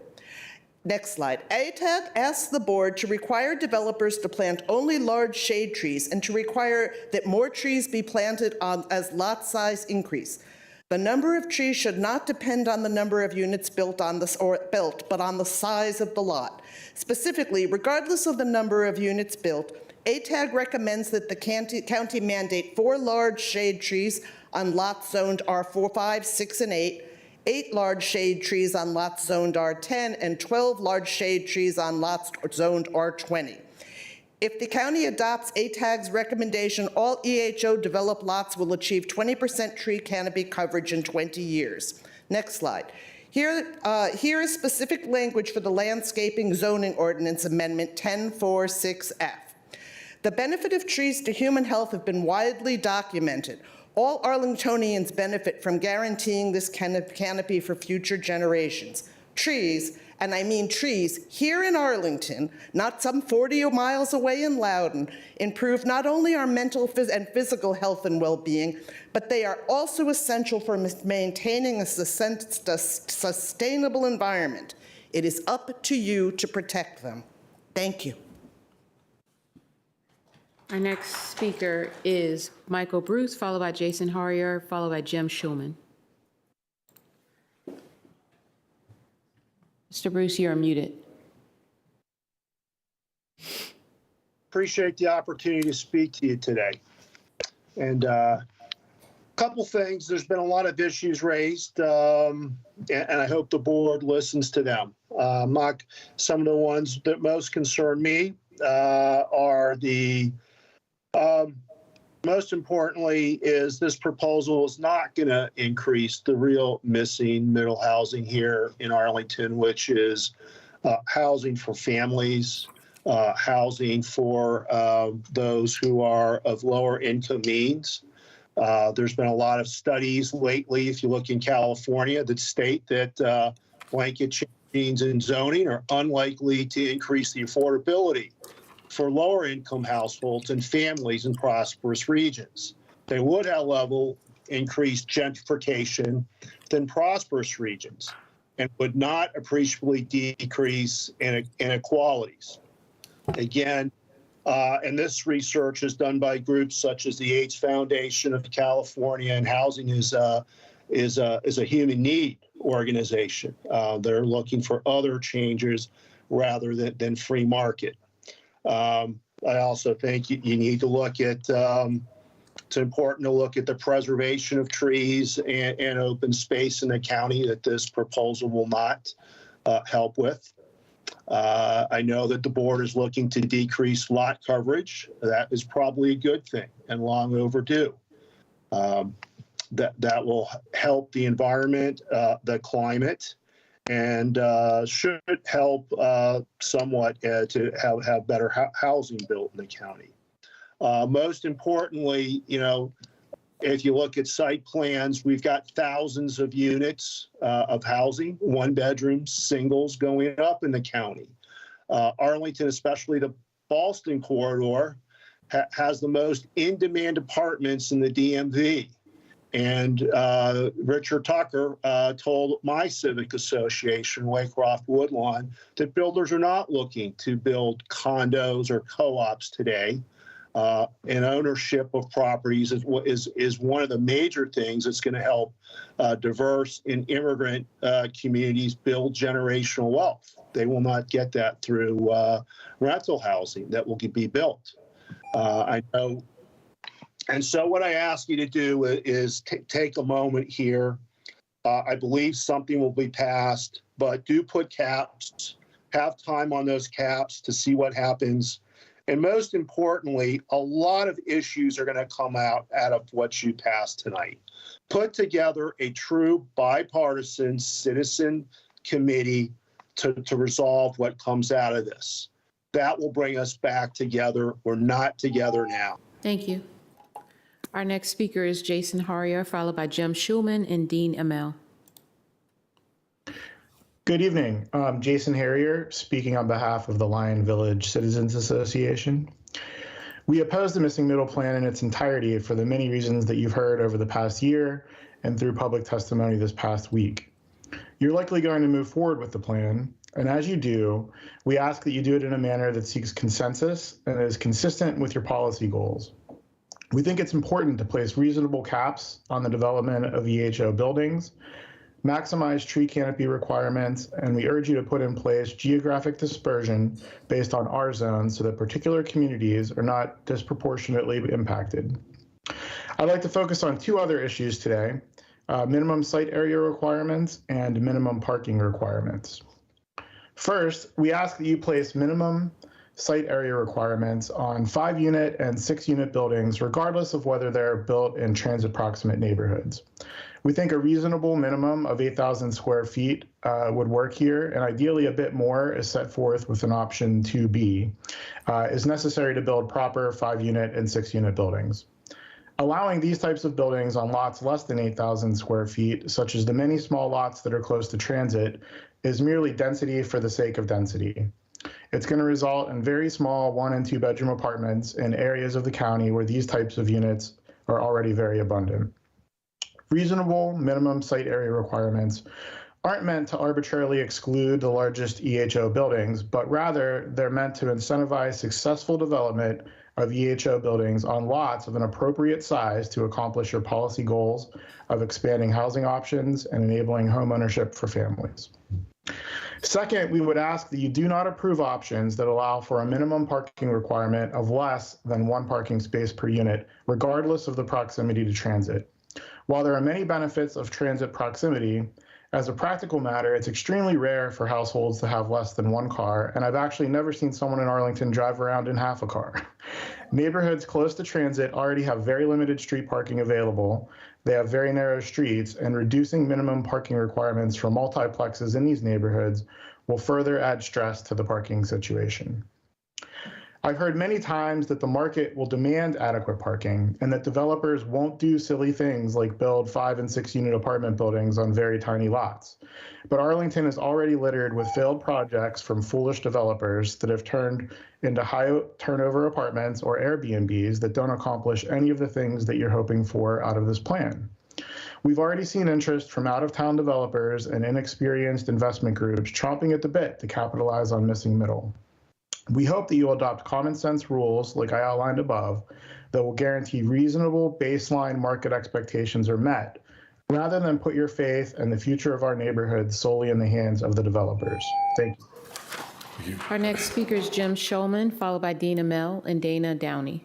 Next slide. ATAG asks the board to require developers to plant only large shade trees and to require that more trees be planted as lot size increase. The number of trees should not depend on the number of units built, but on the size of the lot. Specifically, regardless of the number of units built, ATAG recommends that the county mandate 4 large shade trees on lots zoned R4, 5, 6, and 8 large shade trees on lots zoned R10, and 12 large shade trees on lots zoned R20. If the county adopts ATAG's recommendation, all EHO developed lots will achieve 20% tree canopy coverage in 20 years. Next slide. Here is specific language for the landscaping zoning ordinance amendment 1046F. The benefit of trees to human health have been widely documented. All Arlingtonians benefit from guaranteeing this canopy for future generations. Trees, and I mean trees, here in Arlington, not some 40 miles away in Loudoun, improve not only our mental and physical health and well-being, but they are also essential for maintaining a sustainable environment. It is up to you to protect them. Thank you. Our next speaker is Michael Bruce, followed by Jason Harrier, followed by Jim Schulman. Mr. Bruce, you're muted. Appreciate the opportunity to speak to you today. And a couple things, there's been a lot of issues raised, and I hope the board listens to them. Some of the ones that most concern me are the most importantly is this proposal is not going to increase the real missing middle housing here in Arlington, which is housing for families, housing for those who are of lower income means. There's been a lot of studies lately, if you look in California, that state that blanket changes in zoning are unlikely to increase the affordability for lower income households and families in prosperous regions. They would, however, increase gentrification than prosperous regions and would not appreciably decrease inequalities. Again, and this research is done by groups such as the AIDS Foundation of California, and Housing is a human need organization. They're looking for other changes rather than free market. I also think you need to look at, it's important to look at the preservation of trees and open space in the county that this proposal will not help with. I know that the board is looking to decrease lot coverage. That is probably a good thing and long overdue. That will help the environment, the climate, and should help somewhat to have better housing built in the county. Most importantly, if you look at site plans, we've got thousands of units of housing, one bedrooms, singles going up in the county. Arlington, especially the Ballston corridor, has the most in-demand apartments in the DMV. And Richard Tucker told my civic association, Waycroft Woodlawn, that builders are not looking to build condos or co-ops today. And ownership of properties is one of the major things that's going to help diverse and immigrant communities build generational wealth. They will not get that through rental housing that will be built. I know. And so what I ask you to do is take a moment here. I believe something will be passed, but do put caps, have time on those caps to see what happens. And most importantly, a lot of issues are going to come out of what you passed tonight. Put together a true bipartisan citizen committee to resolve what comes out of this. That will bring us back together. We're not together now. Thank you. Our next speaker is Jason Harrier, followed by Jim Schulman and Dean Amell. Good evening. Jason Harrier, speaking on behalf of the Lion Village Citizens Association. We oppose the missing middle plan in its entirety for the many reasons that you've heard over the past year and through public testimony this past week. You're likely going to move forward with the plan, and as you do, we ask that you do it in a manner that seeks consensus and is consistent with your policy goals. We think it's important to place reasonable caps on the development of EHO buildings, maximize tree canopy requirements, and we urge you to put in place geographic dispersion based on R zones so that particular communities are not disproportionately impacted. I'd like to focus on two other issues today, minimum site area requirements and minimum parking requirements. First, we ask that you place minimum site area requirements on 5-unit and 6-unit buildings, regardless of whether they're built in transit proximate neighborhoods. We think a reasonable minimum of 8,000 square feet would work here, and ideally a bit more is set forth with an option 2B, is necessary to build proper 5-unit and 6-unit buildings. Allowing these types of buildings on lots less than 8,000 square feet, such as the many small lots that are close to transit, is merely density for the sake of density. It's going to result in very small 1- and 2-bedroom apartments in areas of the county where these types of units are already very abundant. Reasonable minimum site area requirements aren't meant to arbitrarily exclude the largest EHO buildings, but rather they're meant to incentivize successful development of EHO buildings on lots of an appropriate size to accomplish your policy goals of expanding housing options and enabling home ownership for families. Second, we would ask that you do not approve options that allow for a minimum parking requirement of less than 1 parking space per unit, regardless of the proximity to transit. While there are many benefits of transit proximity, as a practical matter, it's extremely rare for households to have less than 1 car, and I've actually never seen someone in Arlington drive around in half a car. Neighborhoods close to transit already have very limited street parking available. They have very narrow streets, and reducing minimum parking requirements for multiplexes in these neighborhoods will further add stress to the parking situation. I've heard many times that the market will demand adequate parking and that developers won't do silly things like build 5- and 6-unit apartment buildings on very tiny lots. But Arlington is already littered with failed projects from foolish developers that have turned into high turnover apartments or Airbnbs that don't accomplish any of the things that you're hoping for out of this plan. We've already seen interest from out-of-town developers and inexperienced investment groups chomping at the bit to capitalize on missing middle. We hope that you will adopt common sense rules, like I outlined above, that will guarantee reasonable baseline market expectations are met, rather than put your faith and the future of our neighborhood solely in the hands of the developers. Thank you. Our next speaker is Jim Schulman, followed by Dina Mell and Dana Downey.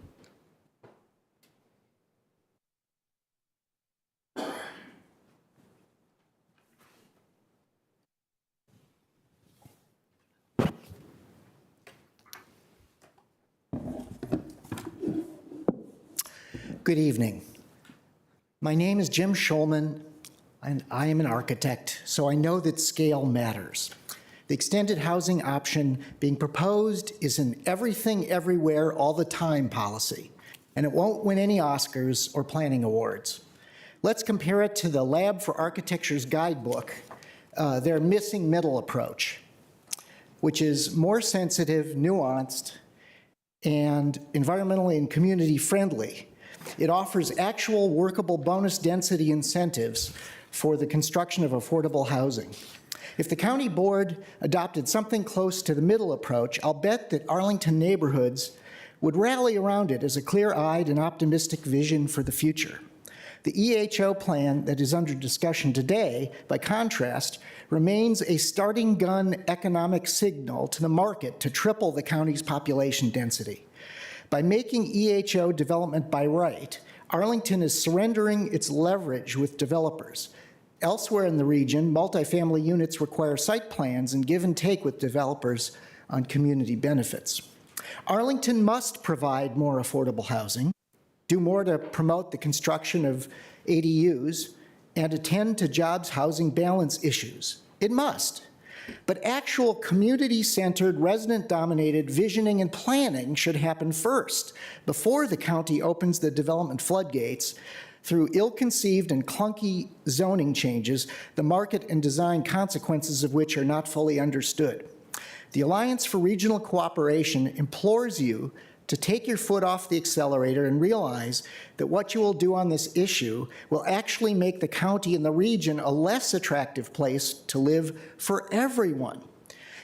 Good evening. My name is Jim Schulman, and I am an architect, so I know that scale matters. The extended housing option being proposed is an everything, everywhere, all the time policy, and it won't win any Oscars or planning awards. Let's compare it to the Lab for Architecture's guidebook, their missing middle approach, which is more sensitive, nuanced, and environmentally and community friendly. It offers actual workable bonus density incentives for the construction of affordable housing. If the county board adopted something close to the middle approach, I'll bet that Arlington neighborhoods would rally around it as a clear-eyed and optimistic vision for the future. The EHO plan that is under discussion today, by contrast, remains a starting gun economic signal to the market to triple the county's population density. By making EHO development by right, Arlington is surrendering its leverage with developers. Elsewhere in the region, multifamily units require site plans and give and take with developers on community benefits. Arlington must provide more affordable housing, do more to promote the construction of ADUs, and attend to jobs housing balance issues. It must. But actual community-centered, resident-dominated visioning and planning should happen first, before the county opens the development floodgates through ill-conceived and clunky zoning changes, the market and design consequences of which are not fully understood. The Alliance for Regional Cooperation implores you to take your foot off the accelerator and realize that what you will do on this issue will actually make the county and the region a less attractive place to live for everyone.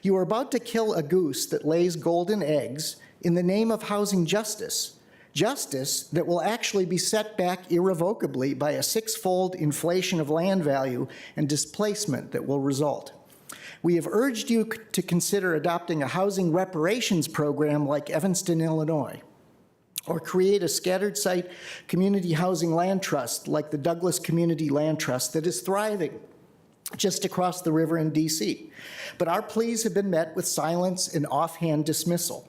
You are about to kill a goose that lays golden eggs in the name of housing justice, justice that will actually be set back irrevocably by a 6-fold inflation of land value and displacement that will result. We have urged you to consider adopting a housing reparations program like Evanston, Illinois, or create a scattered site community housing land trust like the Douglas Community Land Trust that is thriving just across the river in DC. But our pleas have been met with silence and offhand dismissal.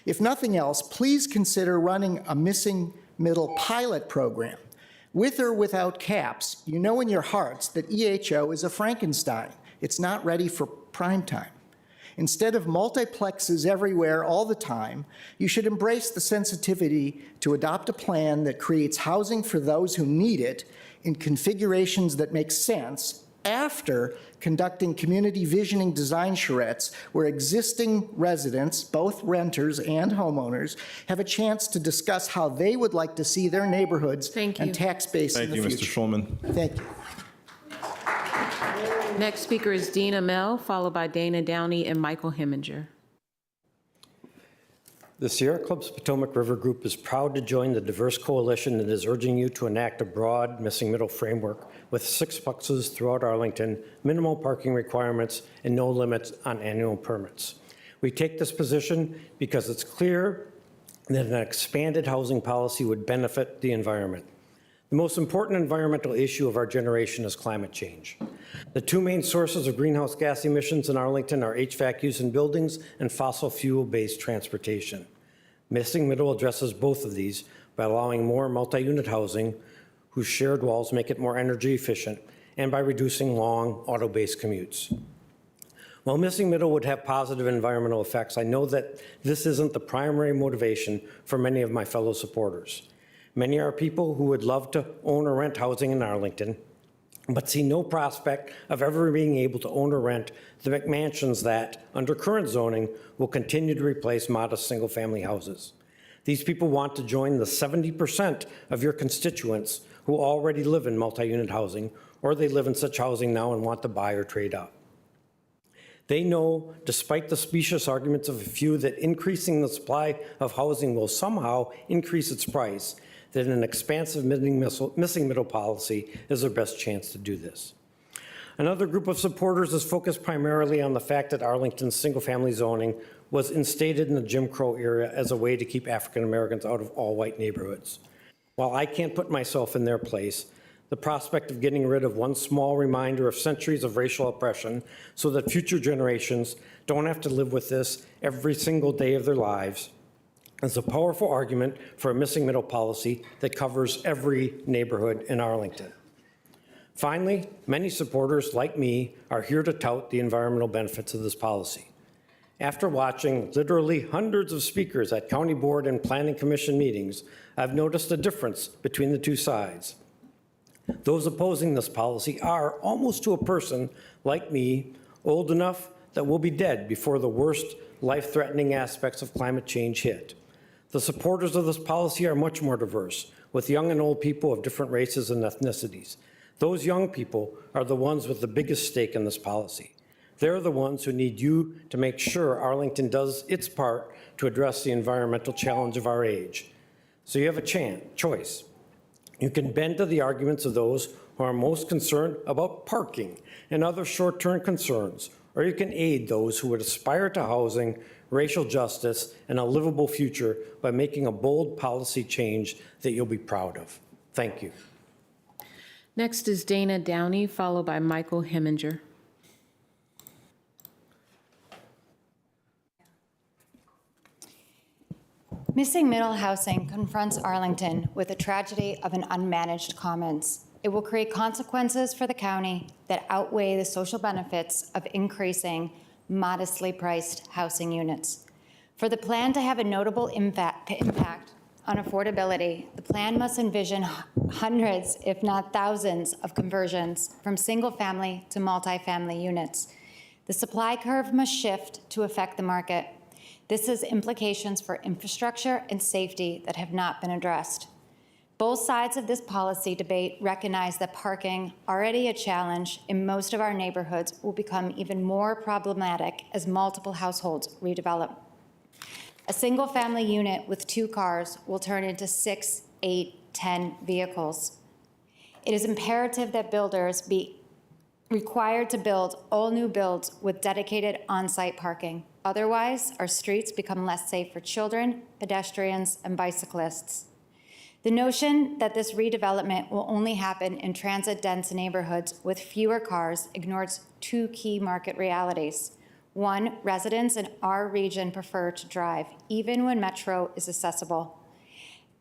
If nothing else, please consider running a missing middle pilot program With or without caps, you know in your hearts that EHO is a Frankenstein. It's not ready for prime time. Instead of multiplexes everywhere all the time, you should embrace the sensitivity to adopt a plan that creates housing for those who need it in configurations that make sense after conducting community visioning design charrettes where existing residents, both renters and homeowners, have a chance to discuss how they would like to see their neighborhoods and tax base in the future. Thank you, Mr. Schulman. Thank you. Next speaker is Dina Mell, followed by Dana Downey and Michael Heminger. The Sierra Club's Potomac River Group is proud to join the diverse coalition that is urging you to enact a broad missing middle framework with 6 plexes throughout Arlington, minimal parking requirements, and no limits on annual permits. We take this position because it's clear that an expanded housing policy would benefit the environment. The most important environmental issue of our generation is climate change. The 2 main sources of greenhouse gas emissions in Arlington are HVAC use in buildings and fossil fuel-based transportation. Missing Middle addresses both of these by allowing more multi-unit housing whose shared walls make it more energy efficient and by reducing long auto-based commutes. While Missing Middle would have positive environmental effects, I know that this isn't the primary motivation for many of my fellow supporters. Many are people who would love to own or rent housing in Arlington, but see no prospect of ever being able to own or rent the McMansions that, under current zoning, will continue to replace modest single-family houses. These people want to join the 70% of your constituents who already live in multi-unit housing, or they live in such housing now and want to buy or trade up. They know, despite the specious arguments of a few, that increasing the supply of housing will somehow increase its price, that an expansive missing middle policy is their best chance to do this. Another group of supporters is focused primarily on the fact that Arlington's single-family zoning was instated in the Jim Crow era as a way to keep African Americans out of all white neighborhoods. While I can't put myself in their place, the prospect of getting rid of one small reminder of centuries of racial oppression so that future generations don't have to live with this every single day of their lives is a powerful argument for a missing middle policy that covers every neighborhood in Arlington. Finally, many supporters like me are here to tout the environmental benefits of this policy. After watching literally hundreds of speakers at County Board and Planning Commission meetings, I've noticed a difference between the two sides. Those opposing this policy are, almost to a person like me, old enough that we'll be dead before the worst life-threatening aspects of climate change hit. The supporters of this policy are much more diverse, with young and old people of different races and ethnicities. Those young people are the ones with the biggest stake in this policy. They're the ones who need you to make sure Arlington does its part to address the environmental challenge of our age. So you have a choice. You can bend to the arguments of those who are most concerned about parking and other short-term concerns, or you can aid those who would aspire to housing, racial justice, and a livable future by making a bold policy change that you'll be proud of. Thank you. Next is Dana Downey, followed by Michael Heminger. Missing middle housing confronts Arlington with the tragedy of an unmanaged commons. It will create consequences for the county that outweigh the social benefits of increasing modestly priced housing units. For the plan to have a notable impact on affordability, the plan must envision hundreds, if not thousands, of conversions from single-family to multifamily units. The supply curve must shift to affect the market. This has implications for infrastructure and safety that have not been addressed. Both sides of this policy debate recognize that parking, already a challenge in most of our neighborhoods, will become even more problematic as multiple households redevelop. A single-family unit with 2 cars will turn into 6, 8, 10 vehicles. It is imperative that builders be required to build all new builds with dedicated on-site parking. Otherwise, our streets become less safe for children, pedestrians, and bicyclists. The notion that this redevelopment will only happen in transit-dense neighborhoods with fewer cars ignores 2 key market realities. 1, residents in our region prefer to drive, even when metro is accessible.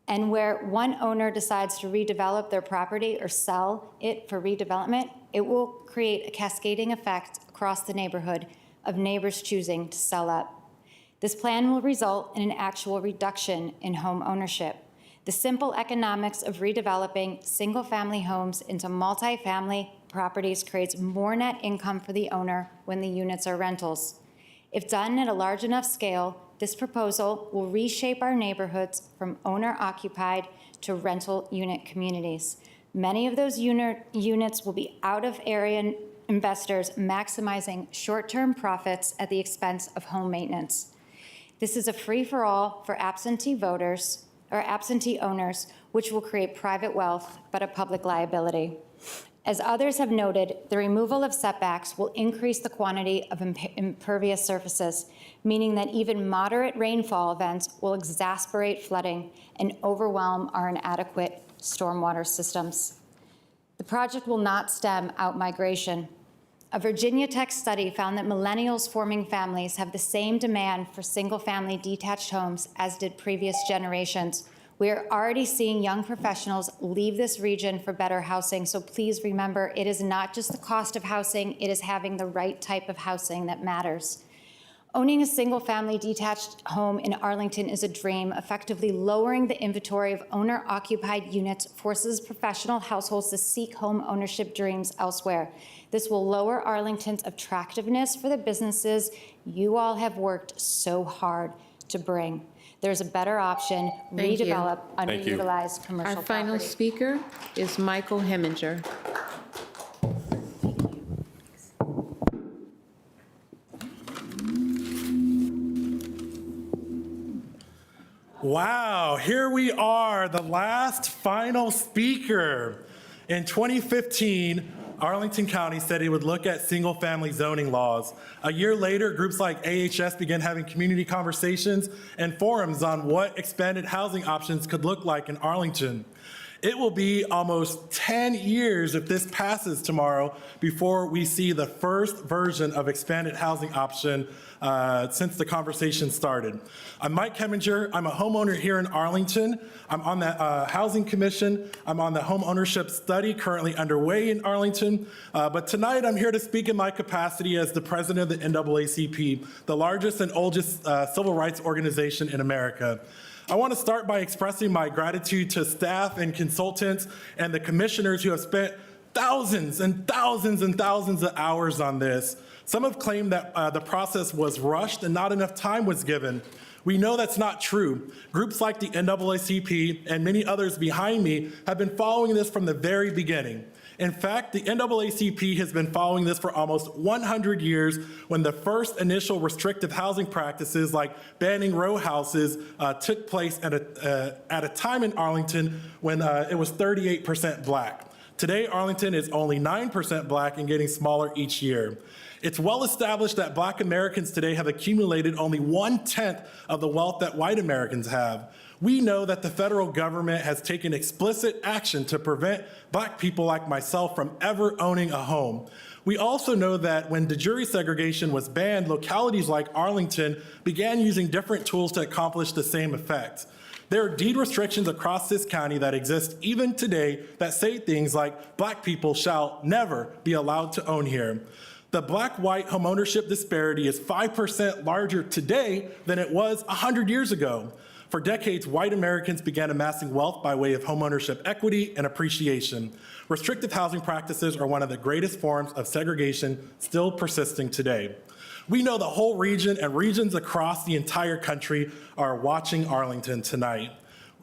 And where one owner decides to redevelop their property or sell it for redevelopment, it will create a cascading effect across the neighborhood of neighbors choosing to sell up. This plan will result in an actual reduction in home ownership. The simple economics of redeveloping single-family homes into multifamily properties creates more net income for the owner when the units are rentals. If done at a large enough scale, this proposal will reshape our neighborhoods from owner-occupied to rental unit communities. Many of those units will be out-of-area investors maximizing short-term profits at the expense of home maintenance. This is a free-for-all for absentee voters or absentee owners, which will create private wealth but a public liability. As others have noted, the removal of setbacks will increase the quantity of impervious surfaces, meaning that even moderate rainfall events will exacerbate flooding and overwhelm our inadequate stormwater systems. The project will not stem out migration. A Virginia Tech study found that millennials forming families have the same demand for single-family detached homes as did previous generations. We are already seeing young professionals leave this region for better housing, so please remember, it is not just the cost of housing, it is having the right type of housing that matters. Owning a single-family detached home in Arlington is a dream. Effectively lowering the inventory of owner-occupied units forces professional households to seek home ownership dreams elsewhere. This will lower Arlington's attractiveness for the businesses you all have worked so hard to bring. There's a better option, Thank you. redevelop underutilized commercial Our final property. speaker is Michael Heminger. Wow, here we are, the last final speaker. In 2015, Arlington County said it would look at single-family zoning laws. A year later, groups like AHS began having community conversations and forums on what expanded housing options could look like in Arlington. It will be almost 10 years if this passes tomorrow before we see the first version of expanded housing option since the conversation started. I'm Mike Heminger. I'm a homeowner here in Arlington. I'm on the Housing Commission. I'm on the home ownership study currently underway in Arlington. But tonight I'm here to speak in my capacity as the president of the NAACP, the largest and oldest civil rights organization in America. I want to start by expressing my gratitude to staff and consultants and the commissioners who have spent thousands and thousands and thousands of hours on this. Some have claimed that the process was rushed and not enough time was given. We know that's not true. Groups like the NAACP and many others behind me have been following this from the very beginning. In fact, the NAACP has been following this for almost 100 years when the first initial restrictive housing practices like banning row houses took place at a time in Arlington when it was 38% Black. Today, Arlington is only 9% Black and getting smaller each year. It's well established that Black Americans today have accumulated only 1/10 of the wealth that white Americans have. We know that the federal government has taken explicit action to prevent Black people like myself from ever owning a home. We also know that when de jure segregation was banned, localities like Arlington began using different tools to accomplish the same effect. There are deed restrictions across this county that exist even today that say things like Black people shall never be allowed to own here. The Black-white homeownership disparity is 5% larger today than it was 100 years ago. For decades, white Americans began amassing wealth by way of homeownership equity and appreciation. Restrictive housing practices are one of the greatest forms of segregation still persisting today. We know the whole region and regions across the entire country are watching Arlington tonight.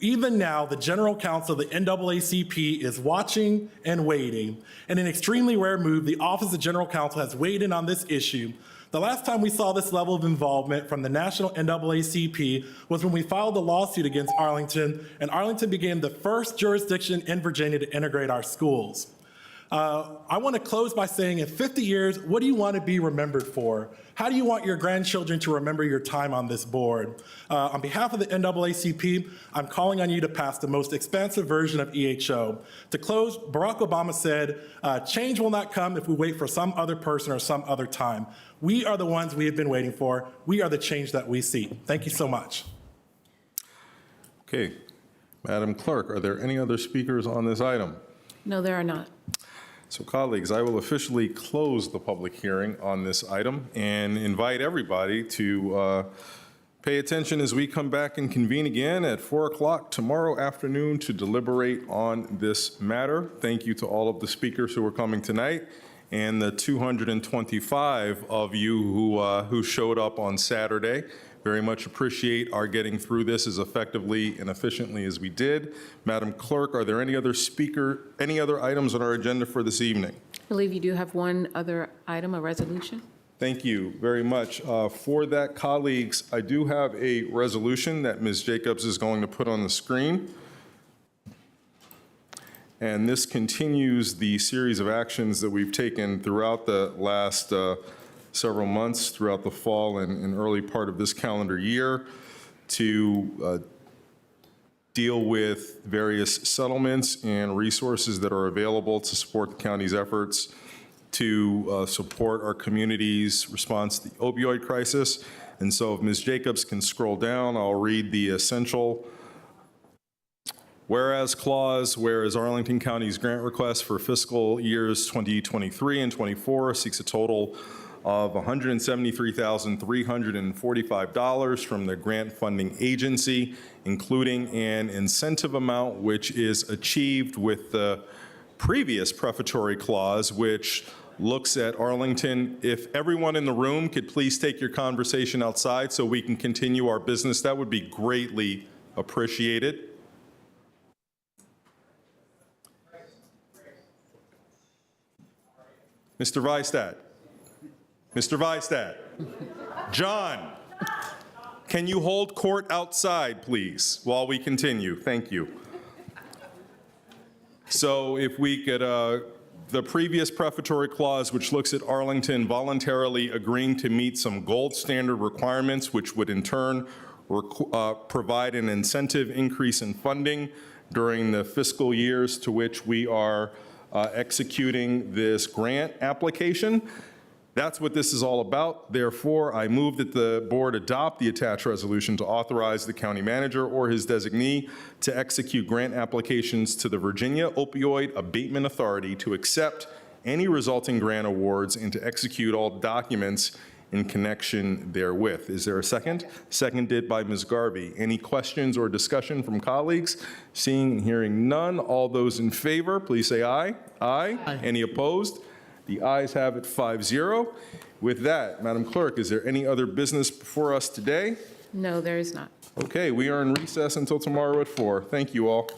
Even now, the General Counsel of the NAACP is watching and waiting. In an extremely rare move, the Office of General Counsel has weighed in on this issue. The last time we saw this level of involvement from the national NAACP was when we filed a lawsuit against Arlington, and Arlington became the first jurisdiction in Virginia to integrate our schools. I want to close by saying in 50 years, what do you want to be remembered for? How do you want your grandchildren to remember your time on this board? On behalf of the NAACP, I'm calling on you to pass the most expansive version of EHO. To close, Barack Obama said, change will not come if we wait for some other person or some other time. We are the ones we have been waiting for. We are the change that we see. Thank you so much. Okay. Madam Clerk, are there any other speakers on this item? No, there are not. So colleagues, I will officially close the public hearing on this item and invite everybody to pay attention as we come back and convene again at 4 o'clock tomorrow afternoon to deliberate on this matter. Thank you to all of the speakers who are coming tonight and the 225 of you who showed up on Saturday. Very much appreciate our getting through this as effectively and efficiently as we did. Madam Clerk, are there any other items on our agenda for this evening? I believe you do have one other item, a resolution. Thank you very much. For that, colleagues, I do have a resolution that Ms. Jacobs is going to put on the screen. And this continues the series of actions that we've taken throughout the last several months, throughout the fall and early part of this calendar year, to deal with various settlements and resources that are available to support the county's efforts to support our community's response to the opioid crisis. And so if Ms. Jacobs can scroll down, I'll read the essential whereas clause, whereas Arlington County's grant request for fiscal years 2023 and 24 seeks a total of $173,345 from the grant funding agency, including an incentive amount which is achieved with the previous prefatory clause, which looks at Arlington. If everyone in the room could please take your conversation outside so we can continue our business, that would be greatly appreciated. Mr. Weistad. Mr. Weistad. John, can you hold court outside, please, while we continue? Thank you. So if we could, the previous prefatory clause, which looks at Arlington voluntarily agreeing to meet some gold standard requirements, which would in turn provide an incentive increase in funding during the fiscal years to which we are executing this grant application. That's what this is all about. Therefore, I move that the board adopt the attached resolution to authorize the county manager or his designee to execute grant applications to the Virginia Opioid Abatement Authority to accept any resulting grant awards and to execute all documents in connection therewith. Is there a second? Seconded by Ms. Garvey. Any questions or discussion from colleagues? Seeing and hearing none, all those in favor, please say aye. Aye. Any opposed? The ayes have it 5-0. With that, Madam Clerk, is there any other business before us today? No, there is not. Okay, we are in recess until tomorrow at 4. Thank you all.